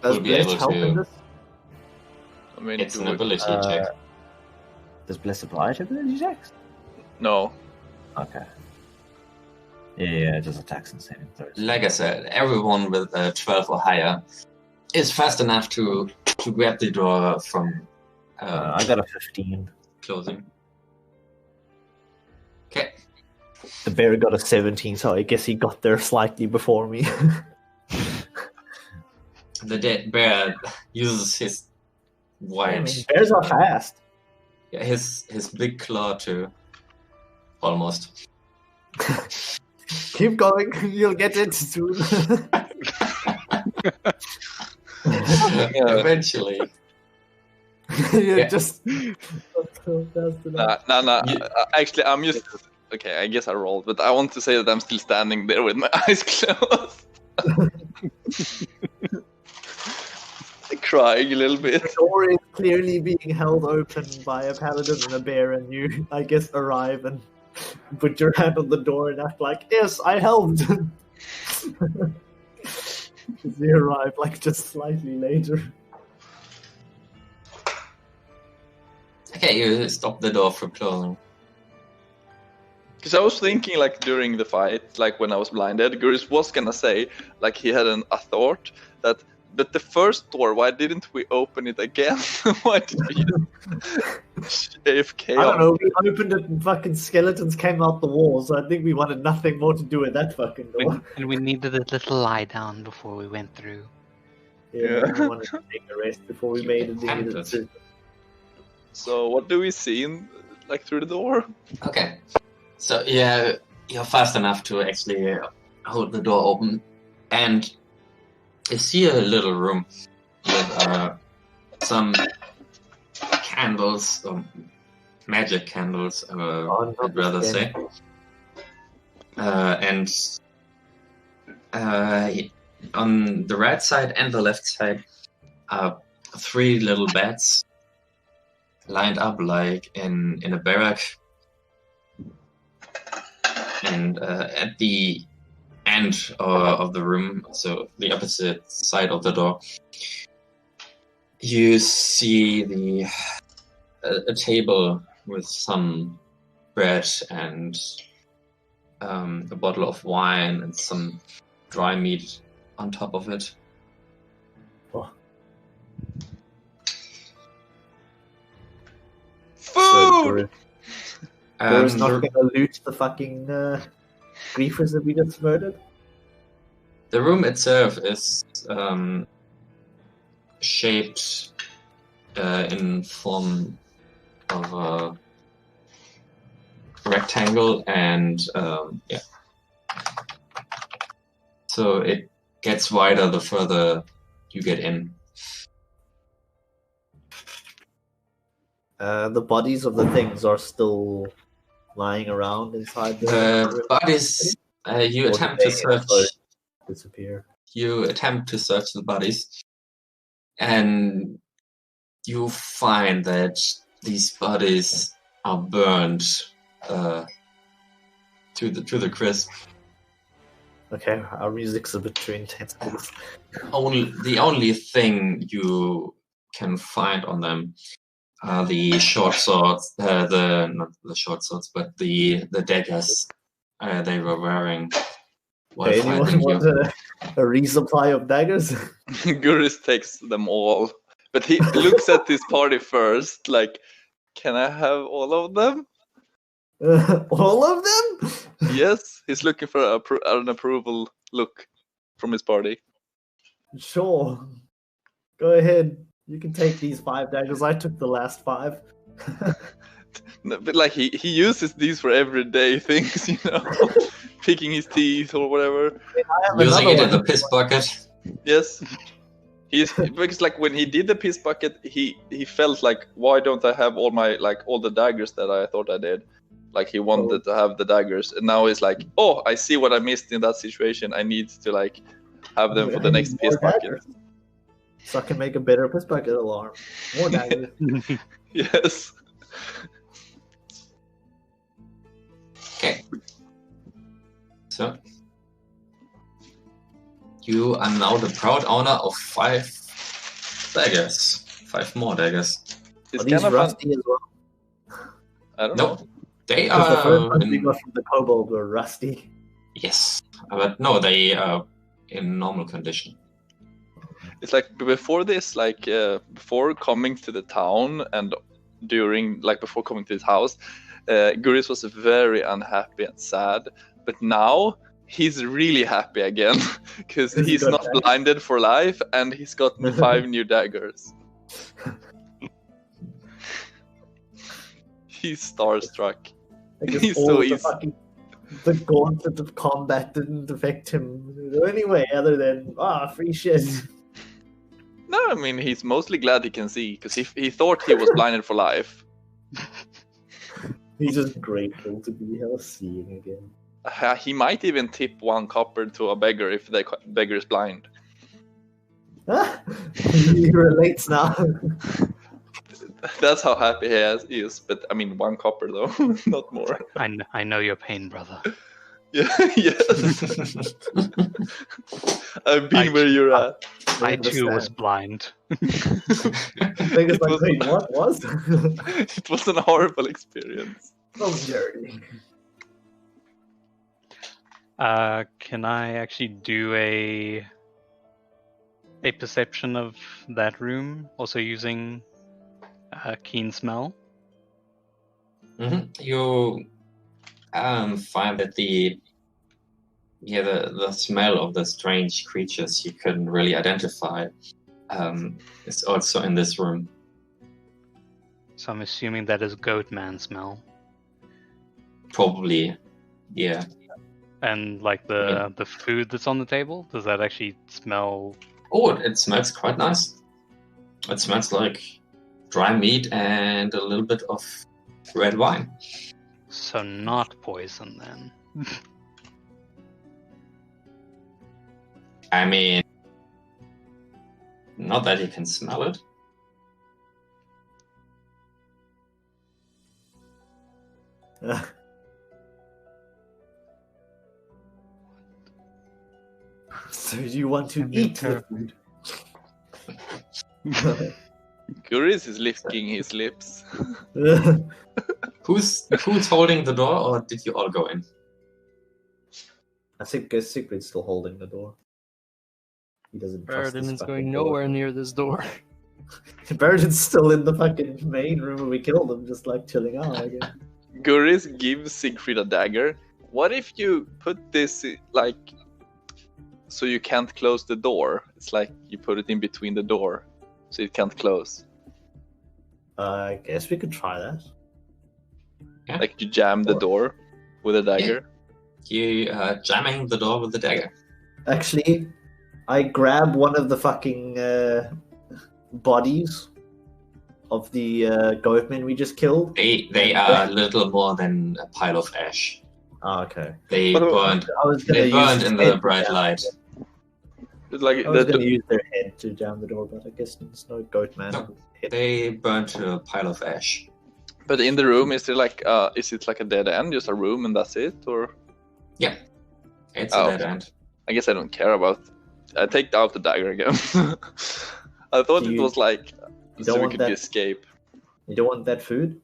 Does will be Bliss able help in to. this? I mean, It's do an it- ability check. Does Bliss apply to ability checks? No. Okay. Yeah, just attacks and saving throws. Like I said, everyone with 12 or higher is fast enough to grab the door from I got a 15. closing. Okay. The bear got a 17, so I guess he got there slightly before me. The dead bear uses his I wide, mean, bears are fast. yeah, his big claw to almost. Keep going, you'll get it soon. Eventually. You're Yeah. just not so fast enough. Nah. You- Actually, I'm just. Okay, I guess I rolled, but I want to say that I'm still standing there with my eyes closed. Crying a little bit. The door is clearly being held open by a paladin and a bear, and you, I guess, arrive and put your hand on the door and act like, yes, I helped. They arrive like just slightly later. Okay, you stop the door from closing. Because I was thinking, like, during the fight, like, when I was blinded, Gurus was gonna say, like, he had a thought that, but the first door, why didn't we open it again? Why did we just AFK? I don't know, we opened it and fucking skeletons came out the walls, so I think we wanted nothing more to do with that fucking door. And we needed a little lie down before we went through. Yeah. We wanted to take a rest before we made it. Tempted. So, what do we see in, like, through the door? Okay. So yeah, you're fast enough to actually hold the door open, and you see a little room with some candles, magic candles, I'd rather say. And on the right side and the left side are 3 little beds lined up like in a barrack. And at the end of the room, so the opposite side of the door, you see a table with some bread and a bottle of wine and some dry meat on top of it. Food! Gore's not The gonna loot the fucking griefers that we just murdered. room itself is shaped in form of a rectangle, and yeah. So it gets wider the further you get in. The bodies of the things are still lying around inside The bodies, you Or attempt do to they search. also disappear. You attempt to search the bodies, and you find that these bodies are burned to the crisp. Okay, our music's a bit too intense. Please. The only thing you can find on them are the short swords, not the short swords, but the daggers they were wearing while Okay, anyone fighting you. want a resupply of daggers? Guris takes them all, but he looks at his party first. Like, can I have all of them? All of them? Yes, he's looking for an approval look from his party. Sure. Go ahead. You can take these 5 daggers. I took the last 5. No, but like he uses these for everyday things, you know, picking his teeth or whatever. I have Using it another in the one. piss bucket. Yes, because like when he did the piss bucket, he felt like, why don't I have all the daggers that I thought I did? Like he wanted to have the daggers, and now he's like, oh, I see what I missed in that situation. I need to like have them for the next More piss bucket. daggers. So I can make a better piss bucket alarm. More daggers. Yes. Okay. So you are now the proud owner of 5 daggers. 5 more daggers. It's Are these kind of rusty as well? I don't know. No, they Because the first are. ones we got from the kobold were rusty. Yes, but no, they are in normal condition. It's like before this, like before coming to the town and during, like before coming to his house, Guris was very unhappy and sad. But now he's really happy again because Has he he's got not daggers? blinded for life and he's gotten 5 new daggers. He's starstruck. I guess He's all so the easy. fucking the gauntlet of combat didn't affect him anyway, other than free shit. No, I mean he's mostly glad he can see because he thought he was blinded for life. He's just grateful to be seeing again. He might even tip 1 copper to a beggar if the beggar is blind. He relates now. That's how happy he is. But I mean, 1 copper though, not more. I know your pain, brother. Yeah, yes. I've been where you're at. I too was blind. Niggas like, wait, what was? It was an horrible experience. So dirty. Can I actually do a perception of that room, also using keen smell? You find that the smell of the strange creatures you couldn't really identify is also in this room. So I'm assuming that is goat man smell. Probably, yeah. And like the food that's on the table, does that actually smell? Oh, it smells quite nice. It smells like dry meat and a little bit of red wine. So not poison then. I mean, not that you can smell it. So you want to eat the food? Guris is licking his lips. Who's holding the door, or did you all go in? I think Sigrid's still holding the door. He doesn't trust Baradin this is fucking going door. nowhere near this door. Baradin's still in the fucking main room and we killed him, just like chilling out, I guess. Guris gives Siegfried a dagger. What if you put this like so you can't close the door? It's like you put it in between the door so it can't close. I guess we could try that. Yeah. Like you jam the door with a dagger. You are jamming the door with the dagger. Actually, I grab one of the fucking bodies of the goatmen we just killed. They are little more than a pile of ash. Oh, okay. They But- burned. I was gonna They burned use in their the head bright to light. It's like I was the- gonna use their head to jam the door, but I guess there's no goatman. No. They burned to a pile of ash. But in the room, is there like is it like a dead end, just a room and that's it, or? It's Oh. a dead end. I guess I don't care about. I take out the dagger again. I thought Do it you- was like you so don't we want could that- escape. You don't want that food?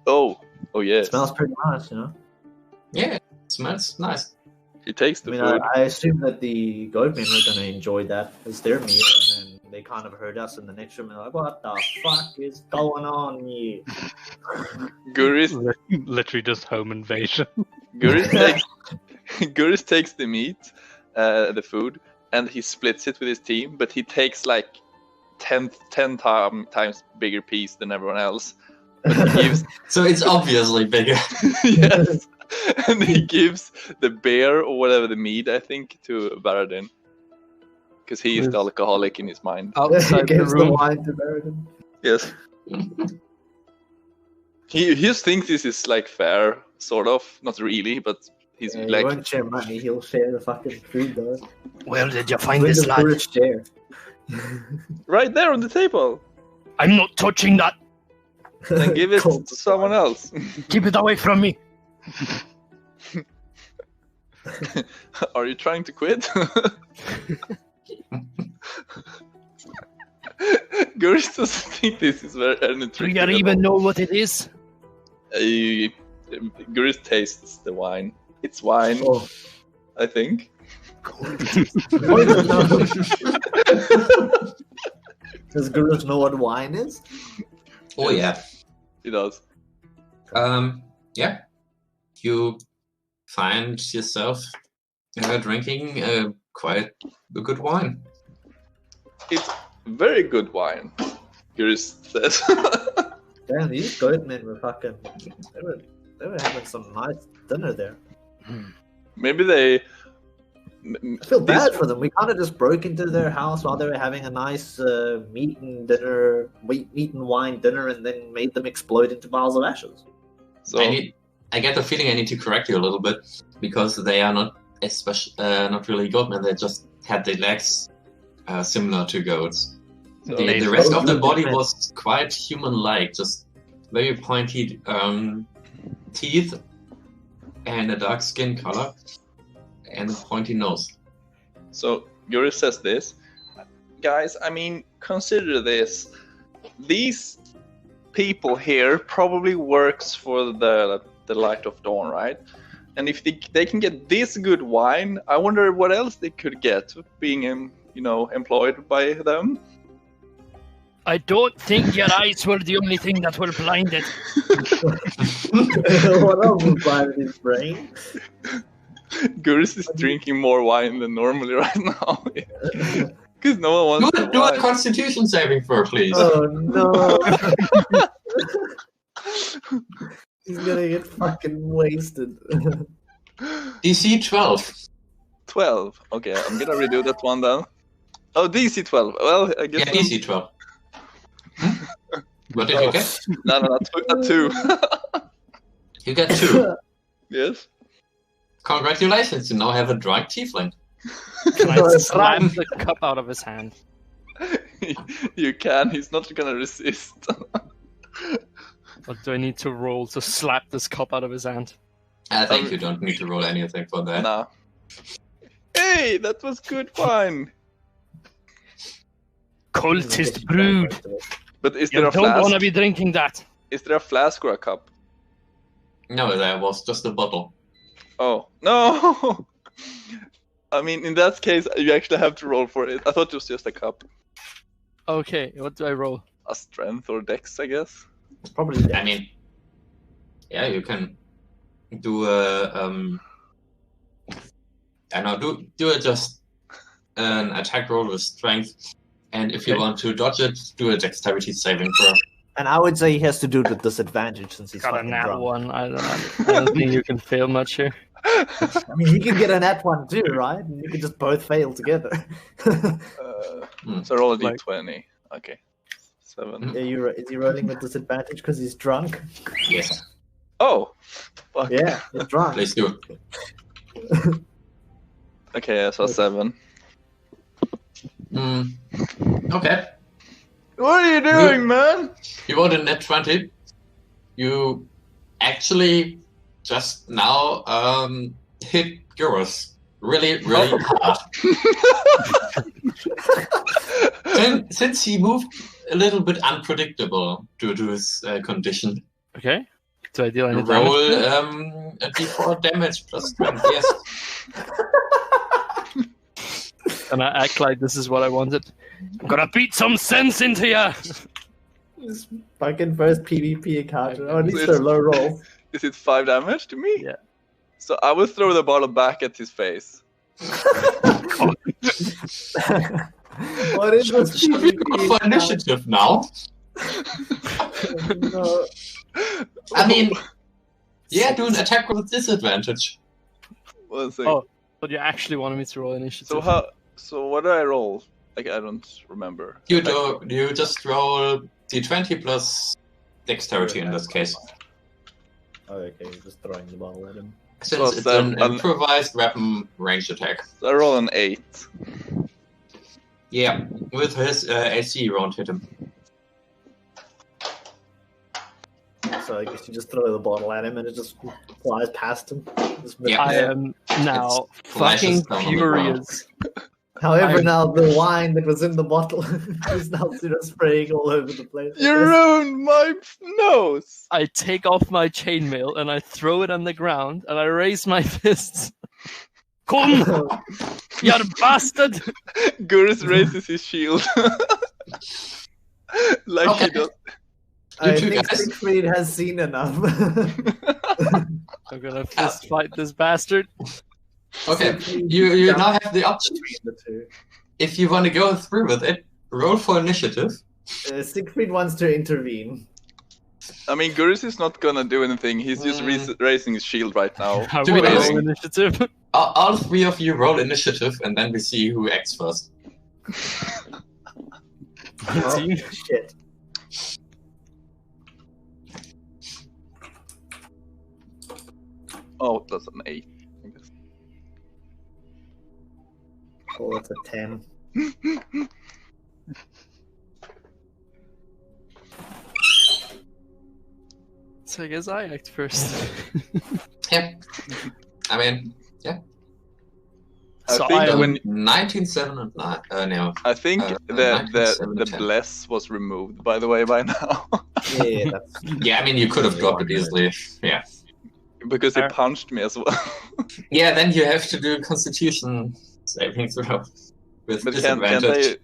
Oh It yes. smells pretty nice, you know? Yeah, it smells nice. He takes I the mean, food. I assume that the goatmen were gonna enjoy that as their meal, and then they kind of heard us in the next room and they're like, what the fuck is going on here? Guris, Literally just home invasion. Guris takes the meat, the food, and he splits it with his team. But he takes like 10 times bigger piece than everyone else. But he gives So it's obviously bigger. yes, and he gives the bear or whatever the meat, I think, to Baradin. Because he is the alcoholic in his mind. Outside the Gives the room. wine to Baradin. Yes. He just thinks this is like fair, sort of. Not really, but he's Yeah, he like, won't share money, he'll share the fucking food though. Where did you find When this does lad? Bruce share? right there on the table. I'm not touching that. Then give it Cold. to someone else. Keep it away from me. Are you trying to quit? Guris doesn't think this is very Do interesting. you even know what it is? Guris tastes the wine. It's wine, Oh. I think. Does Gurus know what wine is? Oh yeah. He does. Yeah. You find yourself drinking quite a good wine. It's very good wine, Guris says. Damn, these goatmen were fucking. They were having some nice dinner there. Maybe they. I feel bad for them. We kind of just broke into their house while they were having a nice meat and wine dinner, and then made them explode into piles of ashes. So I get the feeling I need to correct you a little bit because they are not not really goatmen. They just had the legs similar to goats. So- The rest of the body was quite human-like, just very pointy teeth and a dark skin color and a pointy nose. So Yuri says this, guys. I mean, consider this: these people here probably works for the light of dawn, right? And if they can get this good wine, I wonder what else they could get being employed by them. I don't think your eyes were the only thing that were blinded. What else was blind in his brain? Guris is drinking more wine than normally right now because no one wants to Do a wine. constitution saving throw, please. Oh no! He's gonna get fucking wasted. DC 12. 12. Okay, I'm gonna redo that one then. Oh, DC 12. Well, I guess Yeah, DC 12. What did you get? no, a 2. You get 2. Yes. Congratulations, you now have a drunk tiefling. Can I slap the cup out of his hand? You can. He's not gonna resist. Or do I need to roll to slap this cup out of his hand? I think you don't need to roll anything for that. Nah. Hey, that was good wine. Cultist brood. But is You there a don't want to flask? be drinking that. Is there a flask or a cup? No, that was just a bottle. Oh no! I mean, in that case, you actually have to roll for it. I thought it was just a cup. Okay, what do I roll? A strength or dex, I guess. It's probably I mean, yeah, you can do a I know, do it just an attack roll with strength, and if you Okay. want to dodge it, do a dexterity saving throw. And I would say he has to do it with disadvantage since he's Got a fucking nat drunk. one. I don't think you can fail much here. I mean, he can get an at one too, right? And you can just both fail together. So roll a Like- d20. Okay. 7. Is he rolling with disadvantage because he's drunk? Yes. Oh! Fuck. Yeah, he's drunk. Please do. Okay, so 7. Okay. What are you doing, man? You rolled a net 20. You actually just now hit yours really hard. Since he moved a little bit unpredictable due to his condition. Okay. Do I deal any Roll damage? a d4 damage plus strength, yes. And I act like this is what I wanted. I'm gonna beat some sense into ya! His fucking first PvP encounter. Oh, at least It's- they're low rolls. Is it 5 damage to me? Yeah. So I will throw the bottle back at his face. What is this Should we go for initiative now? No. I mean, yeah, do an attack with disadvantage. One second. Oh. But you actually wanted me to roll initiative. So what do I roll? Like I don't remember. You just roll d20 plus dexterity in this case. Oh, okay, you're just throwing the bottle at him. Since it's an improvised weapon ranged attack. So I roll an 8. Yeah, with his AC, you won't hit him. So I guess you just throw the bottle at him and it just flies past him. Yeah. I am now flashes fucking down on the ground. furious. However, now the wine that was in the bottle is now spraying all over the place. You ruined my nose! I take off my chainmail and I throw it on the ground and I raise my fists. Come, you bastard! Gurus raises his shield. Like Okay. he does. I You two think guys. Siegfried has seen enough. I'm gonna fist fight this bastard. Okay, you now have the option. Between the two. If you want to go through with it, roll for initiative. Siegfried wants to intervene. I mean, Gurus is not gonna do anything. He's just raising his shield right now. I Do will it. roll initiative. All three of you roll initiative, and then we see who acts first. Oh, shit. Oh, that's an 8. I guess. Oh, it's a 10. So I guess I act first. Yeah. I mean, I So think I am- when 19, 7, and 9. No. I think the 19, bless was removed, by the way, by now. Yeah, that's Yeah, I mean, you could have dropped it easily. Yeah. Because he punched me as well. Yeah, then you have to do Constitution saving throw with But disadvantage.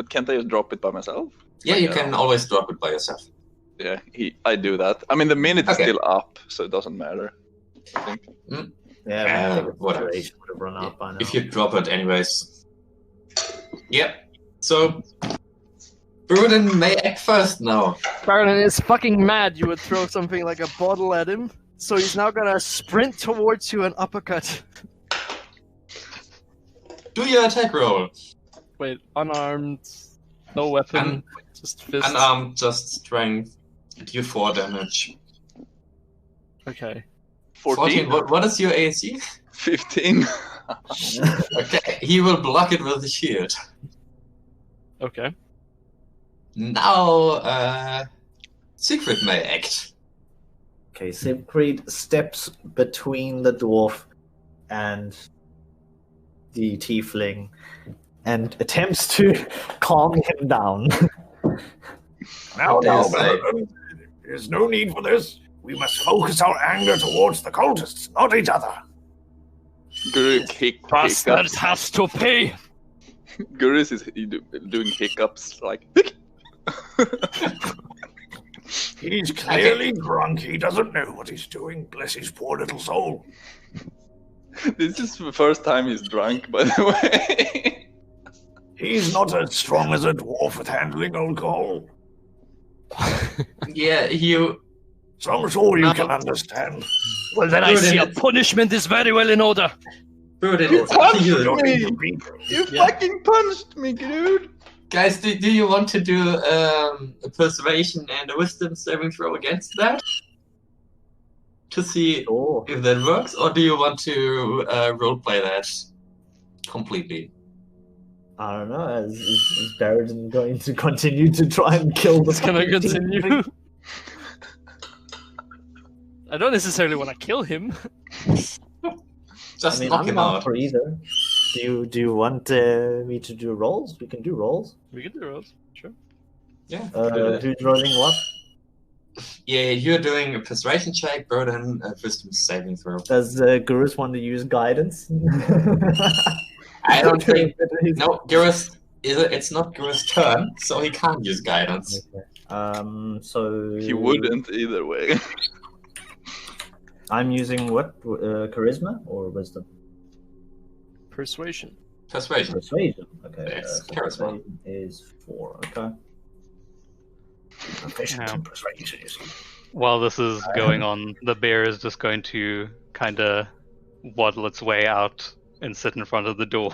can't I just drop it by myself? Yeah, you can always drop it by yourself. Yeah, I do that. I mean, the minute is Okay. still up, so it doesn't matter. I think. yeah. Whatever. Would have run out by now. If you drop it anyways. Yep. So, Bruden may act first now. Baron is fucking mad you would throw something like a bottle at him. So he's now gonna sprint towards you and uppercut. Do your attack roll. Wait, unarmed, no weapon, just fist. Unarmed, just strength. Do 4 damage. Okay. 14. What is your AC? 15. Okay, he will block it with the shield. Okay. Now, Siegfried may act. Okay, Siegfried steps between the dwarf and the tiefling and attempts to calm him down. Now, Yes, Baron, there's no need for this. We must focus our anger towards the cultists, not each other. Guru Bastard hiccups. has to pay! Gurus is doing hiccups like. He's clearly drunk. He doesn't know what he's doing. Bless his poor little soul. This is the first time he's drunk, by the way. He's not as strong as a dwarf at handling alcohol. Yeah, you Some sort you No. can understand. Well, then I Good, see a it's- punishment is very well in order. Broden, You it's up to punched you. me! You Yeah. fucking punched me, dude! Guys, do you want to do a persuasion and a wisdom saving throw against that? To see Sure. if that works, or do you want to roleplay that completely? I don't know. Is Barradin going to continue to try and kill the It's gonna fucking continue. thing? I don't necessarily want to kill him. Just I mean, knock I'm him not out. for either. Do you want me to do rolls? We can do rolls. We can do rolls. Sure. Yeah. Who's rolling what? Yeah, you're doing a persuasion check, Broden, a wisdom saving throw. Does Gurus want to use guidance? I don't think. No, Gurus. It's not Gurus' turn, so he can't use guidance. Okay. So He wouldn't either way. I'm using what? Charisma or wisdom? Persuasion. Persuasion. Persuasion. Okay. Yes, So charisma. persuasion is 4. Okay. Proficient Yeah. in persuasion, you see. While this is going on, the bear is just going to kind of waddle its way out and sit in front of the door.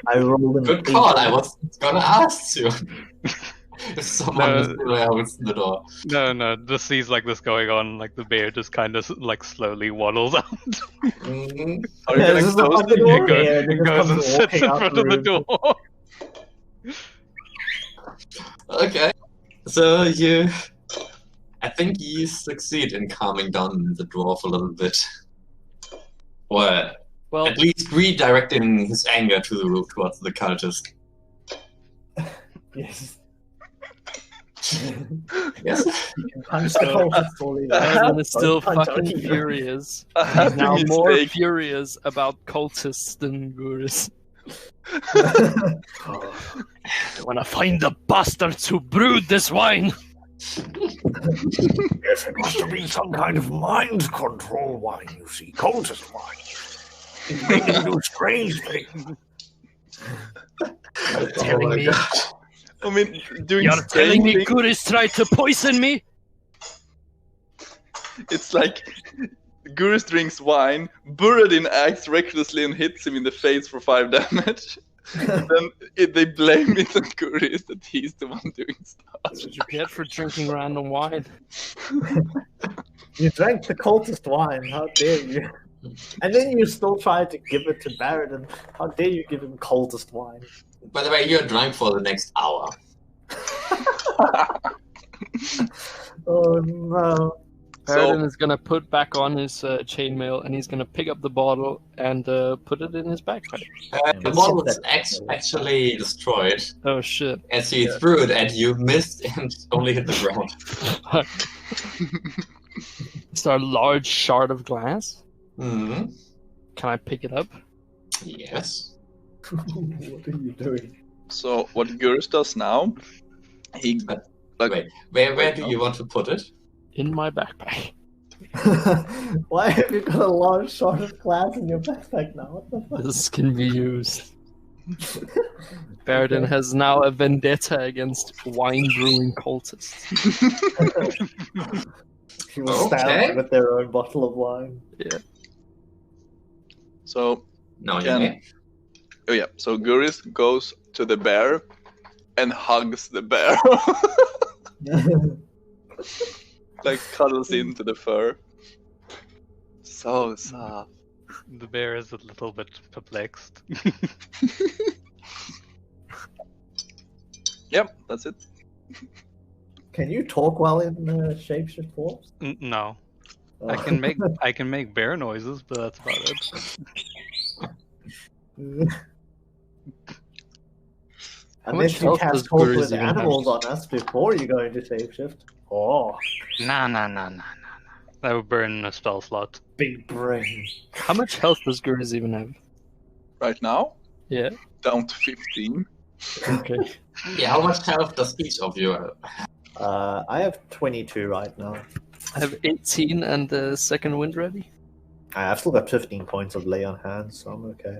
I rolled an Good 8. call. I was gonna ask you if someone No. was opens the door. No, just sees like this going on, like the bear just kind of like slowly waddles out Mhm. Are you Yeah, gonna this is the close fucking the door. and door? Yeah, it just goes comes and sits walking in out front the of the room. door. Okay, so you, I think you succeed in calming down the dwarf a little bit, or Well, at least redirecting his anger towards the cultist. Yes. Yes. You can punch the cultist all you want. Baron is still Don't punch fucking our hero. furious. I He's have now to more mistake. furious about cultists than Gurus. I want to find the bastards who brewed this wine. Yes, it must have been some kind of mind control wine, you see. Cultist wine. It made him do strange things. Telling me, I mean, doing you're telling me strange things, Gurus tried to poison me? it's like Gurus drinks wine, Buradin acts recklessly and hits him in the face for 5 damage. Then they blame it on Gurus that he's the one doing stuff. That's what you get for drinking random wine. You drank the cultist wine. How dare you? And then you still tried to give it to Barradin. How dare you give him cultist wine? By the way, you're drunk for the next hour. Oh no. Baradin is gonna put back on his chainmail and he's gonna pick up the bottle and put it in his backpack. The bottle is actually destroyed Oh shit. as he threw it at you, missed, and only hit the ground. Is there a large shard of glass? Hmm. Can I pick it up? Yes. What are you doing? So what Gurus does now, he Wait, where do you want to put it? In my backpack. Why have you got a large shard of glass in your backpack now? What the fuck? This can be used. Baradin has now a vendetta against wine brewing cultists. He was Okay. stabbed with their own bottle of wine. so No, you Can- may. oh yeah, so Gurus goes to the bear and hugs the bear. Like cuddles into the fur. So soft. The bear is a little bit perplexed. Yep, that's it. Can you talk while in shapeshift forms? No, Oh. I can make bear noises, but that's about it. Unless much you health cast does talk Gurus with even have? animals on us before you go into shapeshift. Oh, Nah. That would burn a spell slot. big brain. How much health does Gurus even have? Right now, Yeah. down to 15. Okay. Yeah, how much health does each of you have? I have 22 right now. I have 18 and the second wind ready. I've still got 15 points of lay on hands, so I'm okay.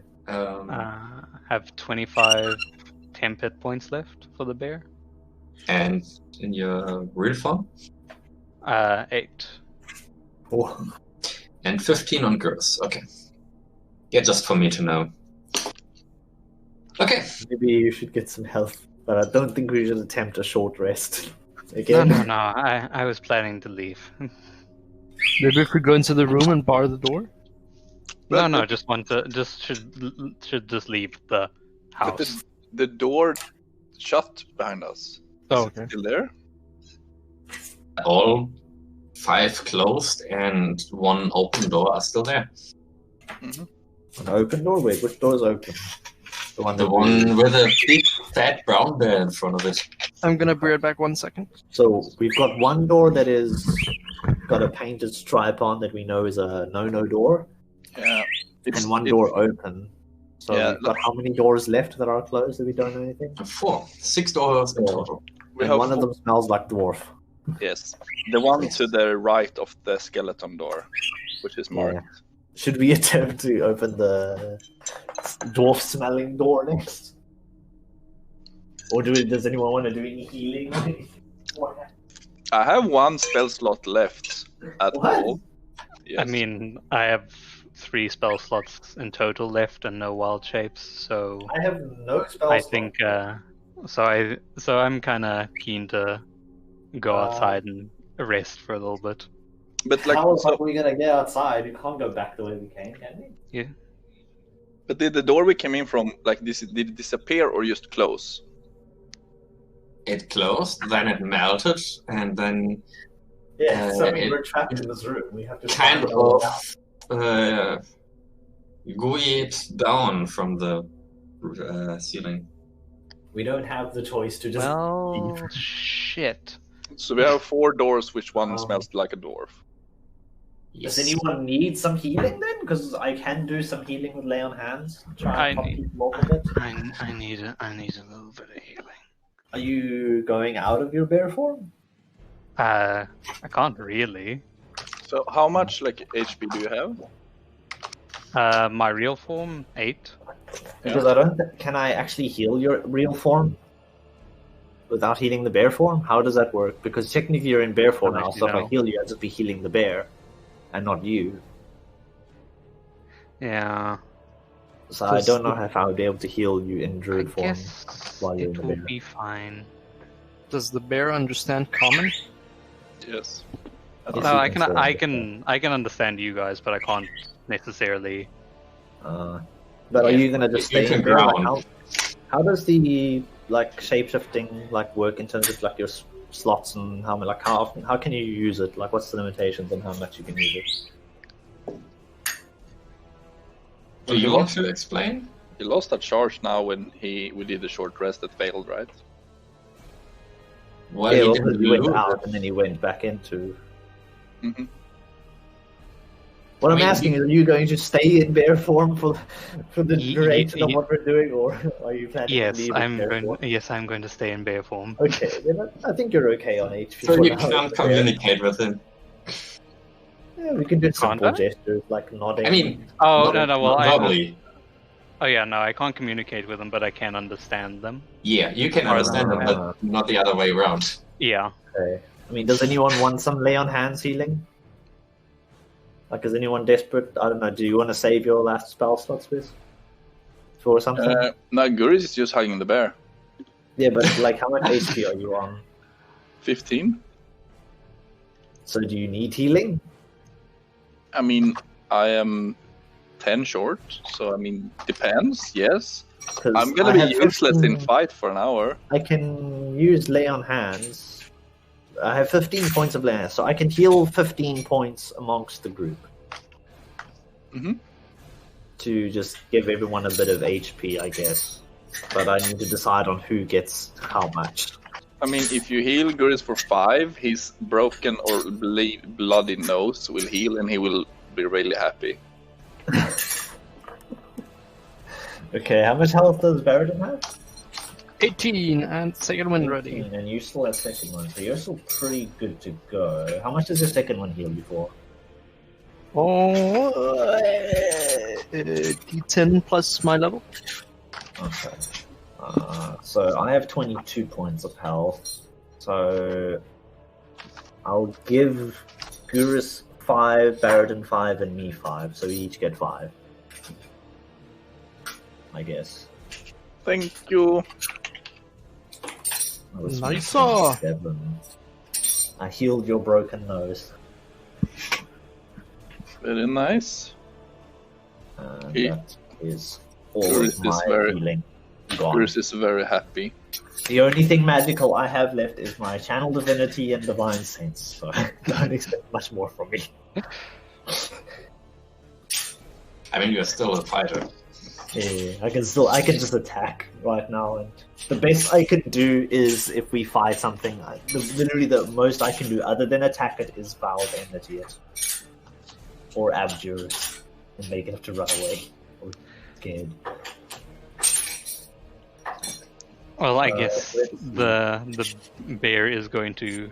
Have 25 temp hit points left for the bear. And in your real form? 8. Oh, And 15 on girls. Okay. Yeah, just for me to know. Okay. maybe you should get some health, but I don't think we should attempt a short rest No, again. no, no. I was planning to leave. Maybe if we go into the room and bar the door. No, just want to should just leave the But house. the door shut behind us. Oh, Is it okay. still there? All 5 closed and 1 open door are still there. An open door? Wait, which door is open? The one, The one with a big fat brown bear in front of it. I'm gonna bring it back 1 second. So we've got one door that is got a painted stripe on that we know is a no-no door, Yeah. and one door open. So Yeah, we've got how many doors left that are closed that we don't know anything? 4. 6 doors in total. We And have one of them smells like dwarf. Yes. The one to the right of the skeleton door, which is marked. Yeah. Should we attempt to open the dwarf-smelling door next? Or does anyone want to do any healing? I have 1 spell slot left at What? all. Yes. I mean, I have 3 spell slots in total left and no wild shapes, so I have no spells. I think so I'm kind of keen to go outside and rest for a little bit. but like, How so, are we gonna get outside? We can't go back the way we came, can we? but did the door we came in from like this did it disappear or just close? It closed, then it melted, and then Yeah, so I mean, it- we're trapped in this room. We have to kind find a way of out. gooeyed down from the ceiling. We don't have the choice to just Well, leave. shit. So we have 4 doors, which one Um, smells like a dwarf. Does anyone need some healing then? Because I can do some healing with lay on hands. Try and I pop need- people off a bit. I need a little bit of healing. Are you going out of your bear form? I can't really. So how much like HP do you have? My real form 8. Because I don't. Can I actually heal your real form without healing the bear form? How does that work? Because technically you're in bear form now, so if I No. heal you, I'd just be healing the bear, and not you. Yeah. So I don't know if I would be able to heal you in I druid form. guess while you're in it the will bear. be fine. Does the bear understand common? Yes. Yes, No, you I can still I can understand you guys, but I can't necessarily. But are Yeah, you gonna just you stay can in there? Like, ground. how does the like shapeshifting like work in terms of like your slots and how often, how can you use it? Like, what's the limitations on how much you can use it? Do you want to explain? He lost a charge now when we did the short rest that failed, right? Well, Yeah, he well, didn't he went lose out it. and then he went back into. Mm-hmm. What I I'm mean, asking is, are you going to stay in bear form for the Ye- duration of ye- what we're doing, or are you planning Yes, to leave in bear form? I'm going to stay in bear form. Okay, then I think you're okay on HP. So for you now. can't communicate with him. Yeah, we can do simple Can't I? gestures like nodding. I mean, Oh not- no, well not I. verbally. Oh yeah, no, I can't communicate with them, but I can understand them. Yeah, you can Or- understand them, but not the other way around. Yeah. Okay. I mean, does anyone want some lay on hands healing? Like, is anyone desperate? I don't know. Do you want to save your last spell slots, please? For something? No, Guris is just hugging the bear. Yeah, but like, how much HP are you on? 15. So, do you need healing? I mean, I am 10 short, so I mean, depends. Yes, 'Cause I'm gonna I be have useless in 15 fight for an hour. I can use lay on hands. I have 15 points of lay on hands, so I can heal 15 points amongst the group. Mhm. To just give everyone a bit of HP, I guess. But I need to decide on who gets how much. I mean, if you heal Guris for 5, his broken or bloody nose will heal, and he will be really happy. Okay, how much health does Baradin have? 18 and second one ready. 18, and you still have second one, so you're still pretty good to go. How much does your second one heal you for? Oh, D10 plus my level. Okay. So I have 22 points of health. So I'll give Gurus 5, Baradin 5, and me 5. So we each get 5. I guess. Thank you. That was Nice. 7. I healed your broken nose. Very nice. And He- that is all Gurus of my is very- healing gone. Bruce is very happy. The only thing magical I have left is my Channel Divinity and Divine Sense, so don't expect much more from me. I mean, you're still a fighter. Yeah, I can just attack right now, and the best I can do is if we fight something. Literally, the most I can do other than attack it is Foul Enmity it, or Abjure it, and make it have to run away or scared. Well, I guess the bear is going to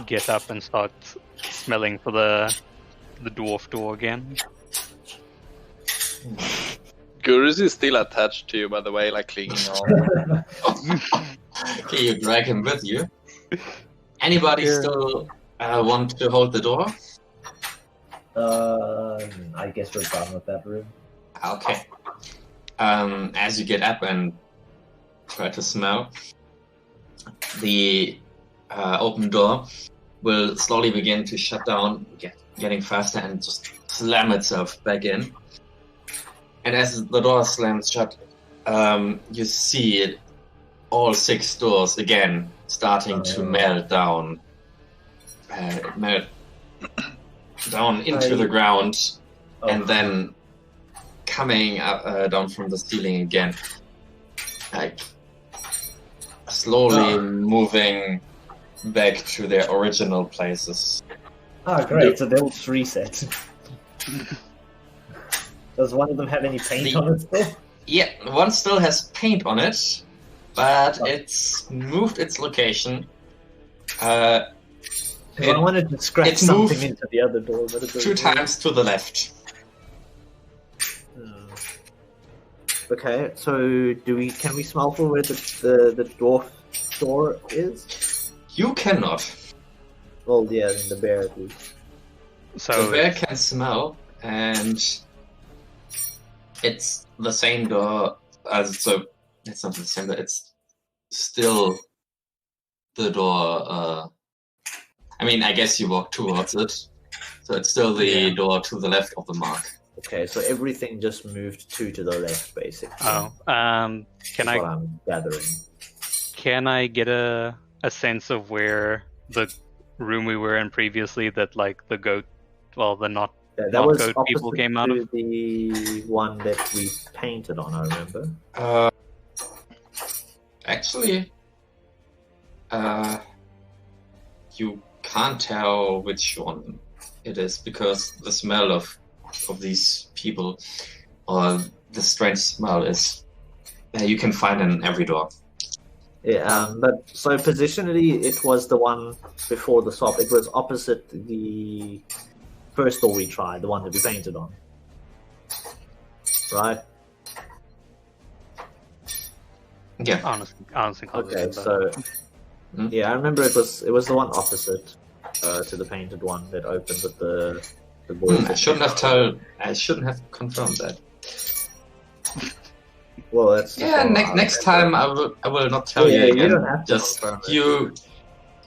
get up and start smelling for the dwarf door again. Gurus is still attached to you, by the way, like clinging on. Okay, you drag him with you. Anybody still want to hold the door? I guess we're done with that room. Okay. As you get up and try to smell, the open door will slowly begin to shut down, getting faster, and just slam itself back in. And as the door slams shut, you see it, all 6 doors again starting to melt down. Melt down into the ground, and then coming up, down from the ceiling again. Like, slowly moving back to their original places. Oh, great, so they'll just reset. Does one of them have any paint on it still? Yeah, one still has paint on it, but it's moved its location. I wanted to scratch it something moved into the other door, but it 2 times to the left. Okay, so can we smell for where the dwarf door is? You cannot. Well, yeah, in the bear at least. So The bear can smell, and it's the same door as so. It's not the same, but it's still the door. I mean, I guess you walk towards it, so it's still the door to the left of the mark. Okay, so everything just moved 2 to the left, basically. can That's what I I'm gathering. get a sense of where the room we were in previously that like the goat, well, the not That not was goat people opposite came out to of? the one that we painted on, I remember. Actually, you can't tell which one it is because the smell of these people, or the strange smell, is you can find in every door. Yeah, but so positionally, it was the one before the swap. It was opposite the first door we tried, the one that we painted on. Right? Yeah. Honestly, Okay, so yeah, I remember it was the one opposite to the painted one that opens at the boys. I shouldn't have confirmed that. Well, that's Yeah, next time I will not tell Yeah, you you again. don't have to Just confirm it.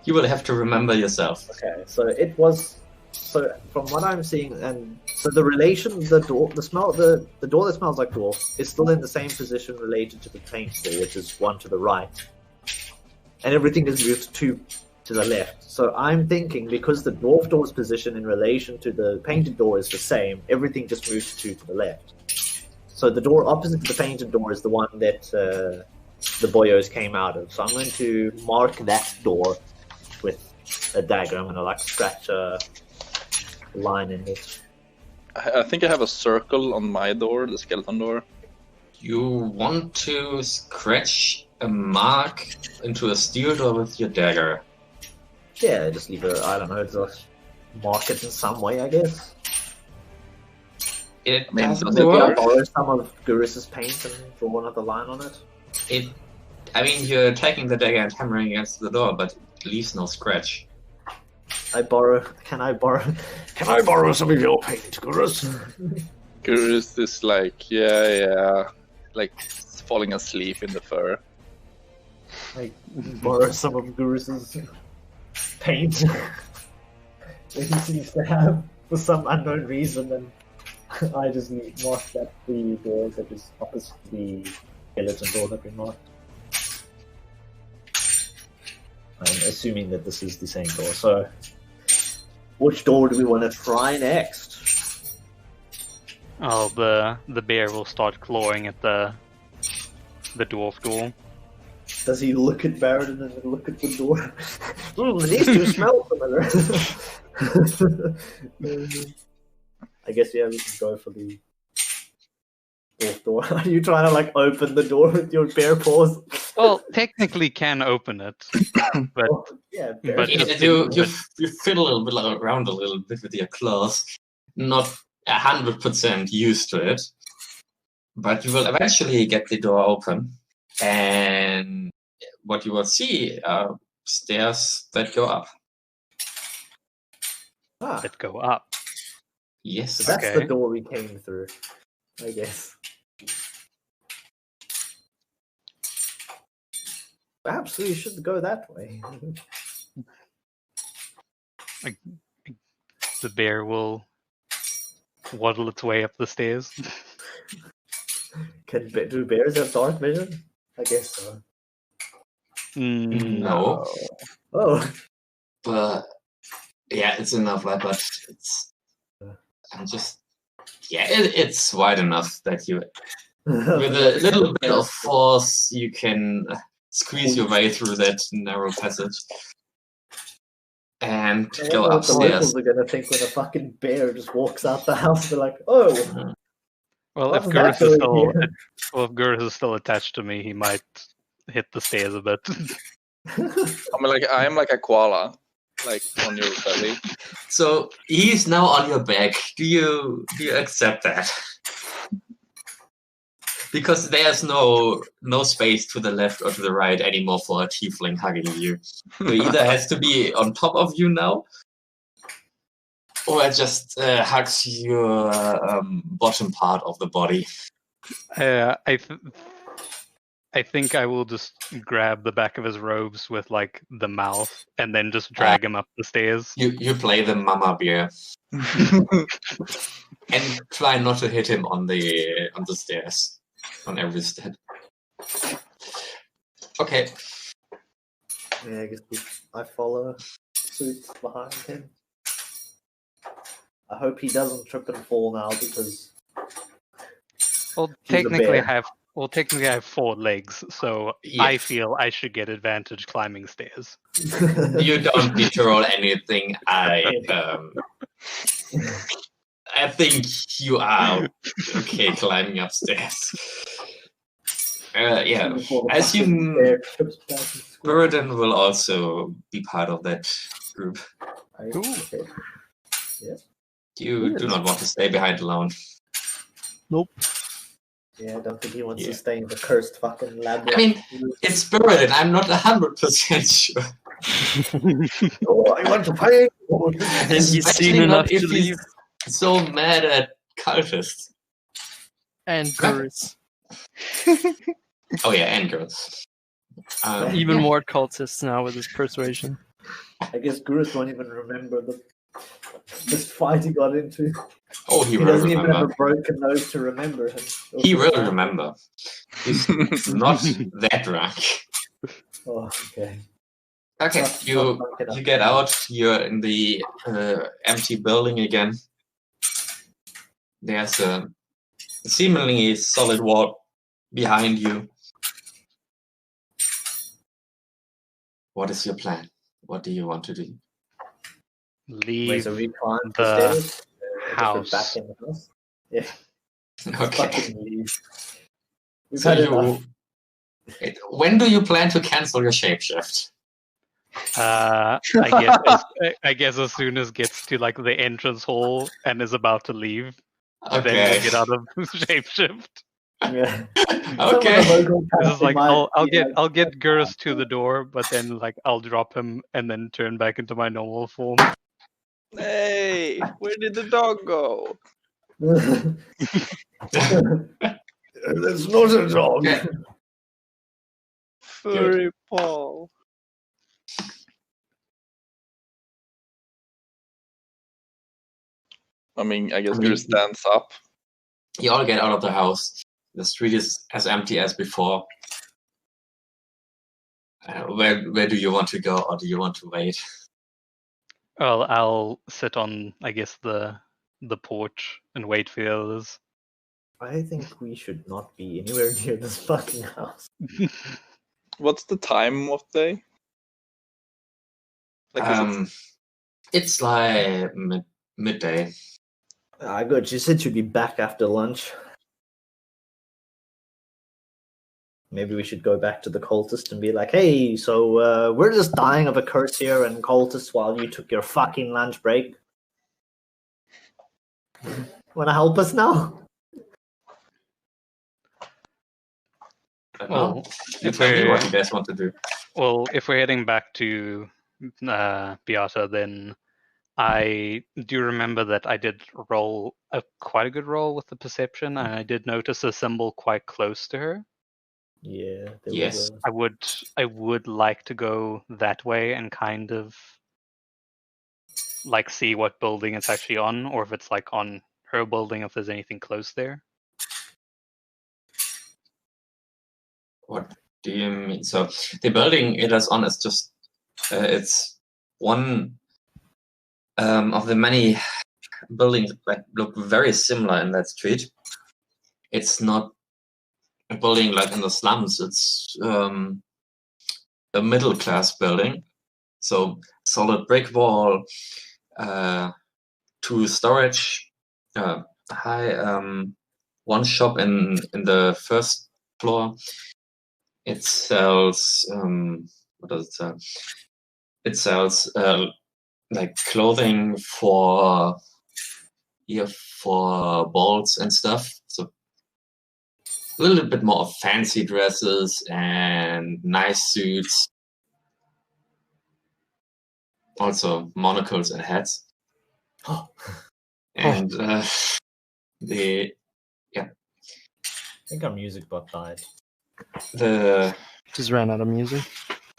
you will have to remember yourself. Okay, so it was. So from what I'm seeing, and so the relation, the door that smells like dwarf is still in the same position related to the paint door, which is 1 to the right, and everything is moved 2 to the left. So I'm thinking because the dwarf door's position in relation to the painted door is the same, everything just moves 2 to the left. So the door opposite the painted door is the one that the boyos came out of. So I'm going to mark that door with a dagger. I'm going to scratch a line in it. I think I have a circle on my door, the skeleton door. You want to scratch a mark into a steel door with your dagger. Yeah, just leave it. I don't know. Just mark it in some way, I guess. It mean, doesn't does it Maybe I'll work. borrow some of Gurus's paint and draw another line on it. I mean, you're taking the dagger and hammering against the door, but leaves no scratch. Can I borrow Can I borrow some of your paint, Gurus? Gurus is like, yeah, like falling asleep in the fur. some of Gurus's paint that he seems to have for some unknown reason, and I just marked at the door that is opposite the skeleton door that we marked. I'm assuming that this is the same door, so which door do we want to try next? Oh, the bear will start clawing at the dwarf door. Does he look at Baradin and then look at the door? These two smell similar. I guess we can go for the dwarf door. Are you trying to like open the door with your bare paws? Well, technically can open it, but yeah, but you fiddle a little bit around a little bit with your claws, not 100% used to it, but you will eventually get the door open, and what you will see are stairs that go up. that go up. Yes, So that's Okay. the door we came through, I guess. Perhaps we should go that way. The bear will waddle its way up the stairs. Do bears have dark vision? I guess so. no, Oh, but yeah, it's enough light, but it's wide enough that you, with a little bit of force, you can squeeze your way through that narrow passage and I go wonder what the locals upstairs. are gonna think when a fucking bear just walks out the house. They're like, "Oh, Well, What's if that Gurus is doing still here? if Gurus is still attached to me, he might hit the stairs a bit. I am like a koala, like on your belly. So he's now on your back. Do you accept that? Because there's no space to the left or to the right anymore for a tiefling hugging you. So he either has to be on top of you now, or it just hugs your bottom part of the body. I think I will just grab the back of his robes with like the mouth and then just drag him up the stairs. You play the mama bear and try not to hit him on the stairs, on every step. Okay. yeah." I guess I follow suit behind him. I hope he doesn't trip and fall now because Well, He's a technically I bear. have 4 legs, so Yeah. I feel I should get advantage climbing stairs. You don't need to roll anything. I think you are okay climbing upstairs. Yeah, as you, Bear trips back and squeaks. Burden will also be part of that group. Okay. You do not want to stay behind alone. Nope. Yeah, I don't think he wants Yeah. to stay in the cursed fucking labyrinth. I mean, it's Burden. I'm not 100% sure. Oh, I want to play. And he's Especially seen enough not to if he's leave. so mad at cultists. And Gurus. Oh yeah, and girls. Even more cultists now with his persuasion. I guess Gurus won't even remember this fight he got into. Oh, he He will doesn't even have remember. a broken nose to remember him. He will remember. He's not that drunk. Oh, okay. Okay, Not you drunk enough. get out. You're in the empty building again. There's a seemingly solid wall behind you. What is your plan? What do you want to do? Wait, Leave so we climbed the the stairs? house. Back in the house? Yeah. Okay. Fucking leave. We've So had you, enough. when do you plan to cancel your shapeshift? I guess as soon as gets to like the entrance hall and is about to leave, then Okay. we'll get out of shapeshift. Yeah. Okay. This is like I'll get Gurus to the door, but then like I'll drop him and then turn back into my normal form. Hey, where did the dog go? That's not a dog. Okay. Furry Paul. I mean, I guess Guru stands up. You all get out of the house. The street is as empty as before. Where do you want to go, or do you want to wait? Well, I'll sit on, I guess, the porch and wait for the others. I think we should not be anywhere near this fucking house. What's the time of day? Like, It's like midday. Good. She said she'd be back after lunch. Maybe we should go back to the cultist and be like, hey, so we're just dying of a curse here and cultists while you took your fucking lunch break. Wanna help us now? Well, You tell me what you guys want to do. Well, if we're heading back to Beata, then I do remember that I did roll quite a good roll with the perception, and I did notice a symbol quite close to her. Yeah. Yes. I would like to go that way and kind of like see what building it's actually on, or if it's like on her building, if there's anything close there. What do you mean? So the building it is on is just it's one of the many buildings that look very similar in that street. It's not a building like in the slums. It's a middle class building. So solid brick wall, 2 storage, high, one shop in the first floor. It sells what does it sell? It sells like clothing for balls and stuff. So a little bit more of fancy dresses and nice suits. Also monocles and hats. And I think our music bot died. Just ran out of music.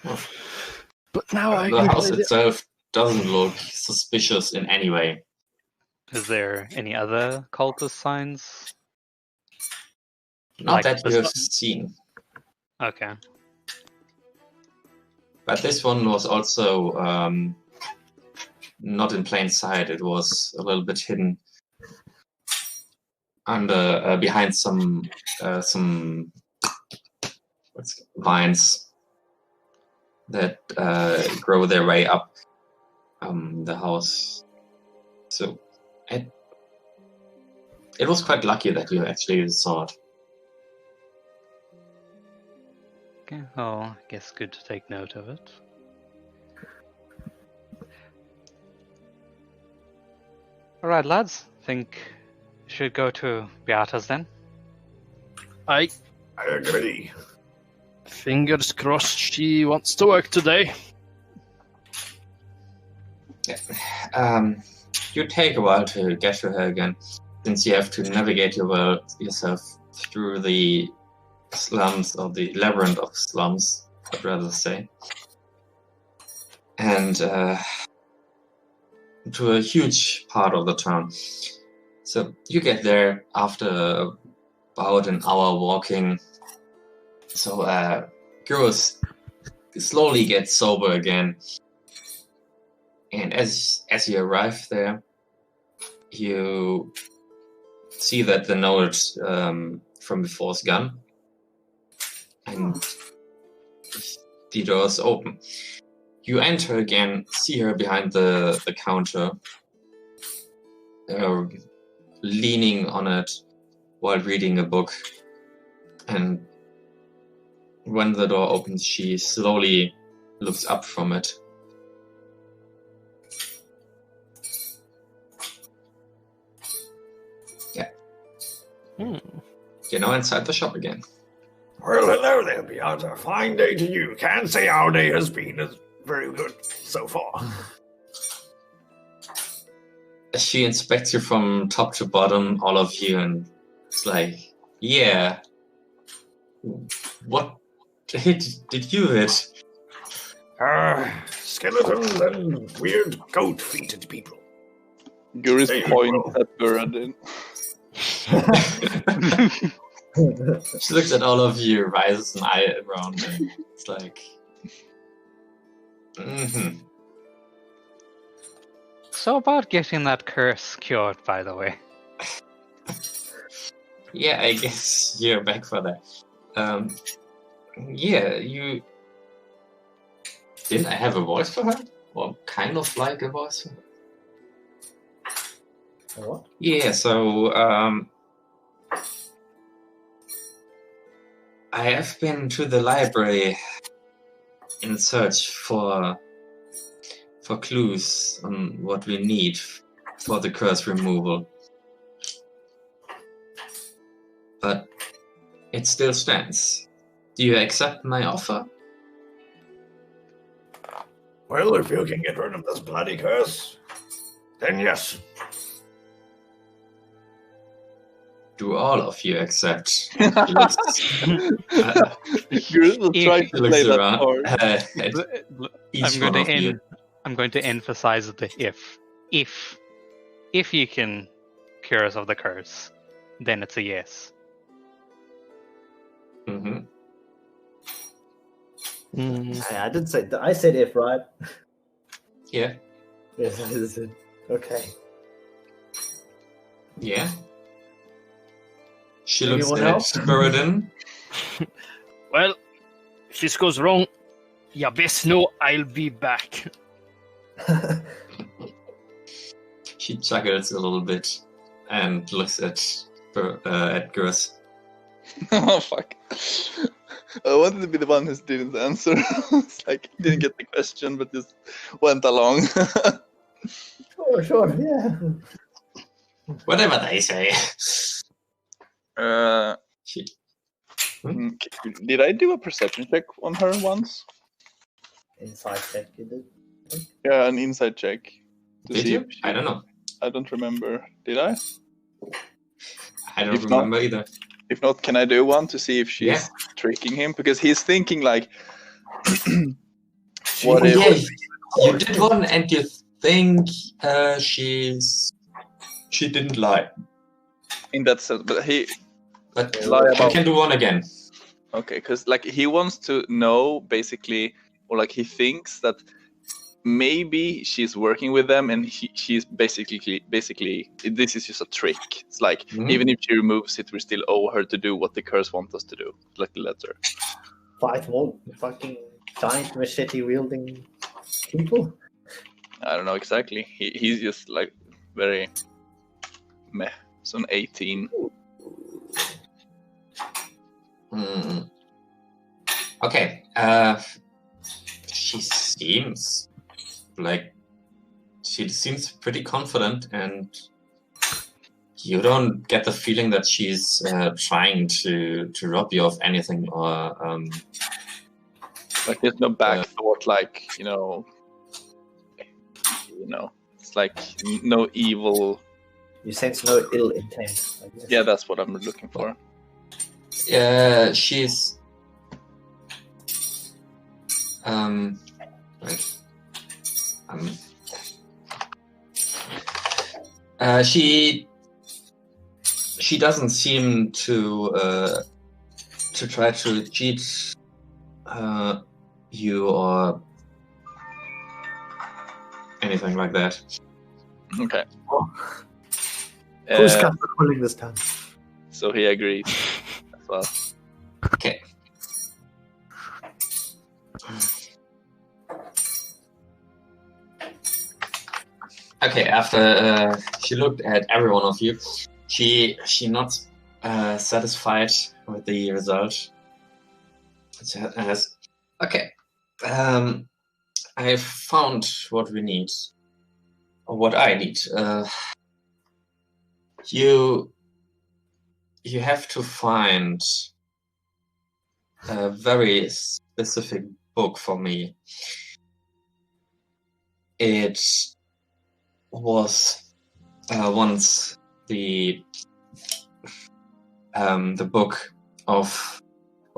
But now I the can house play itself doesn't look suspicious in any way. Is there any other cultist signs? Not Like that you have seen. Okay. But this one was also not in plain sight. It was a little bit hidden under behind some vines that grow their way up the house. So it was quite lucky that you actually saw it. Okay. Oh, I guess good to take note of it. All right, lads. Think should go to Beata's then. I agree. Fingers crossed she wants to work today. You take a while to get to her again, since you have to navigate yourself through the slums, or the labyrinth of slums, I'd rather say, and to a huge part of the town. So you get there after about an hour walking. So girls slowly get sober again. And as you arrive there, you see that the note from before is gone. And the doors open. You enter again, see her behind the counter, leaning on it while reading a book. And when the door opens, she slowly looks up from it. Yeah. inside the shop again. Well, hello there, Beata. Fine day to you. Can't say our day has been as very good so far. She inspects you from top to bottom, all of you, and it's like, yeah. What hit did you hit? Skeletons and weird goat-feeted people. Guris There you points go. at Burden. She looks at all of you, raises an eyebrow, and it's like, So about getting that curse cured, by the way. yeah, I guess you're back for that. Yeah, you... Didn't I have a voice for her? Or kind of like a voice for her? What? Yeah, so, I have been to the library in search for clues on what we need for the curse removal. But it still stands. Do you accept my offer? Well, if you can get rid of this bloody curse, then yes. Do all of you accept? Guris will try to play that card. Each one of you. I'm going to emphasize the if you can cure us of the curse, then it's a yes. Mm-hmm. I didn't say. I said if, right? Yeah. Yes, I said. Okay. Yeah. She looks Anyone at else? Burden. Well, if this goes wrong, you best know I'll be back. She chuckles a little bit and looks at Gurs. Oh fuck! I wanted to be the one who didn't answer. It's like didn't get the question, but just went along. Sure, yeah. Whatever they say. She... Did I do a perception check on her once? Inside check, you did. Yeah, an inside check. To Did see you? if she- I don't know. I don't remember. Did I? I don't If not- remember either. If not, can I do one to see if she's Yeah. tricking him? Because he's thinking like, what if? Yeah, you did one and you think she didn't lie. In that sense, but But Lie you about- can do one again. okay, because like he wants to know basically, or like he thinks that maybe she's working with them, and she's basically this is just a trick. It's like Mhm. even if she removes it, we still owe her to do what the curse wants us to do, like the letter. Fight more fucking giant machete wielding people. I don't know exactly. He's just like very meh. So an 18. Hmm. Okay. She seems pretty confident, and you don't get the feeling that she's trying to rob you of anything, or Like there's no back thought, like you know, it's like no evil. You sense no ill intent. I guess. Yeah, that's what I'm looking for. she's she doesn't seem to try to cheat you or anything like that. Okay. Who's got the pulling this time? So he agrees as well. Okay. Okay, after she looked at every one of you, she not satisfied with the result. She has, okay, I found what we need, or what I need. You you have to find a very specific book for me. It was once the book of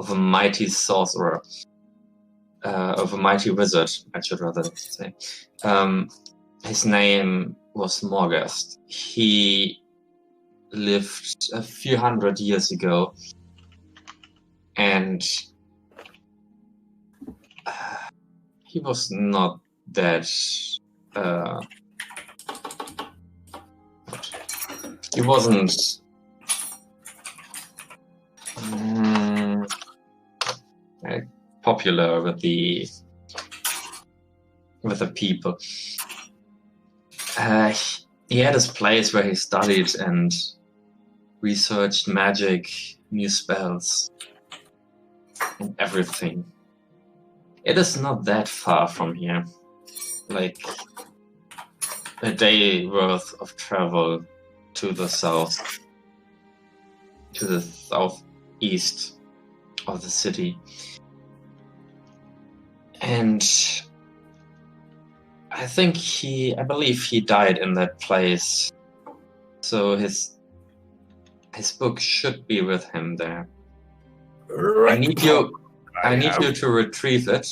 a mighty sorcerer, of a mighty wizard, I should rather say. His name was Morgast. He lived a few hundred years ago, and he was not that. He wasn't. Popular with the people. He had his place where he studied and researched magic, new spells, and everything. It is not that far from here, like a day worth of travel to the south, to the southeast of the city. And I believe he died in that place. So his book should be with him there. Right. I need you to retrieve it,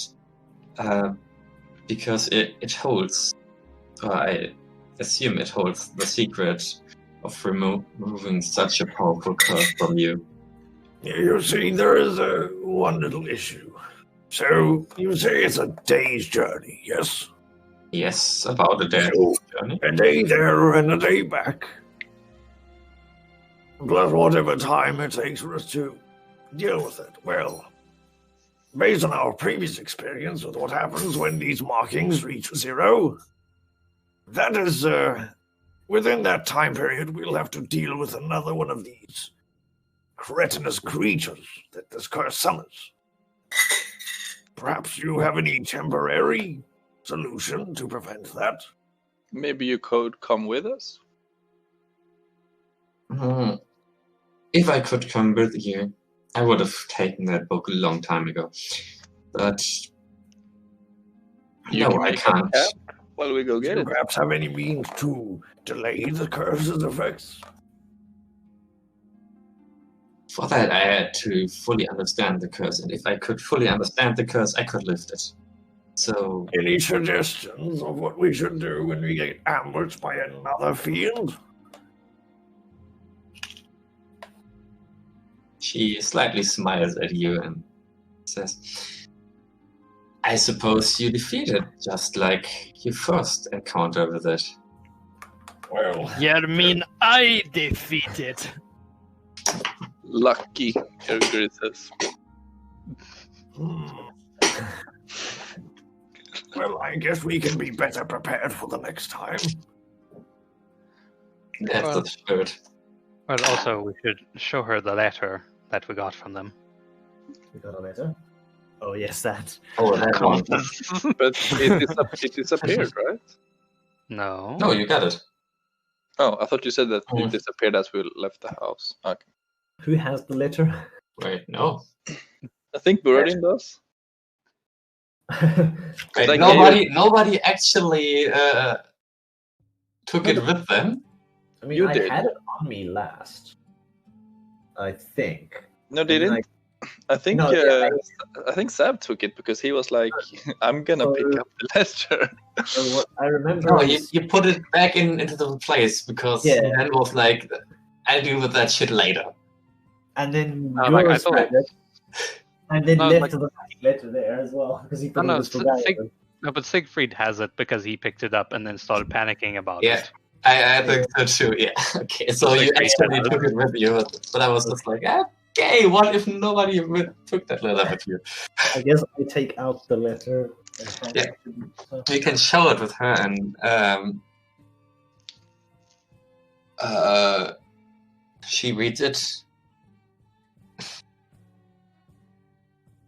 because it holds, I assume it holds the secret of removing such a powerful curse from you. You see, there is one little issue. So, you say it's a day's journey, yes? Yes, about a day's journey. A day there and a day back. Plus whatever time it takes for us to deal with it. Well, based on our previous experience with what happens when these markings reach 0, that is, within that time period, we'll have to deal with another one of these cretinous creatures that this curse summons. Perhaps you have any temporary solution to prevent that? Maybe you could come with us? If I could come with you, I would have taken that book a long time ago. But no, I can't. Well, we go Do get you it. perhaps have any means to delay the curse's effects? For that, I had to fully understand the curse, and if I could fully understand the curse, I could lift it. So, Any suggestions of what we should do when we get ambushed by another fiend? she slightly smiles at you and says, I suppose you defeat it, just like your first encounter with it. Well, You mean I defeated? Lucky, Kirgir says. well, I guess we can be better prepared for the next time. That's the spirit. But also, we should show her the letter that we got from them. We got a letter. Oh yes, that. Oh, that one. But it disappeared, right? No. No, you got it. Oh, I thought you said that it disappeared as we left the house. Okay. Who has the letter? Wait, no. I think Burdin does. Wait, I nobody actually took it with them. I mean, You I did. had it on me last. I think. No, they didn't. I think No, yeah, I think Sav took it because he was like, "I'm gonna pick up the letter." So what I remember. No, is- you put it back into the place because Dan was like, I'll deal with that shit later. And then No, like, I yours thought- read it, and then No, left like- the letter there as well because he put No, it no, in the No, but Siegfried has it because he picked it up and then started panicking about Yeah. it. I think so too, yeah. Okay, so you actually took it with you, but I was just like, okay, what if nobody took that letter with you? I guess I take out the letter. And hand Yeah. it to you, so. You can show it with her and she reads it.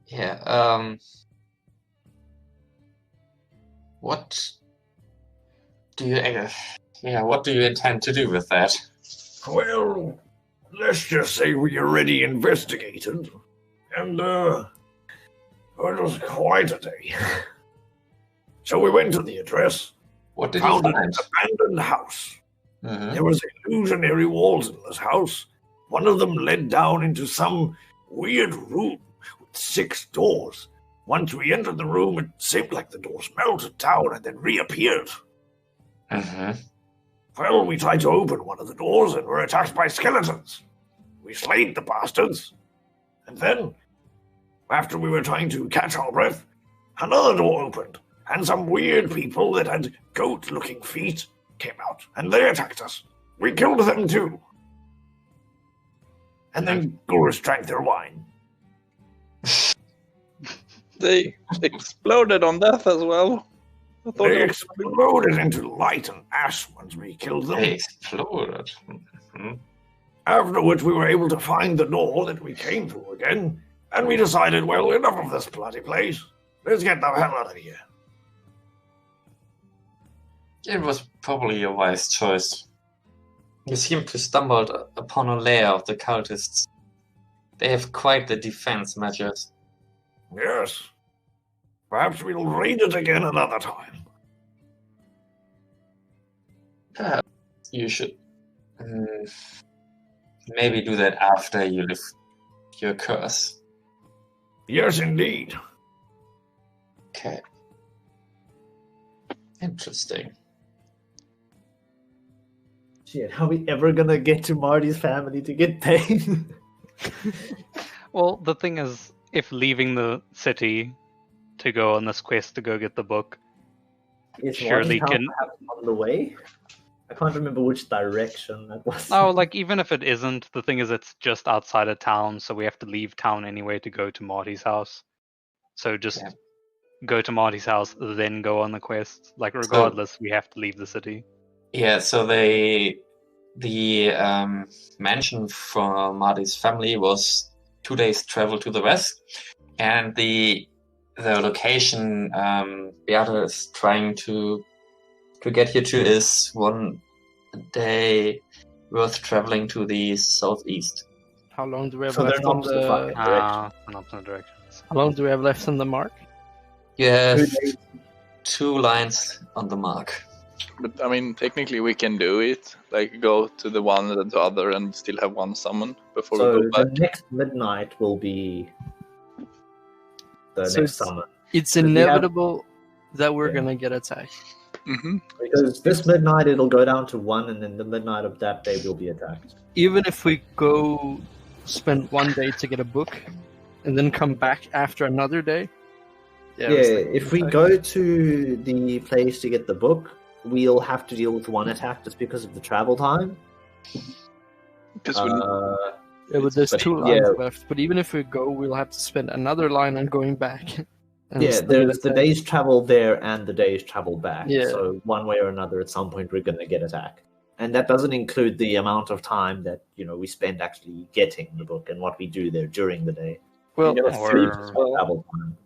Yeah, what do you intend to do with that? Well, let's just say we already investigated, and it was quite a day. So we went to the address, What did you found an find? abandoned house. Mhm. There was illusionary walls in this house. One of them led down into some weird room with 6 doors. Once we entered the room, it seemed like the doors melted down and then reappeared. Mhm. Well, we tried to open one of the doors and were attacked by skeletons. We slayed the bastards. And then, after we were trying to catch our breath, another door opened, and some weird people that had goat-looking feet came out, and they attacked us. We killed them too. And then Gurus drank their wine. They exploded on death as well. I thought They it was- exploded into light and ash once we killed them. They exploded. Mhm. Afterwards, we were able to find the door that we came through again, and we decided, well, enough of this bloody place. Let's get the hell out of here. It was probably a wise choice. You seem to stumbled upon a lair of the cultists. They have quite the defense measures. Yes. Perhaps we'll raid it again another time. Perhaps you should maybe do that after you lift your curse. Yes, indeed. Okay. Interesting. Shit, how are we ever gonna get to Marty's family to get paid? Well, the thing is, if leaving the city to go on this quest to go get the book, Is Surely Marty's house can- perhaps on the way? I can't remember which direction that was. oh, like even if it isn't, the thing is, it's just outside of town, so we have to leave town anyway to go to Marty's house. So just Yeah. go to Marty's house, then go on the quest. Like regardless, we have to leave the city. Yeah, so the mansion for Marty's family was 2 days travel to the west, and the location Beata is trying to get here to is 1 day worth traveling to the southeast. How long do we have So they're left on not so fucking the? direction. Not in the directions. How long do we have left on the mark? You have 2 days. 2 lines on the mark. But I mean, technically we can do it. Like go to the one and the other and still have one summon before So we go the back. next midnight will be the So next it's- summer. It's we have- inevitable that we're Yeah. gonna get attacked. Hmm. Because this midnight it'll go down to 1, and then the midnight of that day we'll be attacked. Even if we go spend 1 day to get a book, and then come back after another day. Yeah, it's like- if we go to the place to get the book, we'll have to deal with 1 attack just because of the travel time. Because we Yeah, but there's But 2 yeah. lines left. But even if we go, we'll have to spend another line on going back. And Yeah, still there's get the attacked. day's travel there and the day's travel back. Yeah. So one way or another, at some point, we're going to get attacked. And that doesn't include the amount of time that we spend actually getting the book and what we do there during the day. Well, It's or- free travel time.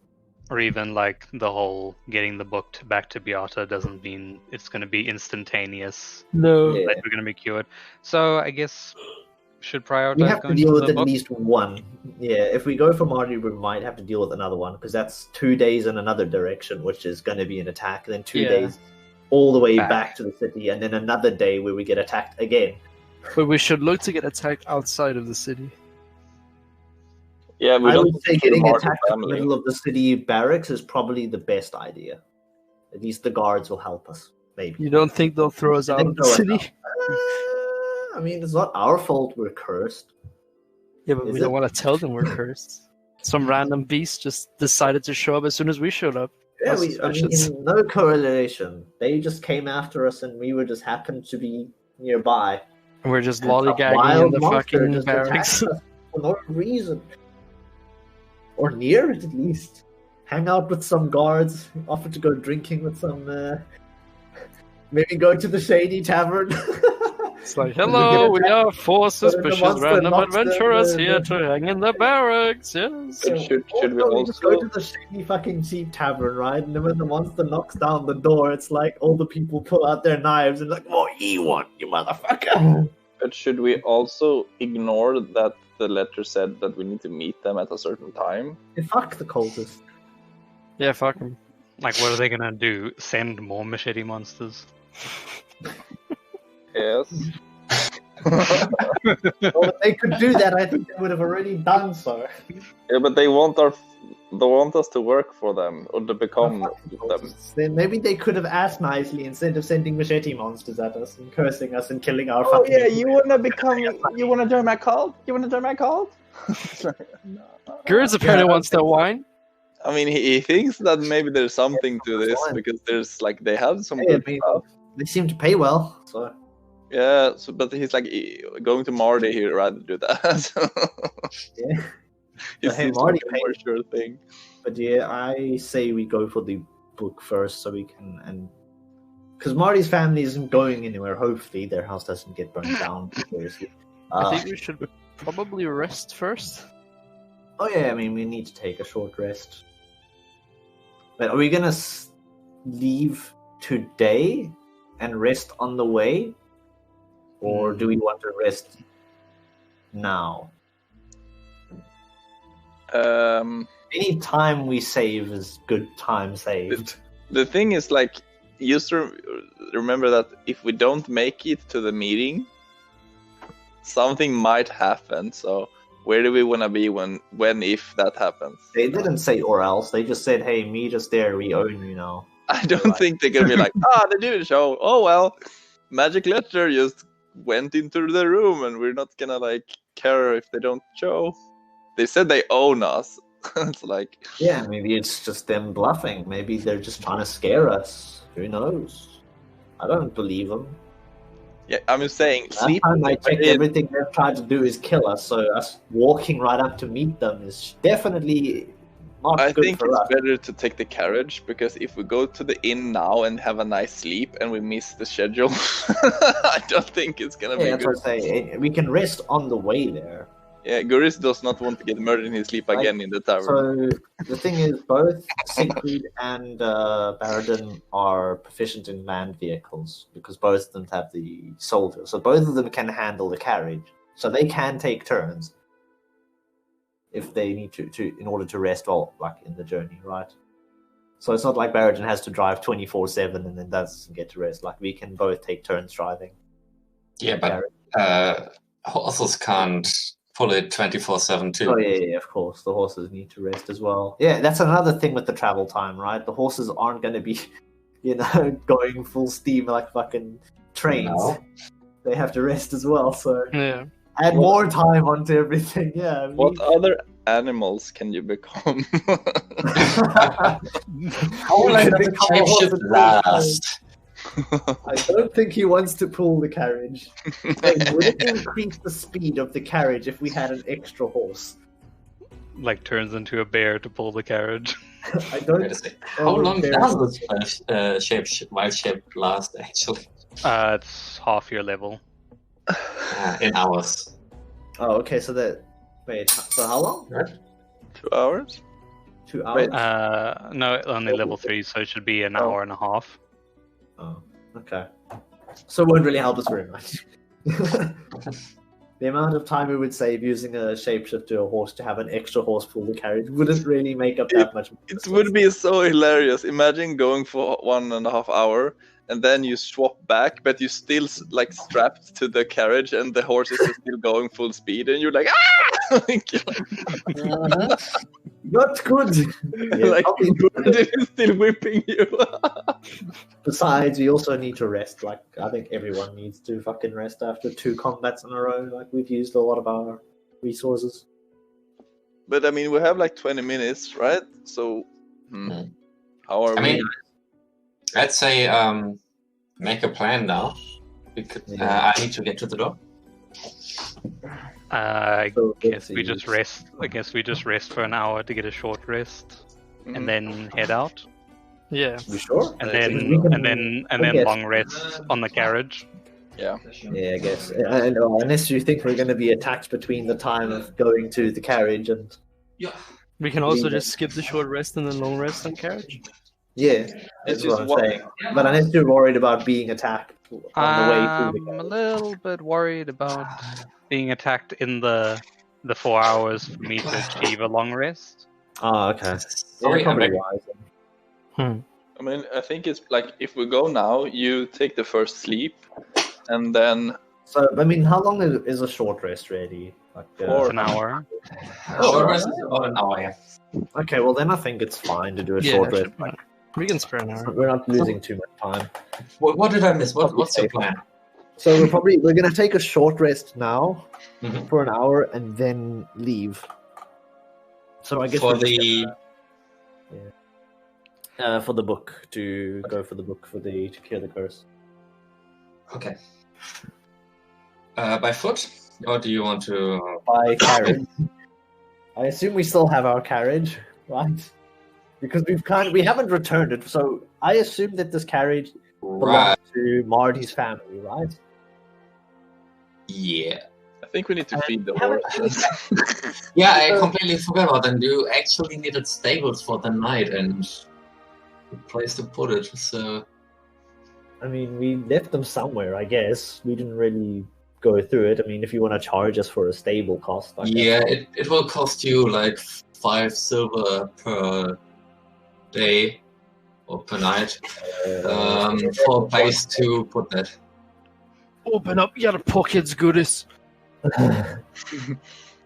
Or even like the whole getting the book back to Beata doesn't mean it's going to be instantaneous. no. Yeah. That we're going to be cured. So I guess should prioritize We have to going deal to with the at book. least 1. Yeah, if we go for Marty, we might have to deal with another one because that's 2 days in another direction, which is going to be an attack. And then 2 Yeah. days all the way Back. back to the city, and then another day where we get attacked again. But we should look to get attacked outside of the city. yeah, we I don't would say kill getting Marty's attacked in the family. middle of the city barracks is probably the best idea. At least the guards will help us, maybe. You don't think they'll throw us They out of the throw us city? out. I mean, it's not our fault we're cursed. Yeah, but Is we it? don't want to tell them we're cursed. Some random beast just decided to show up as soon as we showed up. Yeah, That's I mean, suspicious. no correlation. They just came after us, and we were just happened to be nearby. And we're just And a lollygagging in wild the monster fucking just barracks. attacked us for no reason, or near it at least. Hang out with some guards. Offer to go drinking with some. Maybe go to the shady tavern. It's like, hello, we are 4 suspicious monster random knocks them, adventurers uh, here to hang in the barracks, yes. Should we Also, you just go also- to the shady fucking cheap tavern, right? And then when the monster knocks down the door, it's like all the people pull out their knives and like, "What you want, you motherfucker?" But should we also ignore that the letter said that we need to meet them at a certain time? Yeah, fuck the cultists. Yeah, fuck him. Like, what are they gonna do? Send more machete monsters? Yes. Well, if they could do that, I think they would have already done so. Yeah, but they want us to work for them or to become them. Then maybe they could have asked nicely instead of sending machete monsters at us and cursing us and killing our Oh fucking... yeah, you wanna join my cult? You wanna join my cult? Gers apparently wants that wine. I mean, he thinks that maybe there's something to this because there's like they have some Hey, good I mean, stuff. they seem to pay well, so... Yeah, so but he's like going to Marty. He'd rather do that. Yeah. He So, hey, seems Marty like a more sure thing. But yeah, I say we go for the book first so we can... and because Marty's family isn't going anywhere, hopefully their house doesn't get burned down. Seriously. I think we should probably rest first. Oh yeah, I mean, we need to take a short rest. But are we gonna leave today and rest on the way? Or do we want to rest now? Any time we save is good time saved. The thing is, like, just remember that if we don't make it to the meeting, something might happen. So where do we want to be when if that happens? They didn't say or else. They just said, hey, meet us there. We own you now. I don't think they're gonna be like, they didn't show. Oh well, magic letter just went into the room, and we're not gonna like care if they don't show. They said they own us. It's like, yeah, maybe it's just them bluffing. Maybe they're just trying to scare us. Who knows? I don't believe them. yeah, I'm just saying. Last time I checked, everything they've tried to do is kill us. So us walking right up to meet them is definitely not I good think for it's us. better to take the carriage, because if we go to the inn now and have a nice sleep and we miss the schedule, I don't think it's gonna be Yeah, that's good. what I say. We can rest on the way there. Yeah, Guris does not want to get murdered in his sleep again in the tavern. So the thing is, both Siegfried and Baradin are proficient in manned vehicles because both of them have the soldiers. So both of them can handle the carriage. So they can take turns if they need to in order to rest while like in the journey, right? So it's not like Baradin has to drive 24/7 and then doesn't get to rest. Like we can both take turns driving. Yeah, but horses can't pull it 24/7 too. Oh yeah, of course. The horses need to rest as well. Yeah, that's another thing with the travel time, right? The horses aren't going to be, going full steam like fucking trains. No. They have to rest as well, so Yeah. add more time onto everything, yeah. What other animals can you become? How long does the shapeshift last? I don't think he wants to pull the carriage. Hey, would it increase the speed of the carriage if we had an extra horse? Like, turns into a bear to pull the carriage. I don't. Wait a second. How long does this wild shape last, actually? It's half your level. In hours. Oh, okay. So that. Wait. So how long? 2 hours? 2 hours. No, only level 3, so it should be an hour and a half. Oh, okay. So it won't really help us very much. The amount of time we would save using a shapeshift to a horse to have an extra horse pull the carriage wouldn't really make up that much. It would be so hilarious. Imagine going for 1.5 hours and then you swap back, but you still like strapped to the carriage and the horses are still going full speed, and you're like, ah! Not good. Like, it's still whipping you. Besides, we also need to rest. Like, I think everyone needs to fucking rest after 2 combats in a row. Like, we've used a lot of our resources. But I mean, we have like 20 minutes, right? So, how are we? I mean, let's say make a plan now. Because I need to get to the door. I So, guess we just rest. I guess we just rest for an hour to get a short rest, and then head out, Yeah. You sure? and We can- then guess. long rest on the carriage. Yeah. Yeah, I guess. I know, unless you think we're going to be attacked between the time of going to the carriage and... We can also just skip the short rest and then long rest on carriage. Yeah. Is Which is what I'm what- saying. But unless you're worried about being attacked on the way to the I'm a little bit worried about being attacked in the 4 hours for me to achieve a long rest. Oh, okay. Sorry, Yeah, I'm probably back. wise. I mean, I think it's like if we go now, you take the first sleep, and then So, I mean, how long is a short rest, really? Like, It's an hour. Short rest is about an hour, yeah. Okay, well then I think it's fine to do a Yeah, short it rest. should be fine. We can spare an hour. We're not losing too much time. What did I miss? What's your plan? So we're gonna take a short rest now Mhm. for an hour and then leave. So I guess For we're just the for the book to go for the book for the to cure the curse. okay. By foot, or do you want to? By carriage. I assume we still have our carriage, right? Because we haven't returned it, so I assume that this carriage belongs Right. to Marty's family, right? Yeah. I think we need to feed the we haven't horse. Yeah, I completely forgot about that. You actually needed stables for the night and a place to put it. So I mean, we left them somewhere, I guess. We didn't really go through it. I mean, if you want to charge us for a stable cost, I yeah, guess. it will cost you like 5 silver per day or per night for a place to put that. Open up your pockets, goodies.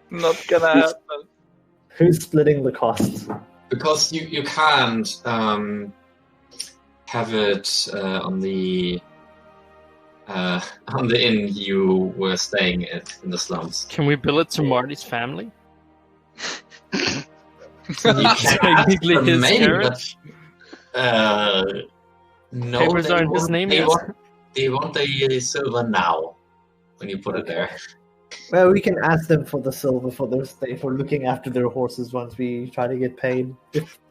Not gonna happen. Who's splitting the costs? Because you can't have it on the inn you were staying at in the slums. Can we bill it to Marty's family? You Technically his maybe, carriage. but no, Papers they aren't his want- name they yet. want the silver now when you put it there. Well, we can ask them for the silver for their stay for looking after their horses once we try to get paid.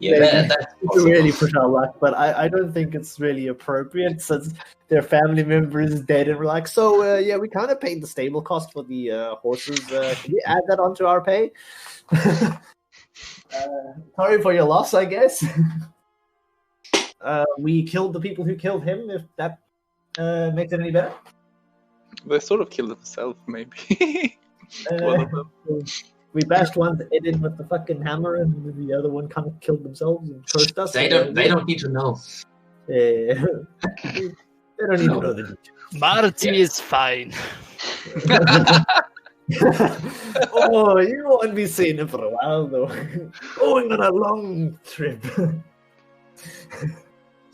Yeah, that's To possible. really push our luck, but I don't think it's really appropriate since their family member is dead, and we're like, so yeah, we kind of paid the stable cost for the horses. Can we add that onto our pay? Sorry for your loss, I guess. We killed the people who killed him. If that makes it any better. They sort of killed themselves, maybe. One Uh, of them. we bashed one's head in with the fucking hammer, and the other one kind of killed themselves and cursed us. They don't need to know. They don't even know the Marty is fine. Oh, you won't be seeing him for a while, though. Going on a long trip.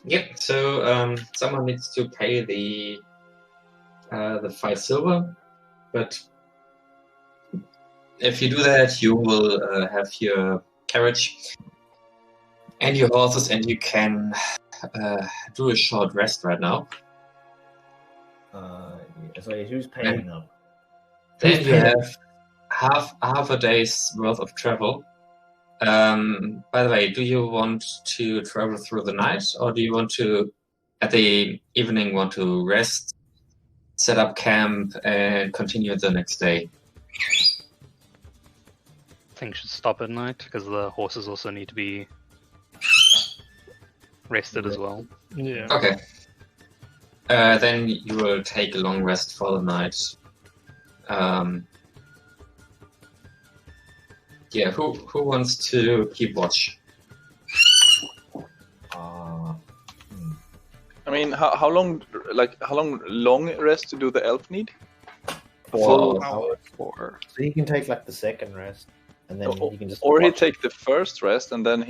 Yep. So someone needs to pay the 5 silver, but if you do that, you will have your carriage and your horses, and you can do a short rest right now. So who's paying now? Then you have half a day's worth of travel. By the way, do you want to travel through the night, or do you want to, at the evening, want to rest, set up camp, and continue the next day? I think should stop at night because the horses also need to be rested as well. Yeah. Okay. Then you will take a long rest for the night. Yeah, who wants to keep watch? I mean, how long rest do the elf need? 4 hours. So he can take like the second rest, and then he can just. Or he watch. take the first rest, and then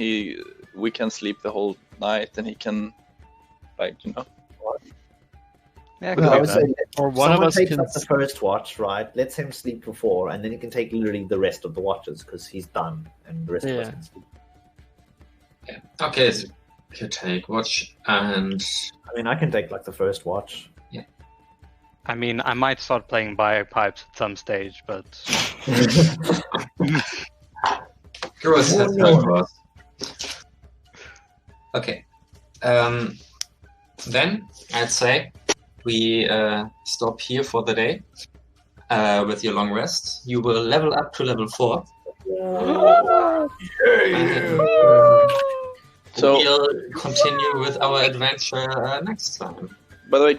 we can sleep the whole night, and he can, Yeah, No, I would that. say Or one of someone us takes can up the first watch, right? Lets him sleep for 4, and then he can take literally the rest of the watches because he's done, and the rest of us Yeah. can sleep. Okay, so you take watch, and I mean, I can take like the first watch. I mean, I might start playing bagpipes at some stage, but Gross has no cross. Okay. Then I'd say we stop here for the day with your long rest. You will level up to level 4. And, So, we'll continue with our adventure next time. by the way,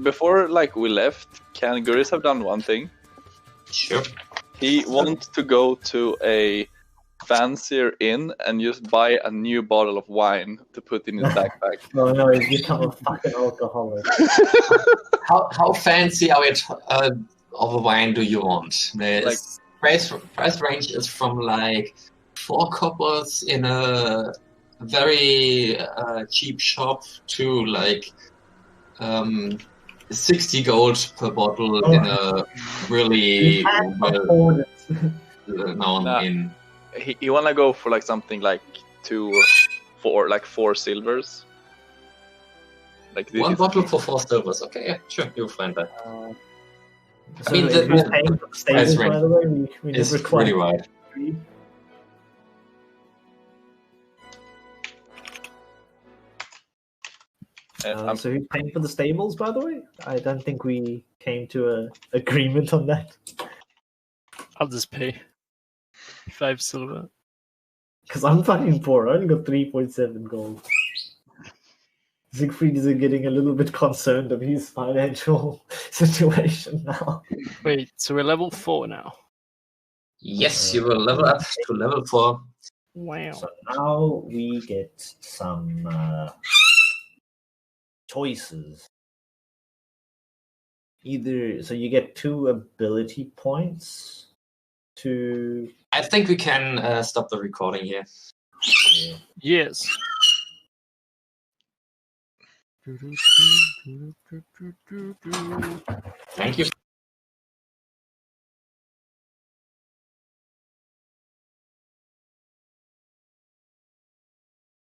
before we left, can Guris have done one thing? Sure. He wants to go to a fancier inn and just buy a new bottle of wine to put in his backpack. Oh no, he's become a fucking alcoholic. How fancy of a wine do you want? The price range is from 4 coppers in a very cheap shop to 60 gold per bottle in a really well-known inn. He wanna go for something 4 silvers. One bottle for 4 silvers. Okay, yeah, sure, you'll find that. So who's paying for the stables, by the way? We it's just require really wide. So who's paying for the stables, by the way? I don't think we came to an agreement on that. I'll just pay 5 silver. Because I'm fucking poor. I only got 3.7 gold. Siegfried is getting a little bit concerned of his financial situation now. Wait, so we're level 4 now? Yes, you will level up to level 4. Wow. So now we get some choices. So you get 2 ability points to... I think we can stop the recording here. Yeah. Yes. Thank you.